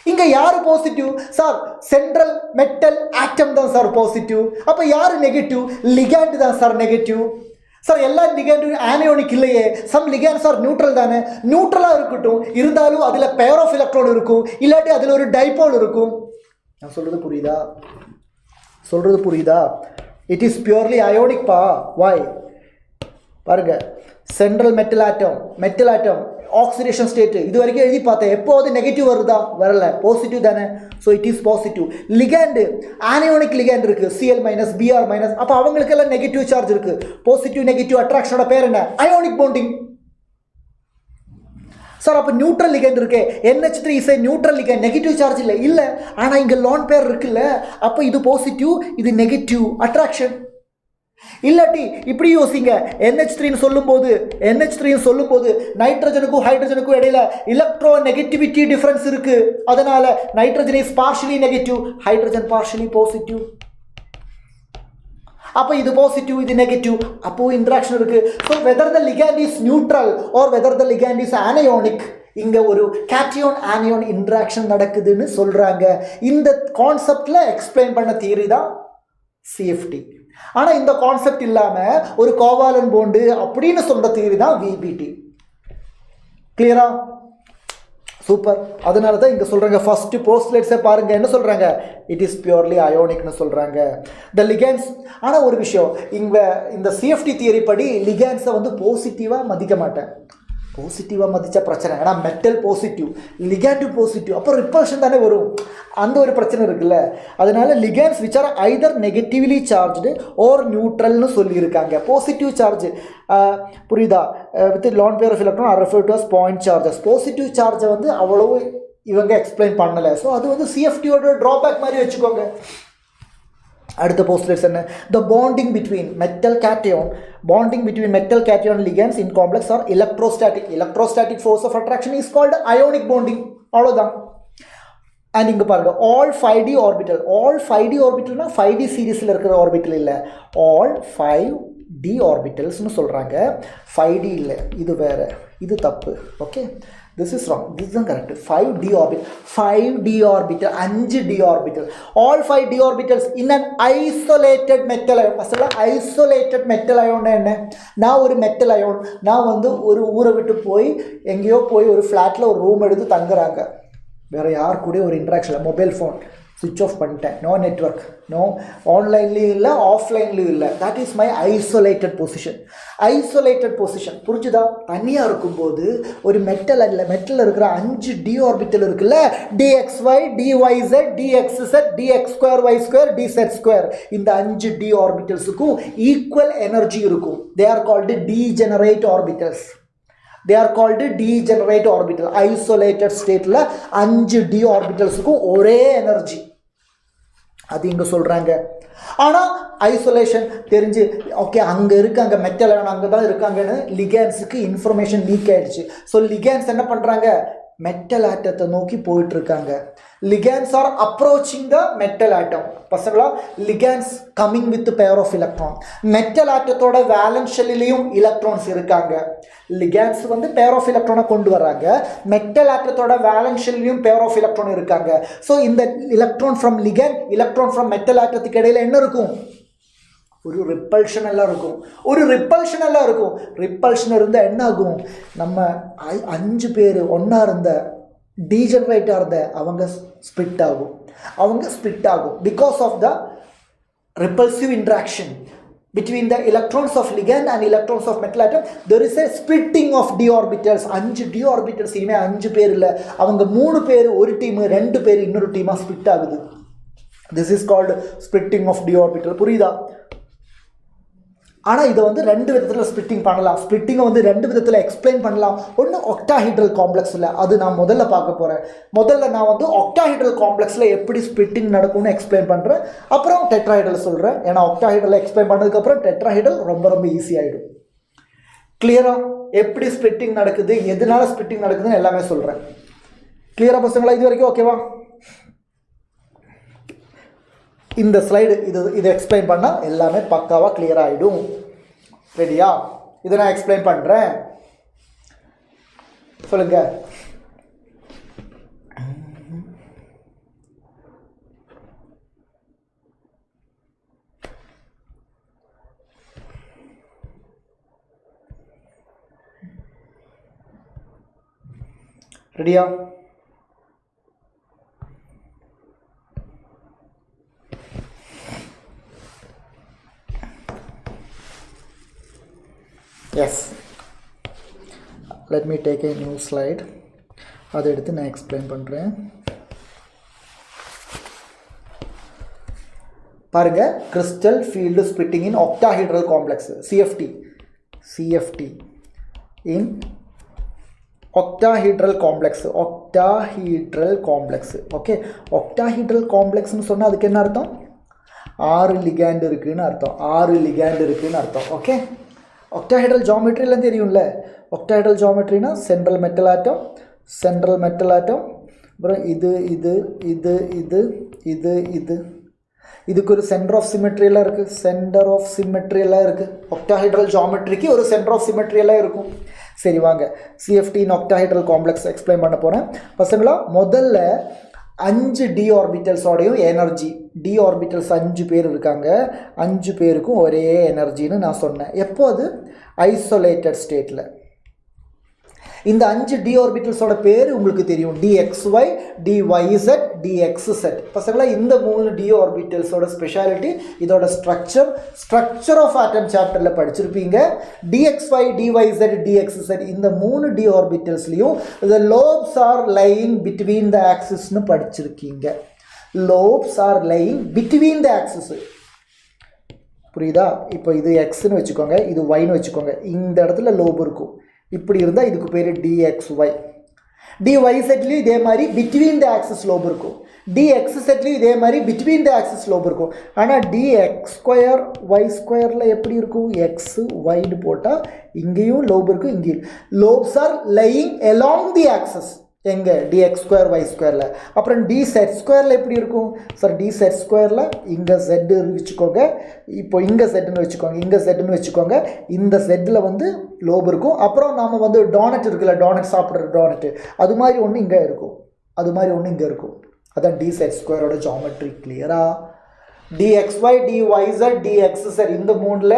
இங்கே யார் positive sir? Central metal atom தான் சார் பாசிட்டிவ். அப்போ யார் நெகட்டிவ்? லிகாண்ட் தான் சார் நெகட்டிவ். சார் எல்லா லிகாண்டும் ஆனியோனிக் இல்லையே, சம் லிகாண்ட் சார் நியூட்ரல் தானே. நியூட்ரலாக இருக்கட்டும், இருந்தாலும் அதில் பேர் ஆஃப் எலக்ட்ரான் இருக்கும், இல்லாட்டி அதில் ஒரு டைபோல் இருக்கும். நான் சொல்கிறது புரியுதா? இட் இஸ் பியூர்லி அயோனிக் பா. வாய் பாருங்க, central metal atom oxidation state இது வரைக்கும் எழுதி பார்த்தேன். எப்போது நெகட்டிவ் வருதா? வரல, பாசிட்டிவ் தானே. So it is positive. Ligand anionic ligand இருக்குது, Cl மைனஸ் Br மைனஸ். அப்போ அவங்களுக்கெல்லாம் நெகட்டிவ் சார்ஜ் இருக்குது. பாசிட்டிவ் நெகட்டிவ் அட்ராக்ஷனோட பேர் என்ன? Ionic bonding. சார் அப்போ நியூட்ரல் லிகண்ட் இருக்கு, NH3 is a neutral ligand, negative charge இல்லை. ஆனால் இங்கே லோன் பேர் இருக்குல்ல, அப்போ இது பாசிட்டிவ் இது நெகட்டிவ் அட்ராக்ஷன். இல்லாட்டி இப்படி யோசிங்க, NH3 சொல்லும்போது நைட்ரஜனுக்கும் ஹைட்ரஜனுக்கும் இடையில எலக்ட்ரோ நெகட்டிவிட்டி டிஃபரன்ஸ் இருக்கு. அதனால nitrogen is partially negative, hydrogen partially positive. அப்போ இது பாசிட்டிவ் இது நெகட்டிவ், அப்போ இன்ட்ராக்ஷன் இருக்கு. So whether the ligand is neutral or whether the ligand is anionic, இங்க ஒரு கேட்டியோன் ஆனியோன் இன்ட்ராக்ஷன் நடக்குதுன்னு சொல்றாங்க. இந்த கான்செப்ட்ல எக்ஸ்பிளைன் பண்ண தியரி தான் சிஎஃப்டி. ஆனால் இந்த கான்செப்ட் இல்லாமல் ஒரு கோவாலன் பாண்டு அப்படின்னு சொல்ற தியரி தான் விபிடி. கிளியரா? சூப்பர். அதனால தான் இங்கே சொல்கிறாங்க, ஃபர்ஸ்ட் போஸ்ட்லேட்ஸை பாருங்க என்ன சொல்கிறாங்க, இட் இஸ் பியூர்லி அயோனிக்னு சொல்கிறாங்க. த லிகேண்ட்ஸ். ஆனால் ஒரு விஷயம், இங்கே இந்த சிஎஃப்டி தியரி படி லிகேண்ட்ஸை வந்து பாசிட்டிவாக மதிக்க மாட்டேன். பாசிட்டிவாக மதித்த பிரச்சனை, ஏன்னா மெட்டல் பாசிட்டிவ் லிகேண்டிவ் பாசிட்டிவ், அப்போ ரிப்பல்ஷன் தானே வரும், அந்த ஒரு பிரச்சனை இருக்குல்ல. அதனால ligands which are either negatively charged or நியூட்ரல்னு சொல்லியிருக்காங்க. பாசிட்டிவ் சார்ஜ் புரியுதா, with lone pair of electron are referred to as point charges. Positive சார்ஜை வந்து அவ்வளவு இவங்க எக்ஸ்பிளைன் பண்ணலை. ஸோ அது வந்து சிஎஃப்டியோட ட்ராபேக் மாதிரி வச்சுக்கோங்க. அடுத்த போஸ்ட்லேட்ஸ் என்ன? The bonding between metal cation ligands in complex are electrostatic force of attraction is called ionic bonding. அவ்வளோதான். அண்ட் இங்கே பாருங்க, all 5d ஆர்பிட்டல்னா 5d சீரீஸில் இருக்கிற ஆர்பிட்டல் இல்லை, all 5d ஆர்பிட்டல்ஸ்னு சொல்கிறாங்க. 5d இல்லை, இது வேறு, இது தப்பு. Okay, this is wrong, this is correct. 5d orbital 5d orbital, all 5d orbitals in an isolated metal ion. First isolated metal ion என்ன? நான் ஒரு மெட்டல் அயோன், நான் வந்து ஒரு ஊரை விட்டு போய் எங்கேயோ போய் ஒரு ஃப்ளாட்டில் ஒரு ரூம் எடுத்து தங்குறாங்க, வேறு யார் கூட ஒரு இன்ட்ராக்ஷன், மொபைல் ஃபோன் சுவிட்ச் ஆஃப் பண்ணிட்டேன், நோ நெட்ஒர்க், நோ ஆன்லைன்லேயும் இல்லை ஆஃப்லைன்லேயும் இல்லை. That is my isolated position. புரிஞ்சுதா? தனியாக இருக்கும்போது ஒரு மெட்டலில் இருக்கிற 5 டி ஆர்பிட்டல் இருக்குல்ல, dxy dyz dxz dx2y2 dz2, இந்த 5 டி ஆர்பிட்டல்ஸுக்கும் ஈக்குவல் எனர்ஜி இருக்கும். They are called degenerate orbital. Isolated ஸ்டேட்டில் 5 டி ஆர்பிட்டல்ஸுக்கும் ஒரே எனர்ஜி, அது இங்கே சொல்கிறாங்க. ஆனால் ஐசோலேஷன் தெரிஞ்சு ஓகே அங்கே இருக்காங்க மெட்டல் அங்கே தான் இருக்காங்கன்னு லிகேண்ட்ஸுக்கு இன்ஃபர்மேஷன் லீக் ஆகிடுச்சு. ஸோ லிகேண்ட்ஸ் என்ன பண்ணுறாங்க, மெட்டல் ஆட்டத்தை நோக்கி போயிட்டுருக்காங்க. ligands are approaching the metal atom. பசங்களா, ligands coming with pair of electron. Metal ஆட்டத்தோட வேலன்ஸ் ஷெல்லிலையும் எலக்ட்ரான்ஸ் இருக்காங்க. ligands வந்து pair of electron கொண்டு வராங்க, மெட்டல் ஆட்டத்தோட வேலன்ஸ் ஷெல்லிலையும் pair of electron இருக்காங்க. ஸோ இந்த electron from ligand, electron from metal ஆட்டத்துக்கு இடையில என்ன இருக்கும், ஒரு ரிப்பல்ஷன் எல்லாம் இருக்கும். ரிப்பல்ஷன் இருந்தால் என்ன ஆகும், நம்ம 5 பேர் ஒன்றா இருந்த டீஜெனரேட்டாக இருந்த அவங்க ஸ்பிட் ஆகும் because of the repulsive interaction between the electrons of ligand and electrons of metal atom. There is a splitting of d orbitals. 5 d orbitals இனிமே 5 பேர் இல்லை, அவங்க 3 பேர் ஒரு டீம், 2 பேர் இன்னொரு டீமாக ஸ்பிட் ஆகுது. This is called splitting of d orbital. புரியுதா? ஆனால் இதை வந்து ரெண்டு விதத்தில் ஸ்பிளிட்டிங் பண்ணலாம். ஸ்பிளிட்டிங்கை வந்து ரெண்டு விதத்தில் எக்ஸ்பிளைன் பண்ணலாம். ஒன்று ஒக்டாஹீட்ரல் காம்ப்ளெக்ஸில், அது நான் முதல்ல பார்க்க போகிறேன். முதல்ல நான் வந்து ஒக்டாஹீட்ரல் காம்ப்ளெக்ஸில் எப்படி ஸ்பிளிட்டிங் நடக்கும்னு எக்ஸ்பிளைன் பண்ணுறேன். அப்புறம் டெட்ராஹைட்ரல் சொல்கிறேன். ஏன்னா ஒக்டாஹீட்ரல் எக்ஸ்பிளைன் பண்ணதுக்கப்புறம் டெட்ராஹைட்ரல் ரொம்ப ரொம்ப ஈஸியாகிடும். கிளியராக எப்படி ஸ்பிளிட்டிங் நடக்குது, எதனால ஸ்பிளிட்டிங் நடக்குதுன்னு எல்லாமே சொல்கிறேன். கிளியராக பசங்களா? இது வரைக்கும் ஓகேவா? இந்த ஸ்லைடு இது எக்ஸ்பிளைன் பண்ணால் எல்லாமே பக்காவாக கிளியர் ஆகிடும். ரெடியா? இதை நான் எக்ஸ்பிளைன் பண்ணுறேன். சொல்லுங்க. ரெடியா? Yes, let me take a new slide. அதை எடுத்து நான் எக்ஸ்பிளைன் பண்ணுறேன். பாருங்க, கிறிஸ்டல் ஃபீல்டு ஸ்பிளிட்டிங் இன் ஒக்டாஹீட்ரல் காம்ப்ளெக்ஸ், CFT இன் octahedral complex. ஓகே, octahedral complexன்னு சொன்னால் அதுக்கு என்ன அர்த்தம்? 6 லிகாண்ட் இருக்குன்னு அர்த்தம். ஓகே, octahedral geometryலாம் தெரியும்ல. octahedral geometryனா சென்ட்ரல் மெட்டல் ஆட்டம், அப்புறம் இது இதுக்கு ஒரு சென்டர் ஆஃப் சிமெட்ரியெல்லாம் இருக்குது. octahedral geometryக்கு ஒரு சென்டர் ஆஃப் சிமெட்ரியெல்லாம் இருக்கும். சரி வாங்க, CFT இன் octahedral காம்ப்ளெக்ஸ் எக்ஸ்பிளைன் பண்ண போகிறேன். பசங்களா, முதல்ல 5 d ஆர்பிட்டல்ஸோடையும் எனர்ஜி, d ஆர்பிட்டல்ஸ் 5 பேர் இருக்காங்க, 5 பேருக்கும் ஒரே எனர்ஜின்னு நான் சொன்னேன். எப்போ? அது ஐசோலேட்டட் ஸ்டேட்டில். இந்த 5 d ஆர்பிட்டல்ஸோட பேர் உங்களுக்கு தெரியும். dxy, dyz, dxz. பசங்களா, இந்த 3 d ஆர்பிட்டல்ஸோட ஸ்பெஷாலிட்டி, இதோட ஸ்ட்ரக்சர் ஆஃப் ஆட்டம் சாப்டரில் படிச்சிருப்பீங்க. dxy, dyz, dxz இந்த 3 d ஆர்பிட்டல்ஸ்லையும் the lobes are lying between the axisன்னு படிச்சிருக்கீங்க. lobes are lying between the axis. புரியுதா? இப்போ இது xன்னு வச்சுக்கோங்க, இது yன்னு வச்சுக்கோங்க. இந்த இடத்துல லோப் இருக்கும். இப்படி இருந்தால் இதுக்கு பேர் dxy. dyzலையும் இதே மாதிரி பிட்வீன் த ஆக்சிஸ் லோப் இருக்கும். dxzலையும் இதே மாதிரி பிட்வீன் த ஆக்சிஸ் லோப் இருக்கும். ஆனால் dx² y² எப்படி இருக்கும்? x yன்னு போட்டால் இங்கேயும் லோப் இருக்கும், இங்கேயும். Lobes are lying along the axes. எங்கே? dx² y². அப்புறம் dz² எப்படி இருக்கும்? சார் dz² இங்கே z வச்சுக்கோங்க, இப்போ இங்கே zன்னு வச்சுக்கோங்க, இந்த zல வந்து லோப் இருக்கும். அப்புறம் நாம் வந்து டோனட் இருக்குல்ல, டோனட் சாப்பிட்ற டோனட், அது மாதிரி ஒன்று இங்கே இருக்கும், அதான் dz² ஜாமெட்ரி. கிளியரா? dxy, dyz, dxz இந்த 3ல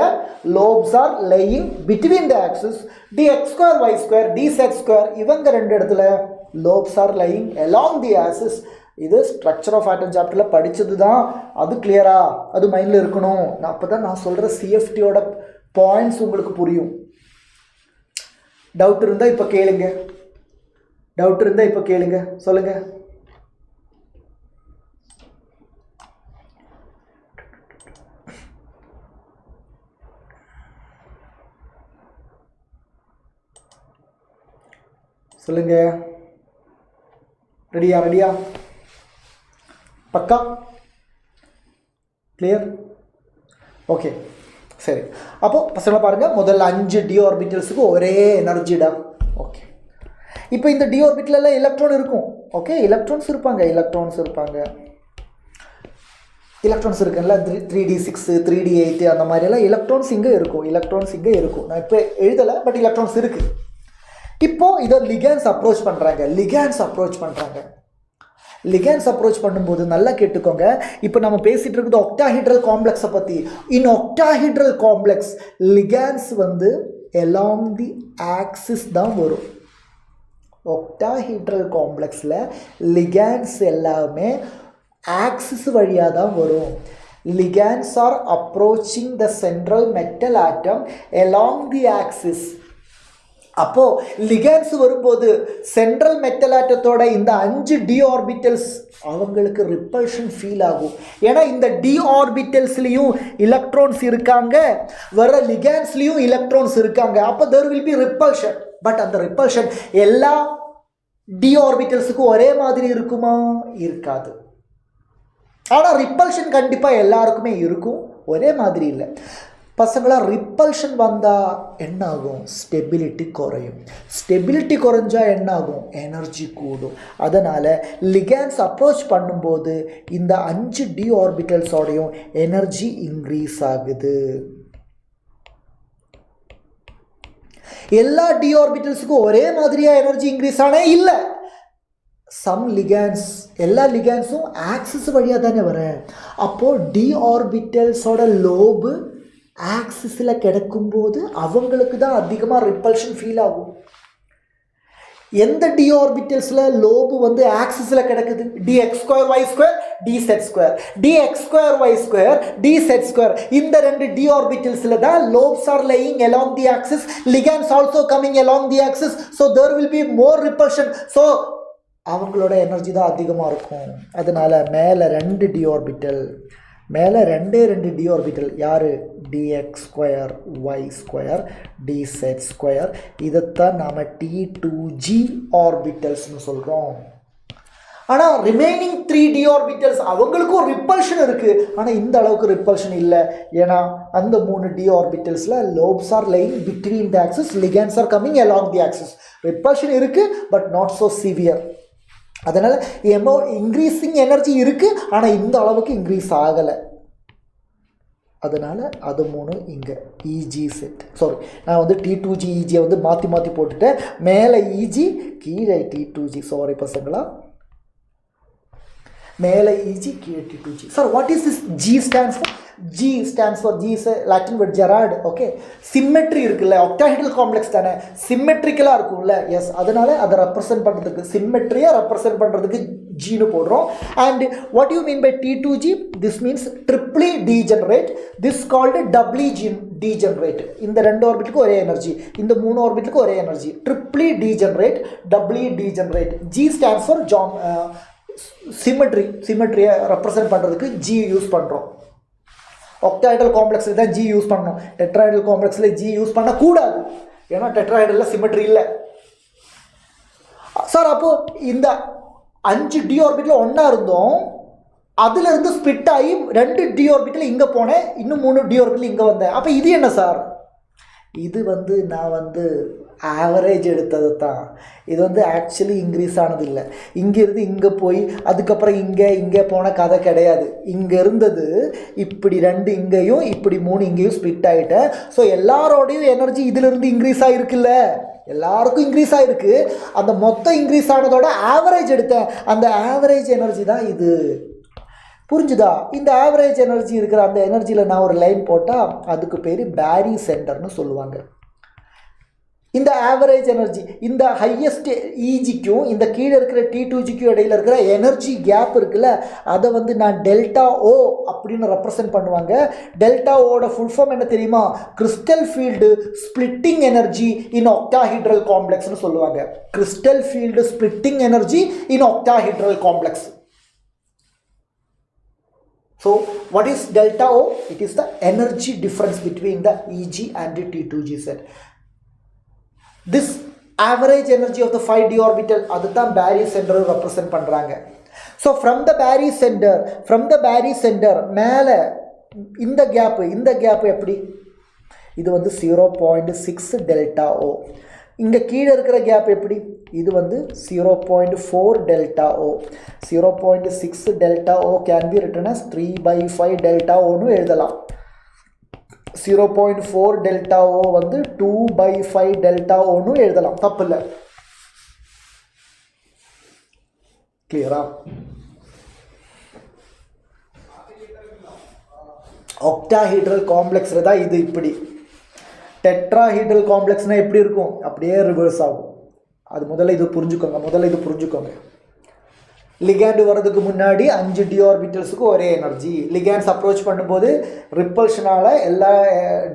lobes are laying between the axis. dx² y² dz² இவங்க 2 இடத்துல lobes are lying along the axis. இது ஸ்ட்ரக்சர் ஆஃப் ஆட்டம் சாப்டரில் படித்தது தான். அது கிளியரா? அது மைண்டில் இருக்கணும். அப்போ தான் நான் சொல்கிற CFTயோட பாயிண்ட்ஸ் உங்களுக்கு புரியும். டவுட் இருந்தால் இப்போ கேளுங்க. சொல்லுங்கள். ரெடியா? பக்கா? கிளியர்? ஓகே, சரி. அப்போது பசங்களை பாருங்கள், முதல்ல 5 d ஆர்பிட்டல்ஸுக்கு ஒரே எனர்ஜிடா. ஓகே, இப்போ இந்த d ஆர்பிட்டலில் எலக்ட்ரான் இருக்கும். ஓகே, எலக்ட்ரான்ஸ் இருக்குல்ல, 3d6 3d8 அந்த மாதிரியெல்லாம் எலக்ட்ரான்ஸ் இங்கே இருக்கும். நான் இப்போ எழுதலை, பட் எலக்ட்ரான்ஸ் இருக்குது. இப்போது இதை லிகேண்ட்ஸ் அப்ரோச் பண்ணும்போது நல்லா கேட்டுக்கோங்க. இப்போ நம்ம பேசிகிட்டு இருக்குது ஒக்டாஹீட்ரல் காம்ப்ளெக்ஸை பற்றி. இன் ஒக்டாஹீட்ரல் காம்ப்ளெக்ஸ் லிகேண்ட்ஸ் வந்து எலாங் தி ஆக்சிஸ் தான் வரும். ஒக்டாஹீட்ரல் காம்ப்ளெக்ஸில் லிகேண்ட்ஸ் எல்லாமே ஆக்சிஸ் வழியாக தான் வரும். Ligands are approaching the central metal atom along the axis. அப்போ லிகேண்ட்ஸ் வரும்போது சென்ட்ரல் மெட்டல் ஆட்டத்தோட இந்த 5 d ஆர்பிட்டல்ஸ் அவங்களுக்கு ரிப்பல்ஷன் ஃபீல் ஆகும். ஏன்னா இந்த d ஆர்பிட்டல்ஸ்லயும் எலக்ட்ரான்ஸ் இருக்காங்க, வர லிகேண்ட்ஸ்லயும் எலக்ட்ரான்ஸ் இருக்காங்க. அப்போ there will be repulsion. But அந்த ரிப்பல்ஷன் எல்லா d ஆர்பிட்டல்ஸுக்கும் ஒரே மாதிரி இருக்குமா? இருக்காது. ஆனால் ரிப்பல்ஷன் கண்டிப்பாக எல்லாருக்குமே இருக்கும், ஒரே மாதிரி இல்லை. பசங்களா ரிப்பல்ஷன் வந்தால் என்ன ஆகும்? ஸ்டெபிலிட்டி குறையும். ஸ்டெபிலிட்டி குறைஞ்சா என்ன ஆகும்? எனர்ஜி கூடும். அதனால் லிகேண்ட்ஸ் அப்ரோச் பண்ணும்போது இந்த 5 d ஆர்பிட்டல்ஸோடையும் எனர்ஜி இன்க்ரீஸ் ஆகுது. எல்லா d ஆர்பிட்டல்ஸுக்கும் ஒரே மாதிரியாக எனர்ஜி இன்க்ரீஸ் ஆனே இல்லை. சம் லிகேண்ட்ஸ், எல்லா லிகேண்ட்ஸும் ஆக்சிஸ் வழியாக தானே வரேன். அப்போது d ஆர்பிட்டல்ஸோட லோபு ஆக்சிஸில் கிடக்கும்போது அவங்களுக்கு தான் அதிகமாக ரிப்பல்ஷன் ஃபீல் ஆகும். எந்த d ஆர்பிட்டல்ஸில் லோபு வந்து ஆக்சிஸில் கிடக்குது? dx2y2 dz2 dx2y2 dz2. இந்த 2 d ஆர்பிட்டல்ஸில் தான் lobes are laying along the axis, ligands also coming along the axis, so there will be more repulsion. so அவங்களோட எனர்ஜி தான் அதிகமாக இருக்கும். அதனால் மேலே 2 d ஆர்பிட்டல், மேலே 2 d ஆர்பிட்டல் யார்? dx2 y2 dz2. இதைத்தான் நாம் T2g ஆர்பிட்டல்ஸ்னு சொல்கிறோம். ஆனால் ரிமைனிங் 3 d ஆர்பிட்டல்ஸ் அவங்களுக்கும் ரிப்பல்ஷன் இருக்குது, ஆனால் இந்த அளவுக்கு ரிப்பல்ஷன் இல்லை. ஏன்னா அந்த 3 d ஆர்பிட்டல்ஸில் lobes are laying between the axis, ligands are coming along the axis. Repulsion இருக்குது பட் நாட் ஸோ சிவியர். அதனால் இன்க்ரீஸிங் எனர்ஜி இருக்குது, ஆனால் இந்த அளவுக்கு இன்க்ரீஸ் ஆகலை. அதனால் அது 3 இங்கே இஜி செட். சாரி, நான் வந்து T2g இஜியை வந்து மாற்றி மாற்றி போட்டுட்டேன். மேலே இஜி, கீழே T2g. சாரி பசங்களா, மேலே இஜி, கீழே T2g. Sir what is this G stands for? G stands for, G is a Latin word Gerard. Okay, symmetry இருக்குல்ல, ஆக்டாஹெட்ரல் காம்ப்ளெக்ஸ் தானே, சிம்மெட்ரிக்கலாக இருக்கும்ல. எஸ், அதனால் அதை ரெப்ரசன்ட் பண்ணுறதுக்கு, சிம்மெட்ரியாக ரெப்ரசன்ட் பண்ணுறதுக்கு ஜின்னு போடுறோம். And what you mean by T2g? This means triply degenerate, this called doubly degenerate. இந்த 2 ஆர்பிட்டுக்கு ஒரே எனர்ஜி, இந்த 3 ஆர்பிட்டுக்கு ஒரே energy. Triply degenerate, doubly degenerate. G stands for சிமெட்ரியை ரெப்ரசன்ட் பண்ணுறதுக்கு G யூஸ் பண்ணுறோம். ஆக்டாஹெட்ரல் காம்ப்ளெக்ஸில் தான் G யூஸ் பண்ணணும், டெட்ராஹெட்ரல் காம்ப்ளெக்ஸில் G யூஸ் பண்ணக்கூடாது. ஏன்னா டெட்ராஹெட்ரலில் சிமெட்ரி இல்லை. சார் அப்போது இந்த 5 d ஆர்பிட்டில் ஒன்றா இருந்தோம், அதுலேருந்து ஸ்பிட் ஆகி 2 d ஆர்பிட்டில் இங்கே போனேன், இன்னும் 3 d ஆர்பிட்டில் இங்கே வந்தேன். அப்போ இது என்ன சார்? இது வந்து நான் வந்து ஆவரேஜ் எடுத்தது தான். இது வந்து ஆக்சுவலி இன்க்ரீஸ் ஆனது இல்லை. இங்கேருந்து இங்கே போய் அதுக்கப்புறம் இங்கே போன கதை கிடையாது. இங்கே இருந்தது இப்படி 2 இங்கேயும், இப்படி 3 இங்கேயும் ஸ்பிட் ஆகிட்டேன். ஸோ எல்லாரோடையும் எனர்ஜி இதிலிருந்து இன்க்ரீஸ் ஆகிருக்குல்ல, எல்லாருக்கும் இன்க்ரீஸ் ஆகிருக்கு. அந்த மொத்தம் இன்க்ரீஸ் ஆனதோட ஆவரேஜ் எடுத்தேன், அந்த ஆவரேஜ் எனர்ஜி தான் இது. புரிஞ்சுதா? இந்த ஆவரேஜ் எனர்ஜி இருக்கிற அந்த எனர்ஜியில் நான் ஒரு லைன் போட்டால் அதுக்கு பேர் பேரி சென்டர்னு சொல்லுவாங்க. இந்த ஆவரேஜ் எனர்ஜி, இந்த ஹையஸ்ட் இஜிக்கும் இந்த கீழே இருக்கிற T2gக்கும் இடையில் இருக்கிற எனர்ஜி கேப் இருக்குல்ல, அதை வந்து நான் டெல்டா ஓ அப்படின்னு ரெப்ரசன்ட் பண்ணுவாங்க. டெல்டா ஓட ஃபுல் ஃபார்ம் என்ன தெரியுமா? Crystal field splitting energy in octahedral காம்ப்ளெக்ஸ்னு சொல்லுவாங்க. Crystal field splitting energy in octahedral complex. So what is delta O? It is the energy difference between the Eg and the T2g set. This average energy of the 5 d orbital, aduthan barry center represent பண்றாங்க. So from the barry center மேலே இந்த gap எப்படி? இது வந்து 0.6 delta ஓ. இங்கே கீழே இருக்கிற gap எப்படி? இது வந்து 0.4 delta O. 0.6 delta O can be written as 3/5 delta ஓன்னு எழுதலாம். 0.4 டெல்டா ஓ வந்து 2/5 டெல்டா ஓன்னு எழுதலாம், தப்பு இல்லை. கிளியரா? ஆக்டாஹெட்ரல் காம்ப்ளெக்ஸில் தான் இது இப்படி. டெட்ராஹெட்ரல் காம்ப்ளெக்ஸ்னால் எப்படி இருக்கும்? அப்படியே ரிவர்ஸ் ஆகும். அது முதல்ல இது புரிஞ்சுக்கோங்க. லிகேண்ட் வரதுக்கு முன்னாடி 5 d ஆர்பிட்டல்ஸுக்கு ஒரே எனர்ஜி. லிகேண்ட்ஸ் அப்ரோச் பண்ணும்போது ரிப்பல்ஷனால் எல்லா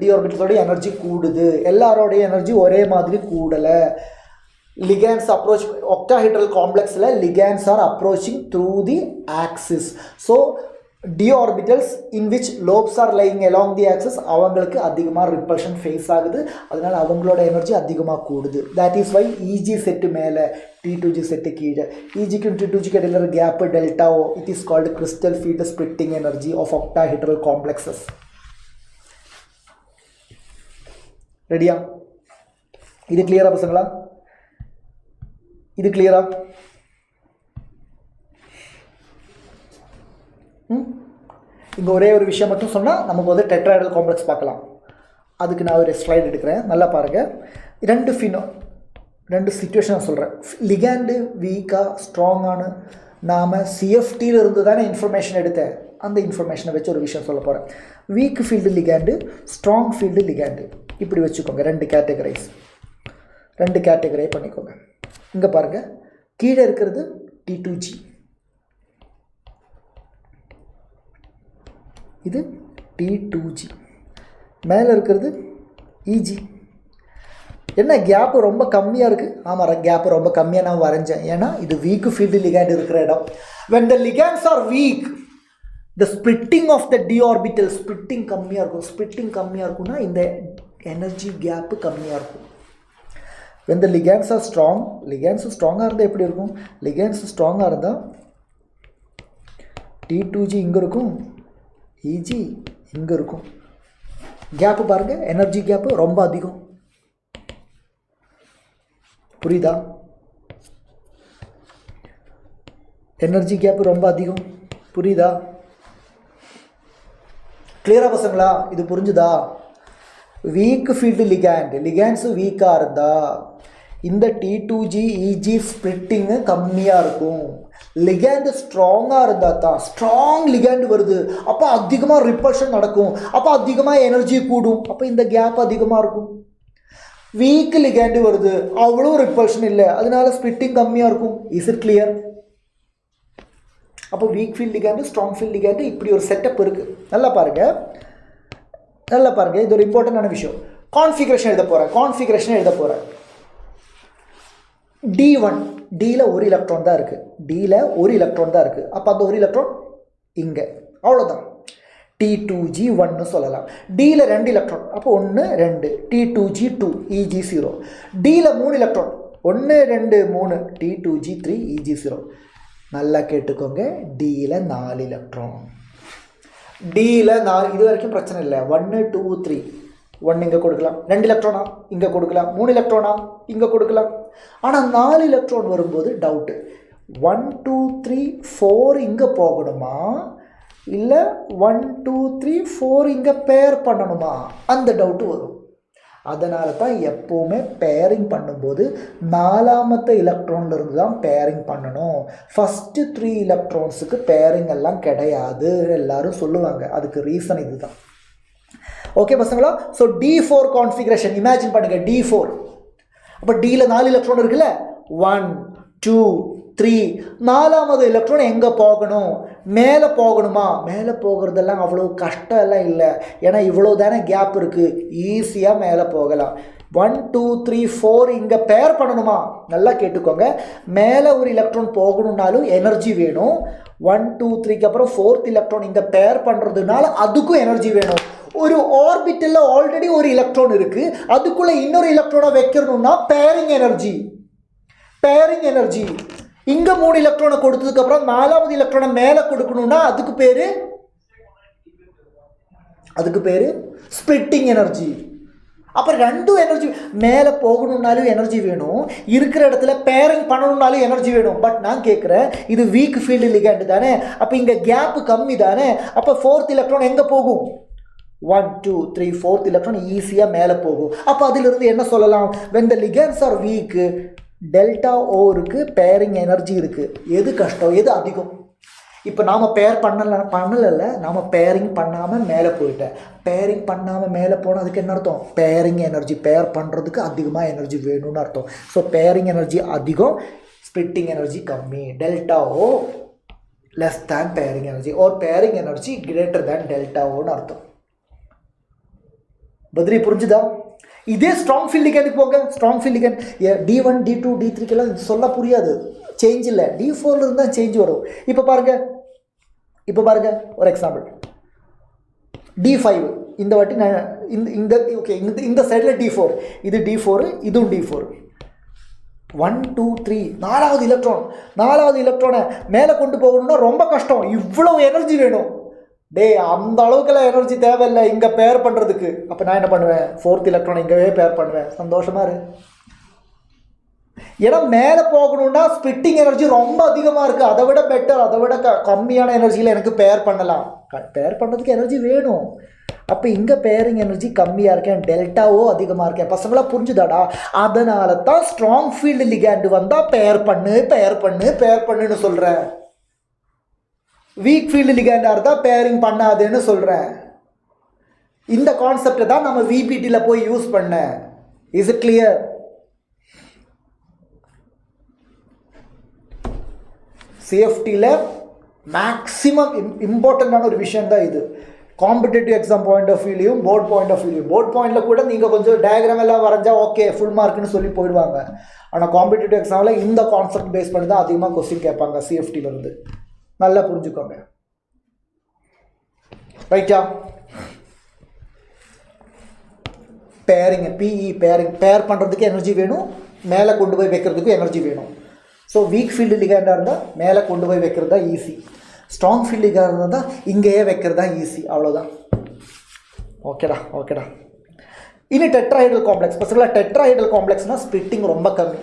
d ஆர்பிட்டல்ஸோடைய எனர்ஜி கூடுது. எல்லாரோடைய எனர்ஜி ஒரே மாதிரி கூடலை. Ligands approach octahedral complex la ligands are approaching through the axis. So d orbitals in which lobes are lying along the axis avangalukku adhigama repulsion face agudhu, adanal avangaloda energy adhigama koodudhu. That is why EG set mele T2G set keeze, EG ku T2G ku idella gap delta O, it is called crystal field splitting energy of octahedral complexes. Ready ah? Idu clear ah pasangala? இது கிளியரா? இங்கே ஒரே ஒரு விஷயம் மட்டும் சொன்னால் நமக்கு வந்து டெட்ராய்டல் காம்ப்ளெக்ஸ் பார்க்கலாம். அதுக்கு நான் ஒரு ஸ்லைடு எடுக்கிறேன், நல்லா பாருங்கள். ரெண்டு சிச்சுவேஷன் சொல்கிறேன். லிகாண்டு வீக்காக ஸ்ட்ராங்கான நாம் சிஎஃப்டியில் இருந்து தானே இன்ஃபர்மேஷன் எடுத்தேன். அந்த இன்ஃபர்மேஷனை வச்சு ஒரு விஷயம் சொல்ல போகிறேன். Week field ligand, strong field ligand, இப்படி வச்சுக்கோங்க. ரெண்டு கேட்டகரை பண்ணிக்கோங்க. இங்கே பாருங்கள், கீழே இருக்கிறது T2G, இது T2G, மேலே இருக்கிறது EG. என்ன கேப்பு ரொம்ப கம்மியாக இருக்குது? ஆமாம், கேப்பு ரொம்ப கம்மியாக நான் வரைஞ்சேன். ஏன்னா இது வீக் ஃபீல்டு லிகாண்ட் இருக்கிற இடம். when the ligands are weak, the splitting of the d orbital splitting கம்மியாக இருக்கும். ஸ்பிளிட்டிங் கம்மியாக இருக்குன்னா இந்த எனர்ஜி கேப்பு கம்மியாக இருக்கும். when the ligands are strong, ligands ஸ்ட்ராங்காக இருந்தால் எப்படி இருக்கும்? ligands ஸ்ட்ராங்காக இருந்தால் T2G இங்கே இருக்கும், EG இங்கே இருக்கும். கேப்பு பாருங்கள், எனர்ஜி கேப்பு ரொம்ப அதிகம். புரியுதா? எனர்ஜி கேப்பு ரொம்ப அதிகம். புரியுதா? கிளியரா பசங்களா? இது புரிஞ்சுதா? வீக் ஃபீல்டு லிகாண்ட்ஸு வீக்காக இருந்தால் இந்த T2G EG ஸ்ப்ளிட்டிங்கு கம்மியாக இருக்கும். லிகாண்டு ஸ்ட்ராங்காக இருந்தால் தான், ஸ்ட்ராங் லிகாண்டு வருது, அப்போ அதிகமாக ரிப்பல்ஷன் நடக்கும், அப்போ அதிகமாக எனர்ஜி கூடும், அப்போ இந்த கேப் அதிகமாக இருக்கும். வீக் லிகாண்டு வருது, அவ்வளோ ரிப்பல்ஷன் இல்லை, அதனால ஸ்ப்ளிட்டிங் கம்மியாக இருக்கும். Is it clear? அப்போ weak field ligand, strong field ligand, இப்படி ஒரு செட்டப் இருக்குது. நல்லா பாருங்கள், இது ஒரு இம்பார்ட்டண்டான விஷயம். கான்ஃபிகரேஷன் எழுத போகிறேன். D1, Dயில் ஒரு எலக்ட்ரான் தான் இருக்குது. அப்போ அந்த ஒரு எலக்ட்ரான் இங்கே, அவ்வளோதான். T2G1 சொல்லலாம். Dயில் 2 எலக்ட்ரான், அப்போ 1 2, T2G2 EG0. Dயில் 3 electron, 1 2 3, T2G3 EG0. நல்லா கேட்டுக்கோங்க, Dயில் 4 எலக்ட்ரான். Dயில் 4, இது வரைக்கும் பிரச்சனை இல்லை. 1 2 3, 1 இங்கே கொடுக்கலாம், 2 எலக்ட்ரானா இங்கே கொடுக்கலாம், 3 எலக்ட்ரானா இங்கே கொடுக்கலாம். ஆனால் 4 எலக்ட்ரான் வரும்போது டவுட்டு. 1 2 3 4 இங்கே போகணுமா, இல்லை 1 2 3 4 இங்கே பேர் பண்ணணுமா, அந்த டவுட்டு வரும். அதனால தான் எப்போவுமே பேரிங் பண்ணும்போது 4ஆமത്തെ எலக்ட்ரான்லேருந்து தான் பேரிங் பண்ணணும். ஃபஸ்ட்டு 3 எலக்ட்ரான்ஸுக்கு பேரிங் எல்லாம் கிடையாது எல்லாரும் சொல்லுவாங்க. அதுக்கு ரீசன் இது தான். ஓகே பசங்களா? ஸோ D4 கான்ஃபிகரேஷன் இமேஜின் பண்ணுங்கள். D4, அப்போ Dயில் 4 எலக்ட்ரான் இருக்குல்ல, 1 2 3, 4ஆவது எலக்ட்ரான் எங்கே போகணும்? மேலே போகணுமா? மேலே போகிறதெல்லாம் அவ்வளோ கஷ்டம் எல்லாம் இல்லை. ஏன்னா இவ்வளோ தானே கேப் இருக்குது, ஈஸியாக மேலே போகலாம். 1 2 3 4 இங்கே பேர் பண்ணணுமா? நல்லா கேட்டுக்கோங்க. மேலே ஒரு எலக்ட்ரான் போகணுன்னாலும் எனர்ஜி வேணும். 1 2 3க்கு அப்புறம் 4th எலக்ட்ரான் இங்கே பேர் பண்ணுறதுனால அதுக்கும் எனர்ஜி வேணும். ஒரு ஆர்பிட்டலில் ஆல்ரெடி ஒரு எலக்ட்ரான் இருக்குது, அதுக்குள்ளே இன்னொரு எலக்ட்ரானை வைக்கணும்னா பேரிங் எனர்ஜி. இங்கே 3 எலக்ட்ரானை கொடுத்ததுக்கப்புறம் 4ஆவது எலக்ட்ரானை மேலே கொடுக்கணும்னா அதுக்கு பேர் ஸ்ப்ளிட்டிங் எனர்ஜி. அப்போ 2 எனர்ஜி, மேலே போகணுன்னாலும் எனர்ஜி வேணும், இருக்கிற இடத்துல பேரிங் பண்ணணுன்னாலும் எனர்ஜி வேணும். பட் நான் கேட்குறேன், இது வீக் ஃபீல்டு லிகாண்ட் தானே, அப்போ இங்கே கேப்பு கம்மி தானே, அப்போ 4th எலக்ட்ரான் எங்கே போகும்? 1 2 3 4th எலக்ட்ரான் ஈஸியாக மேலே போகும். அப்போ அதிலிருந்து என்ன சொல்லலாம்? when the ligands are weak, delta O இருக்குது, பேரிங் எனர்ஜி இருக்குது. எது கஷ்டம், எது அதிகம்? இப்போ நாம் பேர் பண்ணலை, நாம் பேரிங் பண்ணாமல் மேலே போயிட்டேன். பேரிங் பண்ணாமல் மேலே போனால் அதுக்கு என்ன அர்த்தம்? பேரிங் எனர்ஜி, பேர் பண்ணுறதுக்கு அதிகமாக எனர்ஜி வேணும்னு அர்த்தம். ஸோ பேரிங் எனர்ஜி அதிகம், splitting energy கம்மி. delta O less than pairing energy or pairing energy greater than delta O னு அர்த்தம். பத்ரி புரிஞ்சுதா? இதே ஸ்ட்ராங் ஃபீல்ட் லிகேண்டுக்கு போங்க. Strong field ligand D1 D2 D3 சொல்ல புரியாது. சேஞ்ச் இல்லை. D4 இருந்தால் சேஞ்ச் வரும். இப்போ பாருங்க ஒரு எக்ஸாம்பிள். D5 இந்த வாட்டி நான் இந்த ஓகே இந்த சைடில் D4, இது D4, இதுவும் D4. 1 2 3 நாலாவது எலக்ட்ரானை மேலே கொண்டு போகணும்னா ரொம்ப கஷ்டம். இவ்வளவு எனர்ஜி வேணும். அந்த அளவுக்குலாம் எனர்ஜி தேவையில்லை இங்கே பேர் பண்ணுறதுக்கு. அப்போ நான் என்ன பண்ணுவேன், 4th எலக்ட்ரான் இங்கேயே பேர் பண்ணுவேன். சந்தோஷமா இரு. ஏன்னா மேலே போகணும்னா ஸ்பிட்டிங் எனர்ஜி ரொம்ப அதிகமாக இருக்குது. அதை விட பெட்டர், அதை விட கம்மியான எனர்ஜியில் எனக்கு பேர் பண்ணலாம். பேர் பண்ணுறதுக்கு எனர்ஜி வேணும். அப்போ இங்கே பேரிங் எனர்ஜி கம்மியாக இருக்கேன், டெல்டாவோ அதிகமாக இருக்கேன். பசங்களாம் புரிஞ்சுதாடா? அதனால தான் ஸ்ட்ராங் ஃபீல்டு லிகேண்டு வந்தால் பேர் பண்ணுன்னு சொல்கிறேன். வீக் ஃபீல்டு லிகேண்டாக இருந்தால் பேரிங் பண்ணாதுன்னு சொல்கிறேன். இந்த கான்செப்டை தான் நம்ம விபிடியில் போய் யூஸ் பண்ணேன். Is it clear? சேஃப்டியில் மேக்ஸிமம் இம்பார்ட்டண்ட்டான ஒரு விஷயம் தான் இது. காம்படிட்டிவ் எக்ஸாம் பாயிண்ட் ஆஃப் வியூலையும் போர்ட் பாயிண்ட் ஆஃப் வியூலையும். போர்ட் பாயிண்டில் கூட நீங்கள் கொஞ்சம் டயக்ராம் எல்லாம் வரைஞ்சா ஓகே ஃபுல் மார்க்குன்னு சொல்லி போயிடுவாங்க. ஆனால் காம்படிட்டிவ் எக்ஸாமில் இந்த கான்செப்ட் பேஸ் பண்ணி தான் அதிகமாக கொஸ்டின் கேட்பாங்க சிஎஃப்டியிலேருந்து. நல்லா புரிஞ்சுக்கோங்க. ரைட்டா? பேரிங் பிஇ பேர் பண்ணுறதுக்கு எனர்ஜி வேணும், மேலே கொண்டு போய் வைக்கிறதுக்கு எனர்ஜி வேணும். ஸோ வீக் ஃபீல்டு லிகேண்டாக இருந்தால் மேலே கொண்டு போய் வைக்கிறது தான் ஈஸி. ஸ்ட்ராங் ஃபீல்டு லிகேண்டாக இருந்தால் தான் இங்கேயே வைக்கிறது தான் ஈஸி. அவ்வளோதான். ஓகேடா. இனி டெட்ராஹைட்ரல் காம்ப்ளெக்ஸ். பசங்களா டெட்ராஹைட்ரல் காம்ப்ளெக்ஸ்னால் ஸ்பிட்டிங் ரொம்ப கம்மி.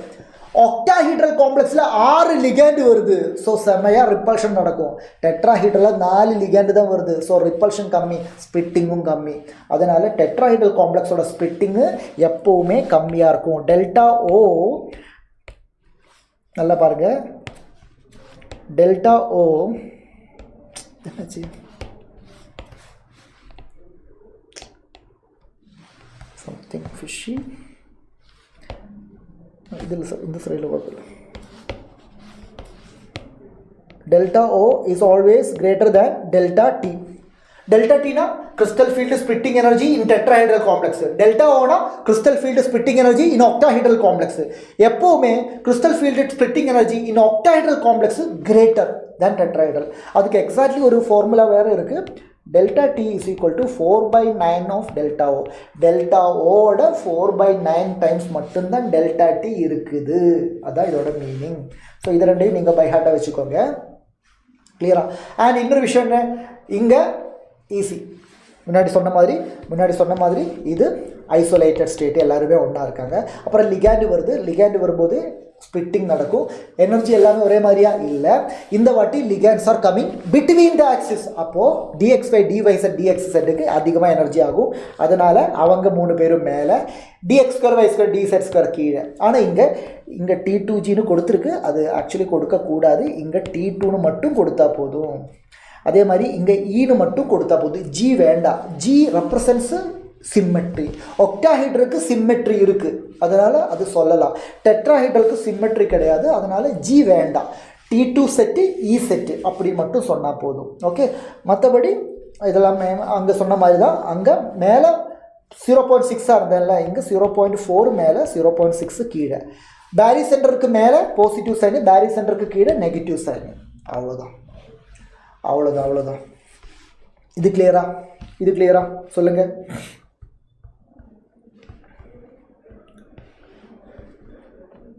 ஆக்டாஹைட்ரல் காம்ப்ளெக்ஸில் 6 லிகேண்டு வருது. ஸோ செம்மையாக ரிப்பல்ஷன் நடக்கும். டெட்ராஹைட்ரலில் 4 லிகேண்டு தான் வருது. ஸோ ரிப்பல்ஷன் கம்மி, ஸ்பிட்டிங்கும் கம்மி. அதனால் டெட்ராஹைட்ரல் காம்ப்ளெக்ஸோட ஸ்பிட்டிங்கு எப்போவுமே கம்மியாக இருக்கும். டெல்டா ஓ நல்லா பாருங்க. டெல்டா ஓ என்னாச்சு, சம்திங் ஃபிஷி. இதில் இந்த சைடில் பார்க்கல. Delta O is always greater than delta T. Delta டீனா crystal field splitting energy in tetrahedral complex. Delta ஓனா crystal field splitting energy in octahedral complex. எப்போவுமே crystal field splitting energy in octahedral complex greater than tetrahedral. அதுக்கு exactly ஒரு formula வேறு இருக்குது. Delta T is equal to 4/9 of delta O. Delta ஓட 4/9 times மட்டும்தான் delta D இருக்குது. அதான் இதோட மீனிங். ஸோ இது ரெண்டையும் நீங்கள் பை ஹார்ட்டாக வச்சுக்கோங்க. கிளியரா? அண்ட் இன்னொரு விஷயம் என்ன, இங்கே ஈஸி. முன்னாடி சொன்ன மாதிரி இது ஐசோலேட்டட் ஸ்டேட், எல்லாருமே ஒன்றா இருக்காங்க. அப்புறம் லிகேண்டு வரும்போது ஸ்பிட்டிங் நடக்கும். எனர்ஜி எல்லாமே ஒரே மாதிரியா இல்லை. இந்த வாட்டி ligands are coming between the axis. அப்போது dx/dy dxzக்கு அதிகமாக எனர்ஜி ஆகும். அதனால் அவங்க 3 பேரும் மேலே, dx2 y2 dz2 கீழே. ஆனால் இங்கே T2gன்னு கொடுத்துருக்கு. அது ஆக்சுவலி கொடுக்கக்கூடாது. இங்கே T2ன்னு மட்டும் கொடுத்தா போதும். அதே மாதிரி இங்கே ஈனு மட்டும் கொடுத்தா போதும். ஜி வேண்டாம். G represents symmetry. ஒக்டாஹைட்ருக்கு சிம்மெட்ரி இருக்குது, அதனால் அது சொல்லலாம். டெட்ராஹைட்ரலுக்கு சிம்மெட்ரி கிடையாது, அதனால் ஜி வேண்டாம். T2 செட்டு இ செட்டு அப்படி மட்டும் சொன்னால் போதும். ஓகே, மற்றபடி இதெல்லாம் அங்கே சொன்ன மாதிரி தான். அங்கே மேலே 0.6 இருந்தேன்ல, இங்கே 0.4 மேலே 0.6 கீழே. பேரி சென்டருக்கு மேலே பாசிட்டிவ் சைனு, பேரி சென்டருக்கு கீழே நெகட்டிவ் சைனு. அவ்வளோதான். இது கிளியரா சொல்லுங்கள்.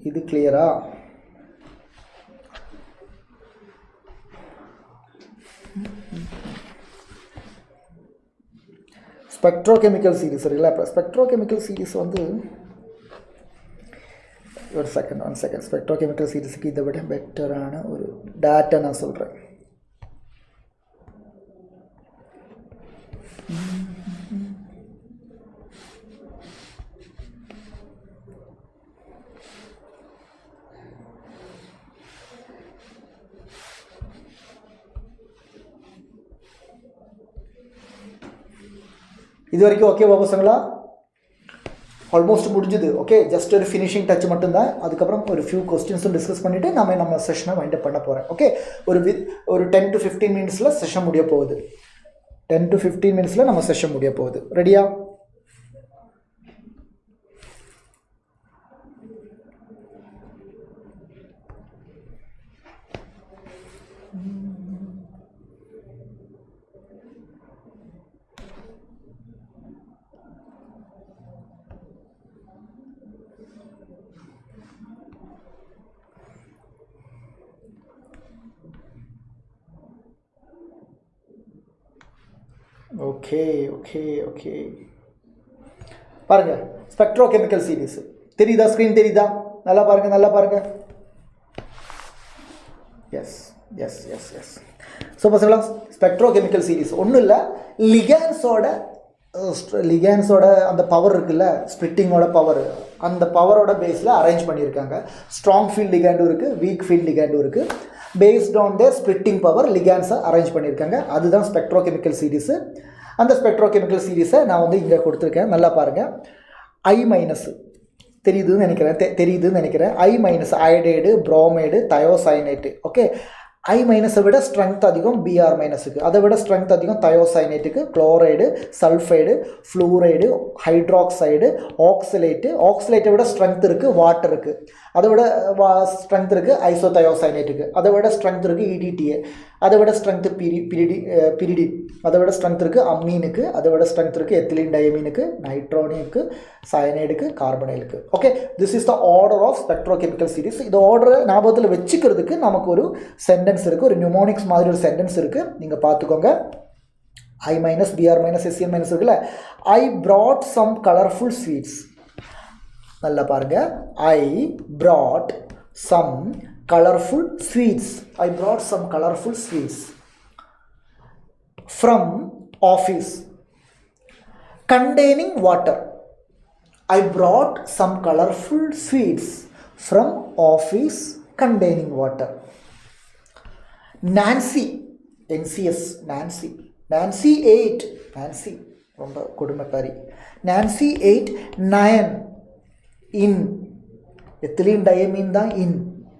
இது கிளியரா? ஸ்பெக்ட்ரோகெமிக்கல் சீரிஸ் இருக்குல்ல, இப்போ ஸ்பெக்ட்ரோகெமிக்கல் சீரிஸ் வந்து ஒரு செகண்ட் ஸ்பெக்ட்ரோகெமிக்கல் சீரிஸுக்கு இதை விட பெட்டரான ஒரு டேட்டா நான் சொல்கிறேன். இது வரைக்கும் ஓகேவா பசங்களா? ஆல்மோஸ்ட் முடிஞ்சுது. ஓகே, ஜஸ்ட் ஒரு ஃபினிஷிங் டச் மட்டும்தான். அதுக்கப்புறம் ஒரு ஃபியூ கொஸ்டின்ஸும் டிஸ்கஸ் பண்ணிவிட்டு நம்ம செஷனை வைண்ட் அப் பண்ண போகிறேன். ஓகே, ஒரு 10 to 15 மினிட்ஸில் செஷன் முடிய போகுது. 10 to 15 மினிட்ஸில் நம்ம செஷன் முடிய போகுது. ரெடியா? ஓகே பாருங்க, ஸ்பெக்ட்ரோகெமிக்கல் சீரீஸ் தெரியுதா? ஸ்க்ரீன் தெரியுதா? நல்லா பாருங்க. எஸ். ஸோ பசங்களா, ஸ்பெக்ட்ரோகெமிக்கல் சீரீஸ் ஒன்றும் இல்லை, லிகேன்ஸோட அந்த பவர் இருக்குல்ல, ஸ்ப்ளிட்டிங்கோட பவர், அந்த பவரோட பேஸில் அரேஞ்ச் பண்ணியிருக்காங்க. ஸ்ட்ராங் ஃபீல்ட் லிகேண்டும் இருக்குது, வீக் ஃபீல்ட் லிகேண்டும் இருக்குது. Based on the splitting power லிகேன்ஸை அரேஞ்ச் பண்ணியிருக்காங்க. அதுதான் ஸ்பெக்ட்ரோகெமிக்கல் சீரீஸு. அந்த ஸ்பெக்ட்ரோகெமிக்கல் சீரீஸை நான் வந்து இங்கே கொடுத்துருக்கேன். நல்லா பாருங்கள். I- தெரியுதுன்னு நினைக்கிறேன். I- iodide, bromide, thiocyanate. Okay, I- விட ஸ்ட்ரென்த் அதிகம் Br-க்கு, அதை விட ஸ்ட்ரென்த் அதிகம் தயோசைனேட்டுக்கு. குளோரைடு, சல்ஃபைடு, ஃப்ளூரைடு, ஹைட்ராக்சைடு, ஆக்சலேட்டை விட ஸ்ட்ரென்த் இருக்குது வாட்டருக்கு, அதை விட ஸ்ட்ரென்த் இருக்குது ஐசோதயோசைனேட்டுக்கு, அதை விட ஸ்ட்ரென்த் இருக்குது EDTA, அதை விட ஸ்ட்ரென்த்து பிரிடி, அதை விட ஸ்ட்ரென்த் இருக்குது அம்மீனுக்கு, அதை விட ஸ்ட்ரென்த் இருக்குது எத்திலீன் டயமீனுக்கு, நைட்ரோனிக்கு, சயனைடுக்கு, கார்பனைலுக்கு. Okay, this is the order of spectrochemical series. இந்த ஆர்டரை ஞாபகத்தில் வச்சுக்கிறதுக்கு நமக்கு ஒரு சென்டென்ஸ் இருக்குது, ஒரு நியூமோனிக்ஸ் மாதிரி ஒரு சென்டென்ஸ் இருக்குது. நீங்கள் பார்த்துக்கோங்க. I- Br- Sn- இருக்குல்ல, I brought some colorful sweets. நல்லா பாருங்க. I brought some colorful sweets. From office containing water. I brought some colorful sweets from office containing water. Nancy ate ரொம்ப கொடுமைக்காரி. Nancy ate 9 in ethylene diamine தான் in.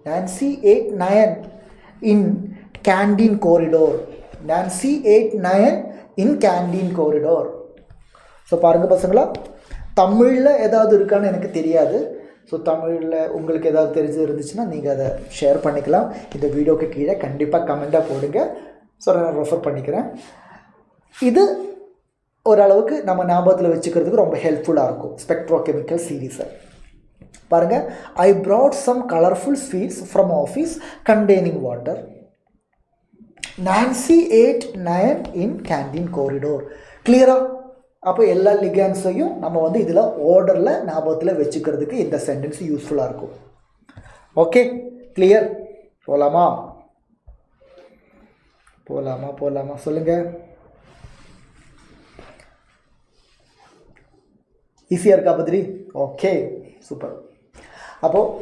Nancy ate 9 in canteen corridor. So பாருங்கள் பசங்களா, தமிழில் ஏதாவது இருக்கான்னு எனக்கு தெரியாது. So தமிழில் உங்களுக்கு ஏதாவது தெரிஞ்சு இருந்துச்சுன்னா நீங்கள் அதை ஷேர் பண்ணிக்கலாம். இந்த வீடியோக்கு கீழே கண்டிப்பாக கமெண்ட்டாக போடுங்க. ஸோ நான் ரெஃபர் பண்ணிக்கிறேன். இது ஓரளவுக்கு நம்ம ஞாபகத்தில் வச்சுக்கிறதுக்கு ரொம்ப ஹெல்ப்ஃபுல்லாக இருக்கும் ஸ்பெக்ட்ரோகெமிக்கல் சீரீஸை. பாருங்கள். I brought some colorful sweets from office containing water. Nancy ate 9 in canteen corridor. கிளியரா? அப்போ எல்லா லிகேன்ஸையும் நம்ம வந்து இதில் ஆர்டரில் ஞாபகத்தில் வச்சுக்கிறதுக்கு இந்த சென்டென்ஸ் யூஸ்ஃபுல்லாக இருக்கும். Okay, clear? போகலாமா சொல்லுங்கள். ஈஸியாக இருக்கா பத்ரி? Okay, super. அப்போது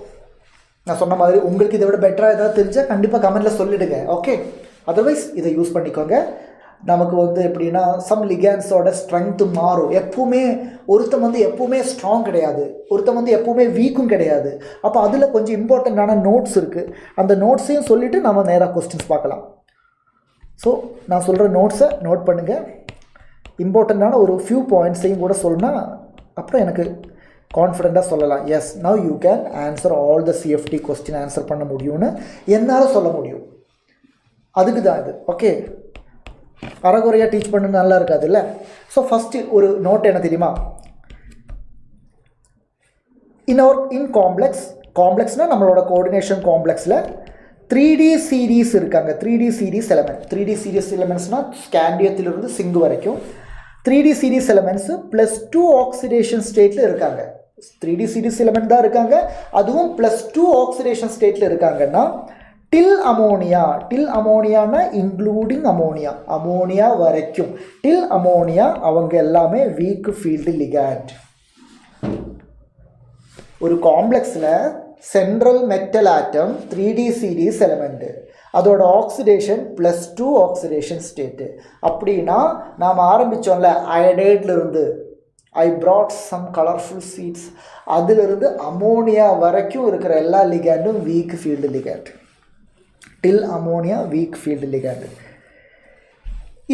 நான் சொன்ன மாதிரி உங்களுக்கு இதை விட பெட்டராக ஏதாவது தெரிஞ்சால் கண்டிப்பாக கமெண்ட்டில் சொல்லிவிடுங்க. ஓகே, அதர்வைஸ் இதை யூஸ் பண்ணிக்கோங்க. நமக்கு வந்து எப்படின்னா சம் லிகேன்ஸோட ஸ்ட்ரென்த்து மாறும். ஒருத்தன் வந்து எப்பவுமே ஸ்ட்ராங் கிடையாது, ஒருத்தன் வந்து எப்பவுமே வீக்கும் கிடையாது. அப்போ அதில் கொஞ்சம் இம்பார்ட்டண்ட்டான நோட்ஸ் இருக்குது. அந்த நோட்ஸையும் சொல்லிவிட்டு நம்ம நேராக கொஸ்டின்ஸ் பார்க்கலாம். ஸோ நான் சொல்கிற நோட்ஸை நோட் பண்ணுங்கள். இம்பார்ட்டண்ட்டான ஒரு ஃபியூ பாயிண்ட்ஸையும் கூட சொன்னால் அப்புறம் எனக்கு கான்ஃபிடெண்ட்டாக சொல்லலாம். Yes, now you can answer all the CFT question answer பண்ண முடியும்னு என்னால் சொல்ல முடியும். அதுக்கு தான் இது. ஓகே, அறகுறையாக டீச் பண்ண நல்லா இருக்காது இல்லை? ஸோ ஃபஸ்ட்டு ஒரு நோட் என்ன தெரியுமா? இன் காம்ப்ளெக்ஸ்னால் நம்மளோட கோஆர்டினேஷன் காம்ப்ளெக்ஸில் 3D சீரீஸ் இருக்காங்க. 3D சீரீஸ் எலமெண்ட்ஸ்னால் ஸ்கேண்டியத்திலிருந்து சிங்கு வரைக்கும் 3D சீரீஸ் எலமெண்ட்ஸு +2 ஆக்சிடேஷன் ஸ்டேட்டில் இருக்காங்க. 3D சீரீஸ் எலமெண்ட் தான் இருக்காங்க, அதுவும் +2 ஆக்சிடேஷன் ஸ்டேட்டில் இருக்காங்கன்னா டில் அமோனியானா இன்க்ளூடிங் அமோனியா வரைக்கும். டில் அமோனியா அவங்க எல்லாமே வீக் ஃபீல்டு லிகேண்ட். ஒரு காம்ப்ளெக்ஸில் central metal atom 3D series element, அதோட ஆக்சிடேஷன் +2 ஆக்சிடேஷன் ஸ்டேட்டு. அப்படின்னா நாம் ஆரம்பித்தோம்ல அயடைட்லேருந்து, I brought some colorful seeds. அதிலிருந்து அமோனியா வரைக்கும் இருக்கிற எல்லா லிகாண்டும் weak field ligand. Till ammonia weak field ligand.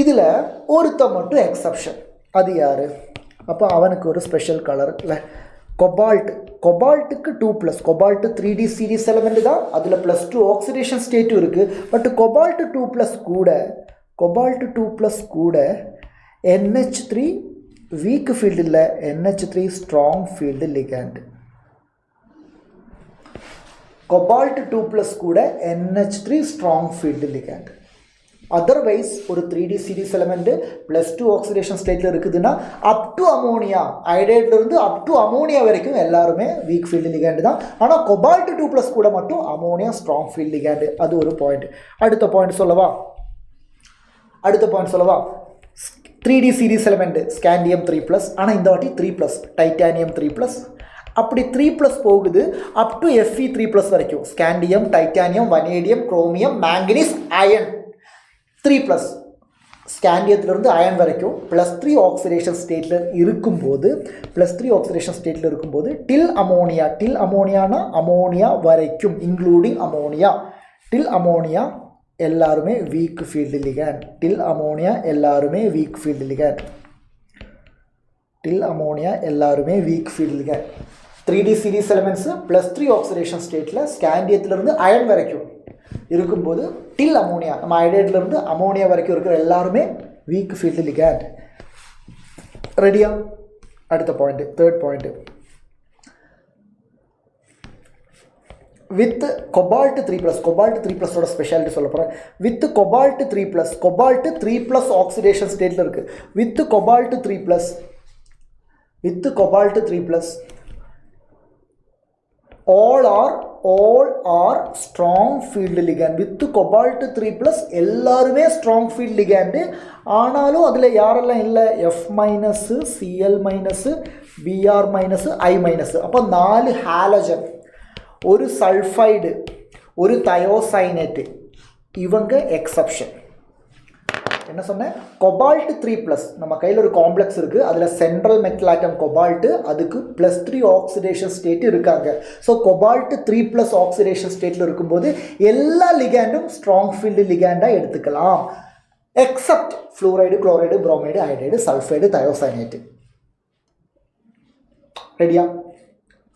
இதில் ஒருத்த மட்டும் எக்ஸப்ஷன். அது யார்? அப்போ அவனுக்கு ஒரு ஸ்பெஷல் கலர் இல்லை, கொபால்ட். கொபால்ட்டுக்கு 2+, கொபால்ட்டு 3D சீரிஸ் எலமெண்ட் தான், அதில் +2 ஆக்சிடேஷன் ஸ்டேட்டும் இருக்குது. பட் கொபால்ட்டு 2+ கூட, கொபால்ட்டு 2+ கூட NH3 வீக் ஃபீல்டு இல்லை, NH3 strong field ligand. Cobalt 2+ கூட NH3 strong field ligand. Otherwise ஒரு 3D சீரிஸ் எலமெண்ட் +2 ஆக்சிடேஷன் ஸ்டேட்டில் இருக்குதுன்னா அப் டு அமோனியா, ஐடைட்லேருந்து அப் டு அமோனியா வரைக்கும் எல்லாருமே வீக் ஃபீல்டு லிகாண்டு தான். ஆனால் கொபால்ட் 2+ கூட மட்டும் அமோனியா ஸ்ட்ராங் ஃபீல்டு லிகாண்டு. அது ஒரு பாயிண்ட். அடுத்த பாயிண்ட் சொல்லவா? 3D சீரிஸ் எலமெண்ட் ஸ்காண்டியம் 3+, ஆனால் இந்த வாட்டி 3+, டைட்டானியம் 3+. அப்படி 3+ போகுது அப் டு Fe3+ வரைக்கும், scandium, titanium, vanadium, chromium, manganese, iron 3+. ஸ்காண்டியத்திலிருந்து அயன் வரைக்கும் +3 ஆக்சிடேஷன் ஸ்டேட்டில் இருக்கும்போது, டில் அமோனியா, டில் அமோனியானா அமோனியா வரைக்கும் இன்க்ளூடிங் அமோனியா, டில் அமோனியா எல்லாருமே weak field ligand. Till ammonia எல்லாருமே weak field ligand. Till ammonia எல்லாருமே weak field ligand. 3D series elements +3 oxidation ஸ்டேட்டில் ஸ்காண்டியத்திலிருந்து அயன் வரைக்கும் இருக்கும்போது டில் அமோனியா, நம்ம ஐடைட்லேருந்து அமோனியா வரைக்கும் இருக்கிற எல்லாருமே வீக் ஃபீல்டு லிகாண்ட். ரெடியா? அடுத்த point, third point. With cobalt 3+, cobalt 3+ஓட ஸ்பெஷாலிட்டி சொல்ல போகிறேன். வித் கொபால்ட் 3+, கொபால்ட் 3+ ஆக்சிடேஷன் ஸ்டேட்டில் இருக்குது. With cobalt 3+, all are strong field ligand. with cobalt 3+ எல்லாருமே strong field ligand. ஆனாலும் அதில் யாரெல்லாம் இல்லை? F-, Cl-, Br-, I-. அப்போ 4 ஹாலஜன், ஒரு சல்ஃபைடு, ஒரு தயோசைனேட்டு, இவங்க எக்ஸப்ஷன். என்ன சொன்னேன்? கொபால்ட் 3+, நம்ம கையில் ஒரு காம்ப்ளெக்ஸ் இருக்குது, அதில் சென்ட்ரல் மெட்டல் ஆட்டம் கொபால்ட்டு, அதுக்கு +3 ஆக்சிடேஷன் ஸ்டேட் இருக்காங்க. ஸோ கொபால்ட் 3+ ஆக்சிடேஷன் ஸ்டேட்டில் இருக்கும்போது எல்லா லிகாண்டும் ஸ்ட்ராங் ஃபீல்டு லிகாண்டாக எடுத்துக்கலாம், except fluoride, chloride, bromide, iodide, sulphide, thiocyanate. ரெடியா?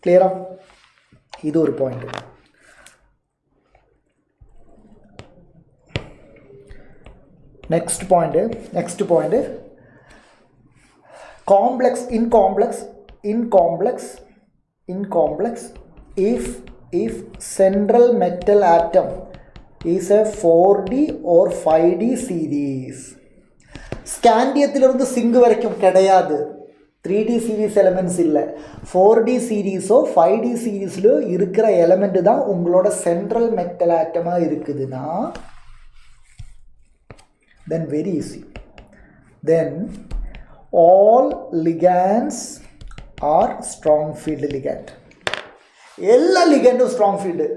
கிளியரா? இது ஒரு point. next point complex in complex if central metal atom is a 4D or 5D series. ஸ்காண்டியத்திலிருந்து zinc வரைக்கும் கிடையாது, 3D சீரீஸ் எலமெண்ட்ஸ் இல்லை, 4D சீரீஸோ 5D சீரீஸிலோ இருக்கிற எலமெண்ட் தான் உங்களோட சென்ட்ரல் மெட்டல் ஆட்டமாக இருக்குதுன்னா, then very easy, then all ligands are strong field ligand. எல்லா லிகண்டும் strong field.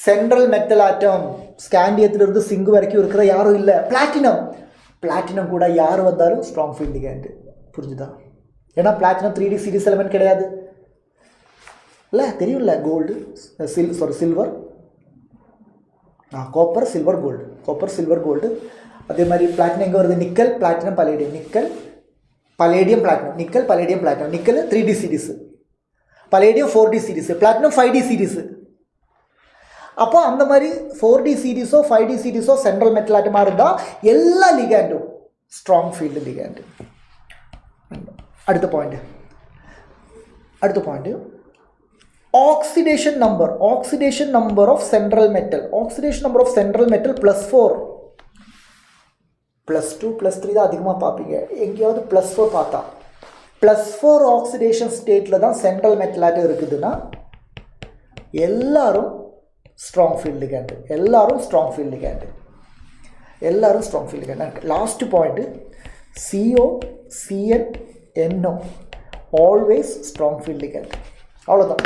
Central metal atom ஸ்காண்டியத்திலிருந்து சிங்கு வரைக்கும் இருக்கிற யாரும் இல்லை. பிளாட்டினம் கூட யார் வந்தாலும் ஸ்ட்ராங் ஃபீல்டு லிகண்ட். புரிஞ்சுதா? ஏன்னா பிளாட்டினம் 3D சீரிஸ் எலமெண்ட் கிடையாது இல்லை, தெரியும்ல. Gold, silver, copper, silver, gold. அதே மாதிரி பிளாட்டினம் எங்கே வருது? Nickel, platinum, palladium, nickel, palladium, platinum, nickel, palladium, platinum. Nickel 3D series, palladium 4D series, platinum 5D series. அப்போ அந்த மாதிரி 4D சீரிஸோ 5D சீரிஸோ சென்ட்ரல் மெட்டல் ஆட்டமாக இருந்தால் எல்லா லிகாண்டும் ஸ்ட்ராங் ஃபீல்டு லிகாண்டு. அடுத்த point oxidation number of central metal. oxidation number of central metal +4, +2, +3 தான் அதிகமாக பார்ப்பீங்க. எங்கேயாவது +4 பார்த்தா, +4 ஆக்சிடேஷன் ஸ்டேட்டில் தான் சென்ட்ரல் மெட்டல் ஆட்டம் இருக்குதுன்னா எல்லாரும் strong field ligand. Last point, CO, Cn, NO always strong field ligand. அவ்வளோதான்,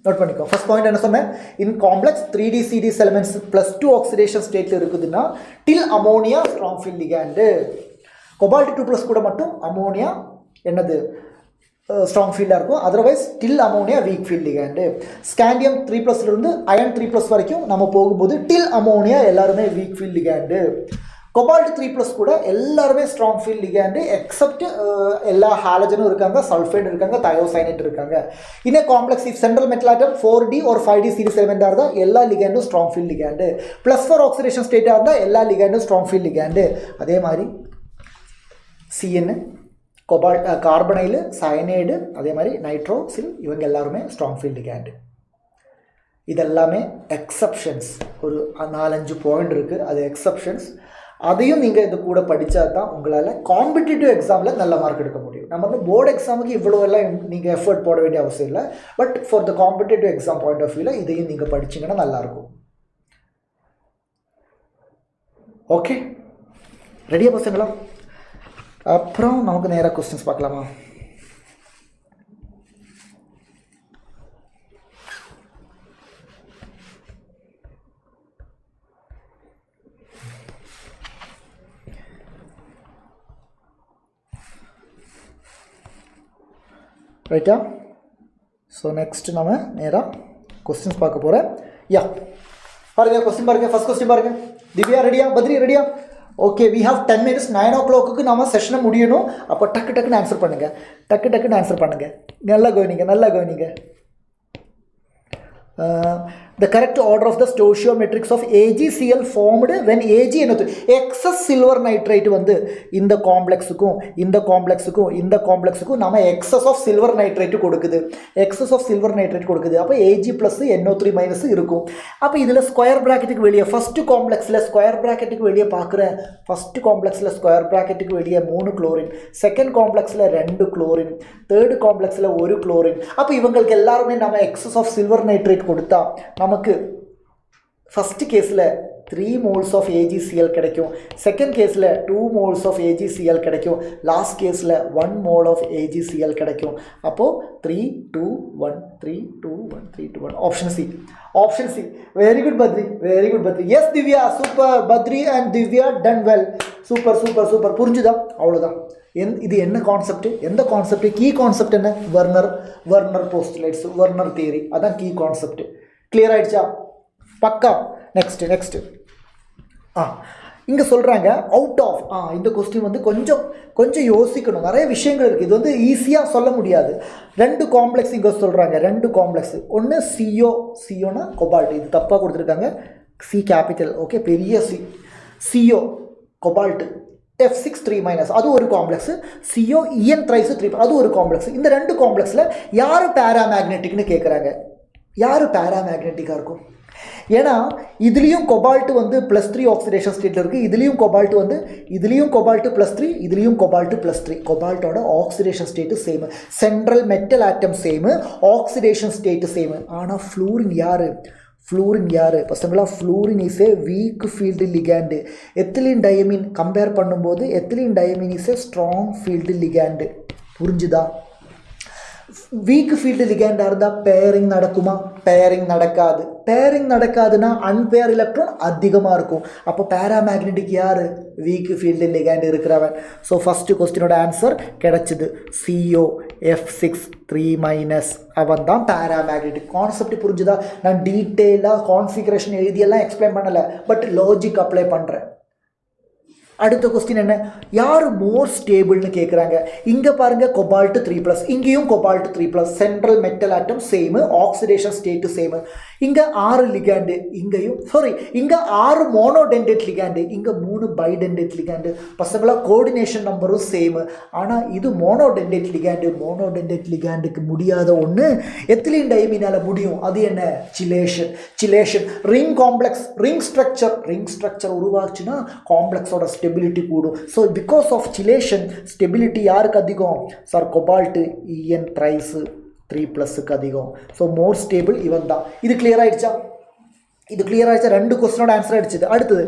நோட் பண்ணிக்கோ. ஃபர்ஸ்ட் பாயிண்ட் என்ன சொன்னேன்? In complex 3D series elements +2 oxidation ஸ்டேட்டில் இருக்குதுன்னா till ammonia strong field ligand. Cobalt 2+ கூட மட்டும் அமோனியா என்னது ஸ்ட்ராங் ஃபீல்டாக இருக்கும். Otherwise till ammonia weak field ligand. Scandium 3+ இருந்து அயன் 3+ வரைக்கும் நம்ம போகும்போது டில் அமோனியா எல்லாருமே வீக் ஃபீல்ட் லிகேண்டு. கொபால்ட் 3+ கூட எல்லாருமே ஸ்ட்ராங் ஃபீல்ட் லிகேண்டு எக்ஸப்ட் எல்லா ஹாலஜனும் இருக்காங்க, சல்ஃபைடு இருக்காங்க, தயோசைனேட் இருக்காங்க. இன்னும் complex if central metal atom 4D ஒரு 5D சீரிஸ் எலிமெண்டாக இருந்தால் எல்லா லிகேண்டும் ஸ்ட்ராங் ஃபீல்ட் லிகேண்டு. +4 ஆக்சிடேஷன் ஸ்டேட்டாக இருந்தால் எல்லா லிகேண்டும் ஸ்ட்ராங் ஃபீல்ட் லிகேண்டு. அதே மாதிரி சிஎன், கொபால்ட், கார்பனைல், சயனைடு, அதே மாதிரி நைட்ரோசில் இவங்க எல்லாருமே ஸ்ட்ராங் ஃபீல்ட் லிகேண்டு. இதெல்லாமே எக்ஸப்ஷன்ஸ். ஒரு 4-5 பாயிண்ட் இருக்குது, அது எக்ஸப்ஷன்ஸ். அதையும் நீங்கள் இது கூட படித்தா தான் உங்களால் காம்படிட்டிவ் எக்ஸாமில் நல்ல மார்க் எடுக்க முடியும். நம்ம வந்து போர்டு எக்ஸாமுக்கு இவ்வளோ எல்லாம் நீங்கள் எஃபர்ட் போட வேண்டிய அவசியம் இல்லை. But for the competitive exam point of வியூவில் இதையும் நீங்கள் படிச்சிங்கன்னா நல்லாயிருக்கும். ஓகே, ரெடியாக பசங்களா? அப்புறம் நமக்கு நேராக கொஸ்டின்ஸ் பார்க்கலாமா? ரைட்டா? ஸோ நெக்ஸ்ட் நம்ம நேராக கொஸ்டின்ஸ் பார்க்க போகிறேன். யா பாருங்கள், கொஸ்டின் பாருங்கள். ஃபஸ்ட் கொஸ்டின் பாருங்கள். திவ்யா ரெடியா? பத்ரி ரெடியா? Okay, we have 10 minutes. 9 o'clock நம்ம செஷனை முடியணும். அப்போ டக்குன்னு ஆன்சர் பண்ணுங்கள், டக்குன்னு ஆன்சர் பண்ணுங்கள். நல்லா கவனிங்க. The correct order of the stoichiometrics of AgCl formed when Ag என்னது excess silver nitrate வந்து இந்த காம்ப்ளெக்ஸுக்கும் நம்ம excess of silver nitrate கொடுக்குது. அப்போ Ag plus NO3 minus இருக்கும். அப்போ இதில் ஸ்கொயர் ப்ராக்கெட்டுக்கு வெளியே ஃபஸ்ட்டு காம்ப்ளெக்ஸில் ஸ்கொயர் ப்ராக்கெட்டுக்கு வெளியே பார்க்குறேன். ஃபஸ்ட்டு காம்ப்ளெக்ஸில் ஸ்கொயர் ப்ராக்கெட்டுக்கு வெளியே 3 குளோரின், செகண்ட் காம்ப்ளெக்ஸில் 2 குளோரின், தேர்டு காம்ப்ளெக்ஸில் 1 குளோரின். அப்போ இவங்களுக்கு எல்லாருமே நம்ம excess of silver nitrate கொடுத்தா நமக்கு ஃபஸ்ட்டு கேஸில் 3 moles of AgCl கிடைக்கும், செகண்ட் கேஸில் 2 moles of AgCl கிடைக்கும், லாஸ்ட் கேஸில் 1 mole of AgCl கிடைக்கும். அப்போது 3 2 1 3 2 1 3 2 1 option C. Very good Badri. Yes Divya, super. Badri and Divya done well. Super. புரிஞ்சுதா? அவ்வளோதான். இது என்ன கான்செப்ட்? எந்த கான்செப்ட்? கீ கான்செப்ட் என்ன? வெர்னர் போஸ்டுலேட்ஸ், வெர்னர் தியரி, அதான் கீ கான்செப்ட். கிளியர் ஆகிடுச்சா? பக்கா. நெக்ஸ்ட் இங்கே சொல்கிறாங்க அவுட் ஆஃப். இந்த கொஸ்டின் வந்து கொஞ்சம் யோசிக்கணும், நிறைய விஷயங்கள் இருக்குது. இது வந்து ஈஸியாக சொல்ல முடியாது. 2 காம்ப்ளெக்ஸ் இங்கே சொல்கிறாங்க, 2 காம்ப்ளெக்ஸ். ஒன்று சிஓனா கொபால்ட், இது தப்பாக கொடுத்துருக்காங்க. சி கேபிட்டல், ஓகே, பெரிய சிஓ கொபால்ட் F6 3- அது ஒரு காம்ப்ளெக்ஸ். CO EN thrice 3 அது ஒரு காம்ப்ளெக்ஸ். இந்த 2 காம்ப்ளெக்ஸில் யார் பேராமேக்னெட்டிக்னு கேட்குறாங்க. யார் பேராமேக்னெட்டிக்காக இருக்கும்? ஏன்னா இதுலேயும் கொபால்ட் வந்து +3 ஆக்சிடேஷன் ஸ்டேட்டில் இருக்குது, இதுலேயும் கொபால்ட் +3, இதுலேயும் கொபால்ட் +3. கொபால்ட்டோட oxidation state same, central metal atom same, oxidation state same. ஆனால் ஃப்ளூரின் யார் பசங்களா? Fluorine is a weak field ligand. Ethylene diamine compare பண்ணும்போது ethylene diamine is a strong field ligand. புரிஞ்சுதா? வீக் ஃபீல்டு லிகேண்டாக இருந்தால் bearing நடக்குமா? Bearing நடக்காதுன்னா unfair electron அதிகமாக இருக்கும். அப்போ பேராமேக்னெட்டிக் யார்? வீக் ஃபீல்டு லிகேண்ட் இருக்கிறவன். ஸோ ஃபஸ்ட்டு கொஸ்டினோட ஆன்சர் கிடச்சிது. CO F6 3- அவன் தான் பேராமேக்னெட்டிக். கான்செப்ட் புரிஞ்சுதா? நான் டீட்டெயிலாக கான்ஃபிகரேஷன் எழுதியெல்லாம் எக்ஸ்பிளைன் பண்ணலை, பட் லாஜிக் அப்ளை பண்ணுறேன். அடுத்த கொஸ்டின் என்ன? யார் மோர் ஸ்டேபிள்னு கேட்குறாங்க. இங்கே பாருங்கள், கொபால்ட் 3+, இங்கேயும் cobalt 3+, central metal atom same, oxidation state same. இங்கே 6 லிகாண்டு, இங்கே 6 மோனோடென்டேட் லிகாண்டு, இங்கே 3 பைடென்டேட் லிகாண்டு. பசங்களா கோஆர்டினேஷன் நம்பரும் சேமு. ஆனால் இது மோனோடென்டேட் லிகாண்டுக்கு முடியாத ஒன்று எத்திலீன் டயமீனால் முடியும். அது என்ன? Chelation. Ring complex, ring structure உருவாச்சுன்னா காம்ப்ளெக்ஸோட ஸ்டெபிலிட்டி கூடும். So because of chelation stability யாருக்கு அதிகம்? சார் கொபால்ட்டு EN thrice 3+க்கு அதிகம். ஸோ மோர் ஸ்டேபிள் இவன் தான். இது கிளியர் ஆகிடுச்சா? 2 கொஸ்டினோட ஆன்சர் அடிச்சது. அடுத்தது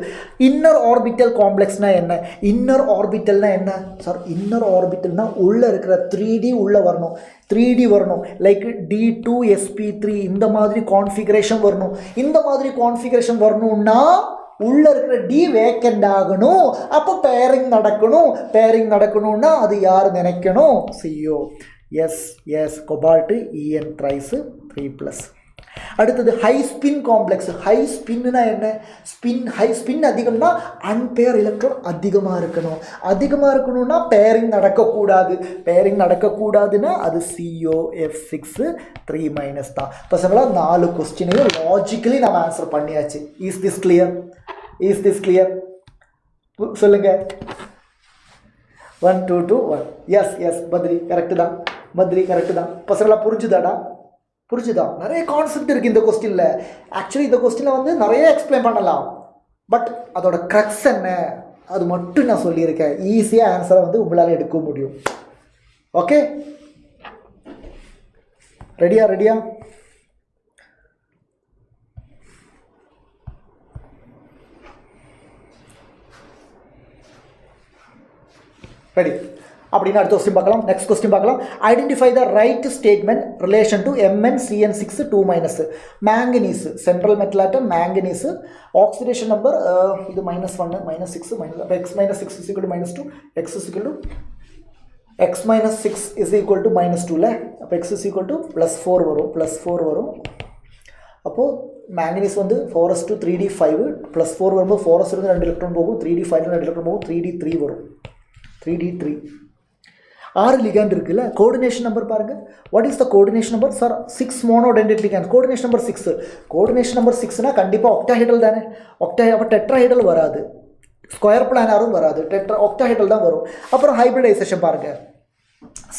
இன்னர் ஆர்பிட்டல் காம்ப்ளெக்ஸ்னா என்ன? இன்னர் ஆர்பிட்டல்னா என்ன சார்? இன்னர் ஆர்பிட்டல்னா உள்ளே இருக்கிற 3D உள்ளே வரணும், 3D வரணும். லைக் D2sp3 இந்த மாதிரி கான்ஃபிகரேஷன் வரணும். இந்த மாதிரி கான்ஃபிகரேஷன் வரணும்னா உள்ள இருக்கிற டி வேக்கண்ட் ஆகணும். அப்போ பேரிங் நடக்கணும். பேரிங் நடக்கணும்னா அது யார் நினைக்கணும்? CO. Yes yes cobalt EN thrice 3+. அடுத்தது ஹை ஸ்பின் காம்ப்ளெக்ஸ். ஹை ஸ்பின்னா என்ன? ஹை ஸ்பின் அதிகம்னா அன்பேர் எலக்ட்ரான் அதிகமாக இருக்கணும். அதிகமாக இருக்கணும்னா பேரிங் நடக்கக்கூடாது. பேரிங் நடக்கக்கூடாதுன்னா அது COF6 3- தான். பசங்களா 4 கொஸ்டினையும் லாஜிக்கலி நம்ம ஆன்சர் பண்ணியாச்சு. Is this clear? சொல்லுங்க. 1 2 2 1. எஸ் பத்ரி கரெக்டு தான். பசங்களா புரிஞ்சுதாடா? புரிஞ்சுதா? நிறைய கான்செப்ட் இருக்குது இந்த கொஸ்டினில். ஆக்சுவலி இந்த கொஸ்டினில் வந்து நிறைய எக்ஸ்பிளைன் பண்ணலாம். பட் அதோட க்ரக்ஸ் என்ன அது மட்டும் நான் சொல்லியிருக்கேன். ஈஸியாக ஆன்சரை வந்து உங்களால் எடுக்க முடியும். ஓகே, ரெடியா? ரெடி. அப்படின்னா அடுத்த கொஸ்டின் பார்க்கலாம். நெக்ஸ்ட் கொஸ்டின் பார்க்கலாம். Identify the right statement relation to MnCN6 2-. Manganese central metal atom manganese. Oxidation number இது -1 -6 x - 6 is equal to -2 x is equal to x - 6 is equal to -2ல. அப்போ x is equal to +4 வரும். அப்போது manganese வந்து 4s2 3d5 +4 வரும்போது 4s இருந்து 2 electron போகும். 3d5 2 electron போகும். 3d3 வரும். 3d3 6 லிகண்ட் இருக்குல்ல. கோஆர்டினேஷன் நம்பர் பாருங்கள். What is the coordination number? Sir 6 monodentate ligand. Coordination number 6. Coordination number 6னா கண்டிப்பாக ஒக்டாஹெட்ரல் தானே. அப்போ டெட்ராஹெட்ரல் வராது, ஸ்கொயர் பிளானாரும் வராது, ஒக்டாஹெட்ரல் தான் வரும். அப்புறம் ஹைப்ரிடைசேஷன் பாருங்கள்.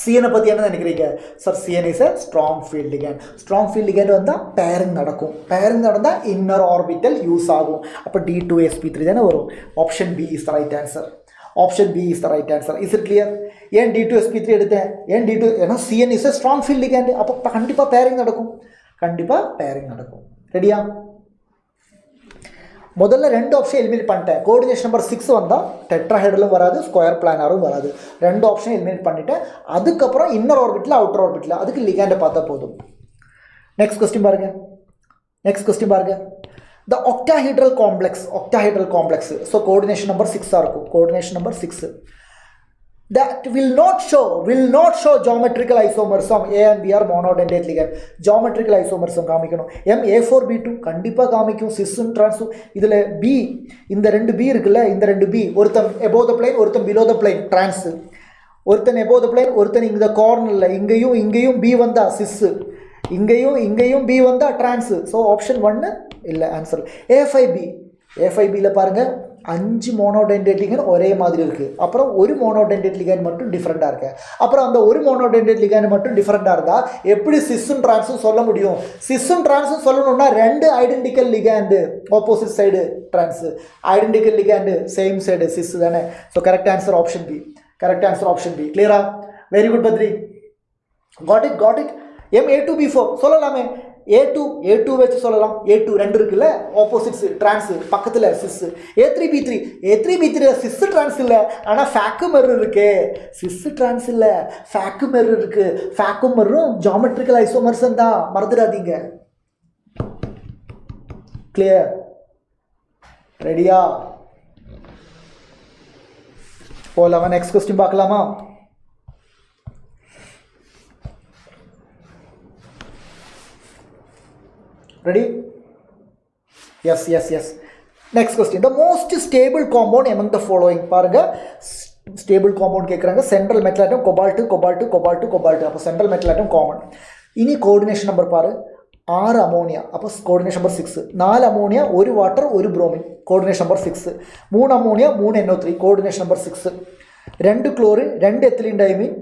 சிஎனை பற்றி என்ன நினைக்கிறீங்க? Sir CN is strong field ligand. Strong field ligand வந்தால் பேரிங் நடக்கும். பேரிங் நடந்தால் இன்னர் ஆர்பிட்டல் யூஸ் ஆகும். அப்போ D2sp3 தானே வரும். Option B is the right answer. Is it clear? ஏன் D2sp3 எடுத்தேன்? ஏன் D2? ஏன்னா CN is strong field ligand. அப்போ கண்டிப்பாக பேரிங் நடக்கும். ரெடியா? முதல்ல 2 ஆப்ஷன் எலிமினேட் பண்ணிட்டேன். கோஆர்டினேஷன் நம்பர் 6 வந்தால் டெட்ராஹெட்ரலும் வராது, ஸ்கொயர் பிளானாரும் வராது. 2 ஆப்ஷன் எலிமினேட் பண்ணிட்டேன். அதுக்கப்புறம் இன்னர் ஆர்பிட்டில் அவுட்டர் ஆர்பிட்டில் அதுக்கு லிகண்டை பார்த்தா போதும். நெக்ஸ்ட் கொஸ்டின் பாருங்க. The octahedral complex. So coordination number 6 இருக்கும். Coordination number 6 that will not show geometrical isomerism. A and B are monodentate ligand. Geometrical isomerism காமிக்கணும். MA4B2 கண்டிப்பாக காமிக்கும். சிஸ்ஸும் ட்ரான்ஸும். இதில் B, இந்த 2 B இருக்குல்ல, இந்த 2 B, ஒருத்தன் above the plane, ஒருத்தன் below the plane, ட்ரான்ஸு. ஒருத்தன் above the plane, ஒருத்தன் இந்த கார்னரில் இங்கேயும் B வந்தா சிஸ்ஸு, இங்கேயும் B வந்தா ட்ரான்ஸு. ஸோ ஆப்ஷன் 1 இல்லை ஆன்சர். A5Bயில் பாருங்கள் 5 மோனோடென்டேட் லிகண்ட் ஒரே மாதிரி இருக்குது. அப்புறம் ஒரு மோனோடென்டேட் லிகண்ட் மட்டும் டிஃப்ரெண்ட்டாக இருக்கு. அப்புறம் அந்த ஒரு மோனோடென்டேட் லிகண்ட் மட்டும் டிஃப்ரெண்ட்டாக இருந்தால் எப்படி சிஸ்ஸும் ட்ரான்ஸும் சொல்ல முடியும்? சிஸ்ஸும் ட்ரான்ஸும் சொல்லணும்னா 2 identical ligand opposite side trans, identical ligand same side cis தானே. So correct answer option B. கிளியரா? Very good Badri. Got it. MA2B4 சொல்லலாமே. A2 வச்சு சொல்லலாம். A2 2 இருக்குல்ல, ஆப்போசிட்ஸ் ட்ரான்ஸ் பக்கத்தில் சிஸ். A3B3 சிஸ் ட்ரான்ஸ் இல்லை, ஆனால் ஃபேக்குமெர் இருக்கு. சிஸ் ட்ரான்ஸ் இல்லை, ஃபேக்குமெர் இருக்கு. ஃபேக்குமெரும் ஜாமெட்ரிக்கல் ஐசோமர்ஸும் தான், மறந்துடாதீங்க. கிளியர்? ரெடியா? போலாமா? நெக்ஸ்ட் கொஸ்டின் பார்க்கலாமா? Ready? Yes. Next question. The most stable compound among the following. பாருங்க, stable compound கேட்குறாங்க. Central metal atom cobalt. அப்போ சென்ட்ரல் மெட்டல் ஆட்டம் காமன். இனி கோஆர்டினேஷன் நம்பர் பாரு. 6 அமோனியா. அப்போ coordination number 6. 4 ammonia, 1 water, 1 bromine. Coordination number 6. 3 ammonia, 3 NO3. Coordination number 6. 2 chlorine, 2 ethylene diamine.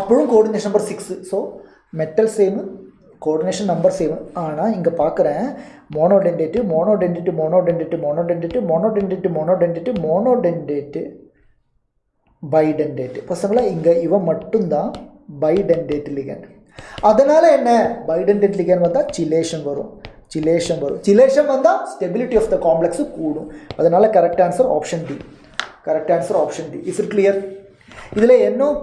அப்பவும் coordination number 6. So metal same, coordination number same. ஆனால் இங்கே பார்க்குறேன் மோனோடென்டேட்டு பைடென்டேட்டு. பசங்களா இங்கே இவன் மட்டும்தான் பைடென்டேட் லிகண்ட். அதனால் என்ன? பைடென்டேட் லிகண்ட் வந்தால் சிலேஷன் வரும். சிலேஷன் வந்தால் ஸ்டெபிலிட்டி ஆஃப் த காம்ப்ளெக்ஸு கூடும். அதனால் correct answer option D. Is it clear? இதில் இன்னும்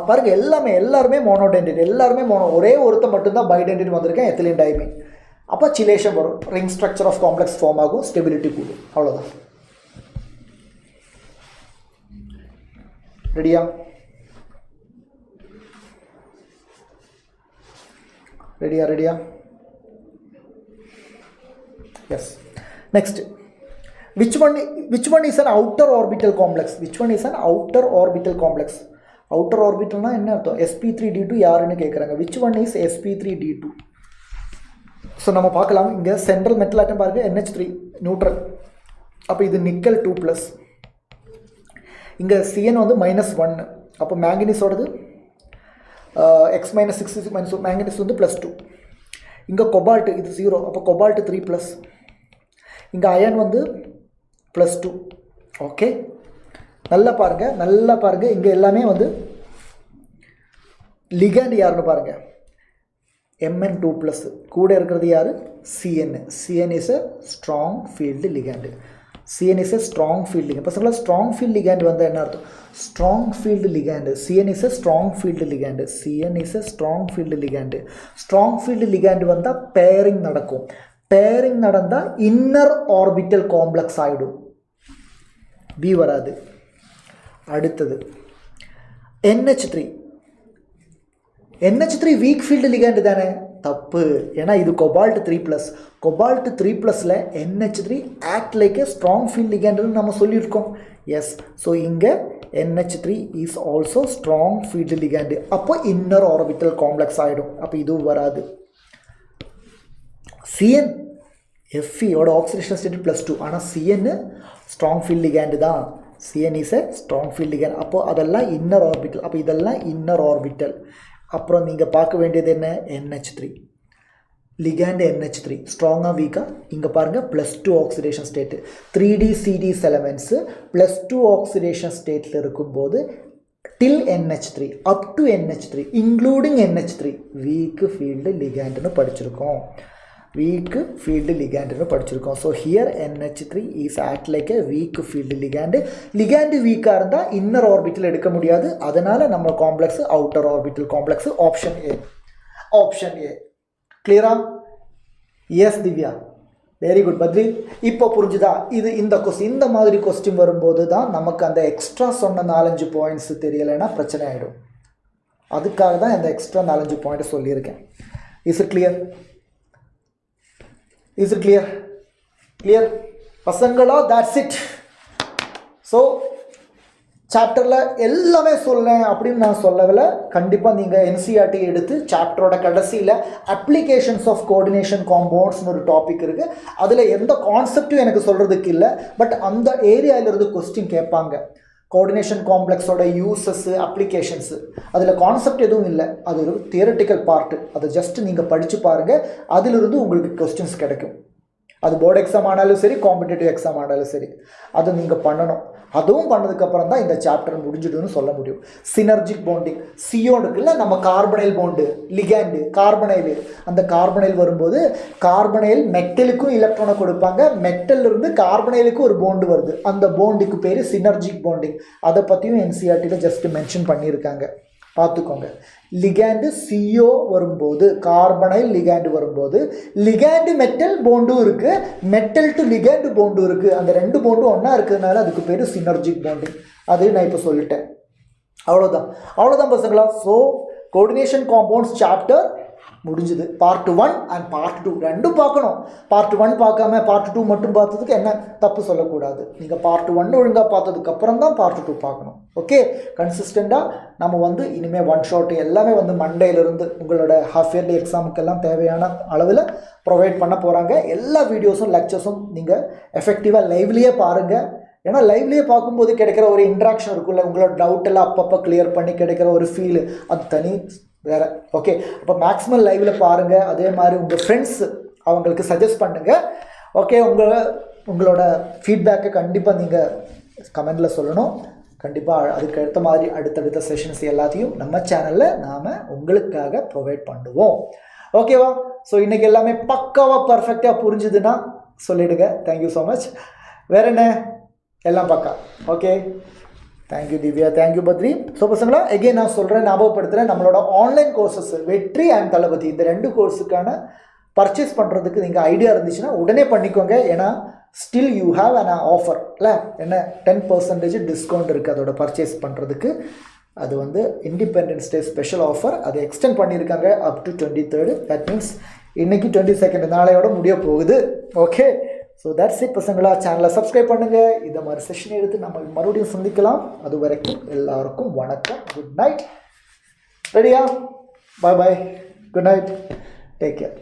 பாருங்கள் எல்லாருமே மோனோடென்டேட், ஒரே ஒருத்தர் மட்டும்தான் பைடென்டேட் வந்திருக்கேன், எத்திலீன் டைமீன். அப்போ சிலேஷன் வரும், ring structure of complex form ஆகும், ஸ்டெபிலிட்டி கூடும். அவ்வளோதான். ரெடியா? ரெடியா? Yes. Next. Which one is an outer orbital complex? Which one is an outer orbital complex? Outer orbital na enna artham? sp3d2 யாருன்னு கேக்குறாங்க. Which one is sp3d2? So நம்ம பார்க்கலாம். இங்க central metal atom பாருங்க, NH3 neutral. அப்ப இது nickel 2+. இங்க Cn வந்து -1. அப்ப manganese ஓடது x - 6 manganese வந்து +2. இங்க cobalt இது 0. அப்ப cobalt 3+. இங்க iron வந்து +2. ஓகே, நல்லா பாருங்க. இங்க எல்லாமே வந்து லிகண்ட் யாருன்னு பாருங்க, Mn2+. கூட இருக்கிறது யாரு? Cn is a strong field ligand. Cn is a strong field ligand. பசங்களா strong field ligand வந்தா என்ன அர்த்தம்? Strong field ligand. Cn is a strong field ligand. Cn is a strong field ligand. Strong field ligand வந்தா pairing நடக்கும். Pairing நடந்தா inner orbital complex ஆயிடும். B வராது. அடுத்தது NH3 weak field ligand தானே? தப்பு. ஏன்னா இது cobalt 3+. cobalt 3+ல NH3 act like a strong field ligand னு நம்ம சொல்லியிருக்கோம். Yes. So இங்க NH3 is also strong field ligand. அப்போ inner orbital complex ஆயிடும். அப்போ இது வராது. Cn Fe ஓட oxidation state +2. ஆனா Cn strong field ligand தான். Cn is a strong field ligand. அப்போ அதெல்லாம் inner orbital. அப்போ இதெல்லாம் inner orbital. அப்புறம் நீங்க பார்க்க வேண்டியது என்ன? NH3 ligand. NH3 ஸ்ட்ராங்கா வீக்கா? இங்க பாருங்க +2 oxidation state. 3D CDs elements +2 oxidation stateல இருக்கும்போது till NH3 up to NH3 including NH3 weak field ligand னு படிச்சிருக்கோம். weak field ligand னு படிச்சிருக்கோம். So here NH3 is act like a weak field ligand. ligand weak ஆ இருந்தா inner orbital எடுக்க முடியாது. அதனால நம்ம complex outer orbital complex. option A. clear ஆ? yes Divya, very good Badri. இப்போ புரிஞ்சுதா? இது இந்த மாதிரி क्वेश्चन வரும்போது தான் நமக்கு அந்த எக்ஸ்ட்ரா சொன்ன 4-5 பாயிண்ட்ஸ் தெரியலைன்னா பிரச்சனை ஆயிடும். அதுக்காக தான் இந்த எக்ஸ்ட்ரா 4-5 பாயிண்ட் சொல்லியிருக்கேன். is it clear? Is it clear? Clear? Pasangala, that's it. So, சாப்டரில் எல்லாமே சொல்லேன் அப்படின்னு நான் சொல்லவில்லை. கண்டிப்பாக நீங்கள் NCERT எடுத்து சாப்டரோட கடைசியில் அப்ளிகேஷன்ஸ் ஆஃப் கோஆர்டினேஷன் காம்பவுண்ட்ஸ்னு ஒரு டாபிக் இருக்குது. அதில் எந்த கான்செப்டும் எனக்கு சொல்கிறதுக்கு இல்லை. பட் அந்த ஏரியாவிலிருந்து கொஸ்டின் கேட்பாங்க. கோஆர்டினேஷன் காம்ப்ளெக்ஸோட யூசஸ்ஸு, அப்ளிகேஷன்ஸு, அதில் கான்செப்ட் எதுவும் இல்லை. அது ஒரு தியரட்டிக்கல் பார்ட்டு. அதை ஜஸ்ட் நீங்கள் படித்து பாருங்கள். அதிலிருந்து உங்களுக்கு கொஸ்டின்ஸ் கிடைக்கும். அது போர்டு எக்ஸாம் ஆனாலும் சரி, காம்படிட்டிவ் எக்ஸாம் ஆனாலும் சரி, அதை நீங்கள் பண்ணணும். அதுவும் பண்ணதுக்கப்புறம் தான் இந்த சாப்டர் முடிஞ்சிடுன்னு சொல்ல முடியும். சினர்ஜிக் பாண்டிங் சியோனுக்குள்ள நம்ம கார்பனைல் பாண்டு, லிகாண்டு, கார்பனைல். அந்த கார்பனைல் வரும்போது கார்பனைல் மெட்டலுக்கும் எலக்ட்ரானை கொடுப்பாங்க. மெட்டலிருந்து கார்பனைலுக்கு ஒரு பாண்டு வருது. அந்த பாண்டுக்கு பேர் சினர்ஜிக் பாண்டிங். அதை பற்றியும் NCERTயில் ஜஸ்ட் மென்ஷன் பண்ணியிருக்காங்க, பார்த்துக்கோங்க. லிகாண்டு CO வரும்போது, கார்பனைல் லிகாண்டு வரும்போது, லிகாண்டு மெட்டல் போண்டும் இருக்குது, மெட்டல் டு லிகாண்டு போண்டும் இருக்குது. அந்த ரெண்டு போண்டும் ஒன்றா இருக்கிறதுனால அதுக்கு பேர் சினர்ஜிக் பாண்டிங். அது நான் இப்போ சொல்லிட்டேன். அவ்வளோதான் பசங்களா. ஸோ கோஆர்டினேஷன் காம்பவுண்ட்ஸ் சாப்டர் முடிஞ்சுது. பார்ட் 1 அண்ட் பார்ட் 2 ரெண்டும் பார்க்கணும். பார்ட் 1 பார்க்காம பார்ட் 2 மட்டும் பார்த்ததுக்கு என்ன தப்பு சொல்லக்கூடாது. நீங்கள் பார்ட் 1 ஒழுங்காக பார்த்ததுக்கப்புறம் தான் பார்ட் 2 பார்க்கணும். ஓகே, கன்சிஸ்டண்ட்டாக நம்ம இனிமேல் ஒன் ஷாட் எல்லாமே மண்டேலேருந்து உங்களோட ஹாஃப் இயர்லி எக்ஸாமுக்கெல்லாம் தேவையான அளவில் ப்ரொவைட் பண்ண போகிறாங்க. எல்லா வீடியோஸும் லெக்சர்ஸும் நீங்கள் எஃபெக்டிவாக லைவ்லேயே பாருங்கள். ஏன்னா லைவ்லேயே பார்க்கும்போது கிடைக்கிற ஒரு இன்ட்ராக்ஷன் இருக்குல்ல, உங்களோட டவுட் எல்லாம் அப்பப்போ கிளியர் பண்ணி கிடைக்கிற ஒரு ஃபீல் அது தனி வேறு. ஓகே, அப்போ மேக்ஸிமம் லைவில் பாருங்கள். அதே மாதிரி உங்கள் ஃப்ரெண்ட்ஸ் அவங்களுக்கு சஜஸ்ட் பண்ணுங்கள். ஓகே, உங்களோட ஃபீட்பேக்கை கண்டிப்பாக நீங்கள் கமெண்டில் சொல்லணும். கண்டிப்பாக அதுக்கு அடுத்த மாதிரி அடுத்தடுத்த செஷன்ஸ் எல்லாத்தையும் நம்ம சேனலில் நாம் உங்களுக்காக ப்ரொவைட் பண்ணுவோம். ஓகேவா? ஸோ இன்றைக்கி எல்லாமே பக்காவாக பர்ஃபெக்டாக புரிஞ்சுதுன்னா சொல்லிவிடுங்க. Thank you so much. வேறு என்ன, எல்லாம் பக்கா. Okay, thank you Divya, thank you Badri. So பசங்களா, எகெயின் நான் சொல்கிறேன், ஞாபகப்படுத்துகிறேன், நம்மளோட ஆன்லைன் கோர்சஸ் வெற்றி அண்ட் தளபதி இந்த 2 கோர்ஸுக்கான பர்ச்சேஸ் பண்ணுறதுக்கு நீங்கள் ஐடியா இருந்துச்சுன்னா உடனே பண்ணிக்கோங்க. ஏன்னா still you have an offer இல்லை, என்ன 10% டிஸ்கவுண்ட் இருக்குது அதோட பர்ச்சேஸ் பண்ணுறதுக்கு. அது வந்து இண்டிபெண்டன்ஸ் டே ஸ்பெஷல் ஆஃபர், அதை எக்ஸ்டெண்ட் பண்ணியிருக்காங்க அப் டு 23rd. தட் மீன்ஸ் இன்றைக்கி 22nd, நாளையோட முடிய போகுது. ஓகே, ஸோ தட்ஸ் இட் பசங்களா. சேனலை சப்ஸ்கிரைப் பண்ணுங்கள். இந்த மாதிரி செஷன் எடுத்து நம்ம மறுபடியும் சந்திக்கலாம். அது வரைக்கும் எல்லாருக்கும் வணக்கம், குட் நைட். ரெடியா? பாய் பாய், குட் நைட், டேக் கேர்.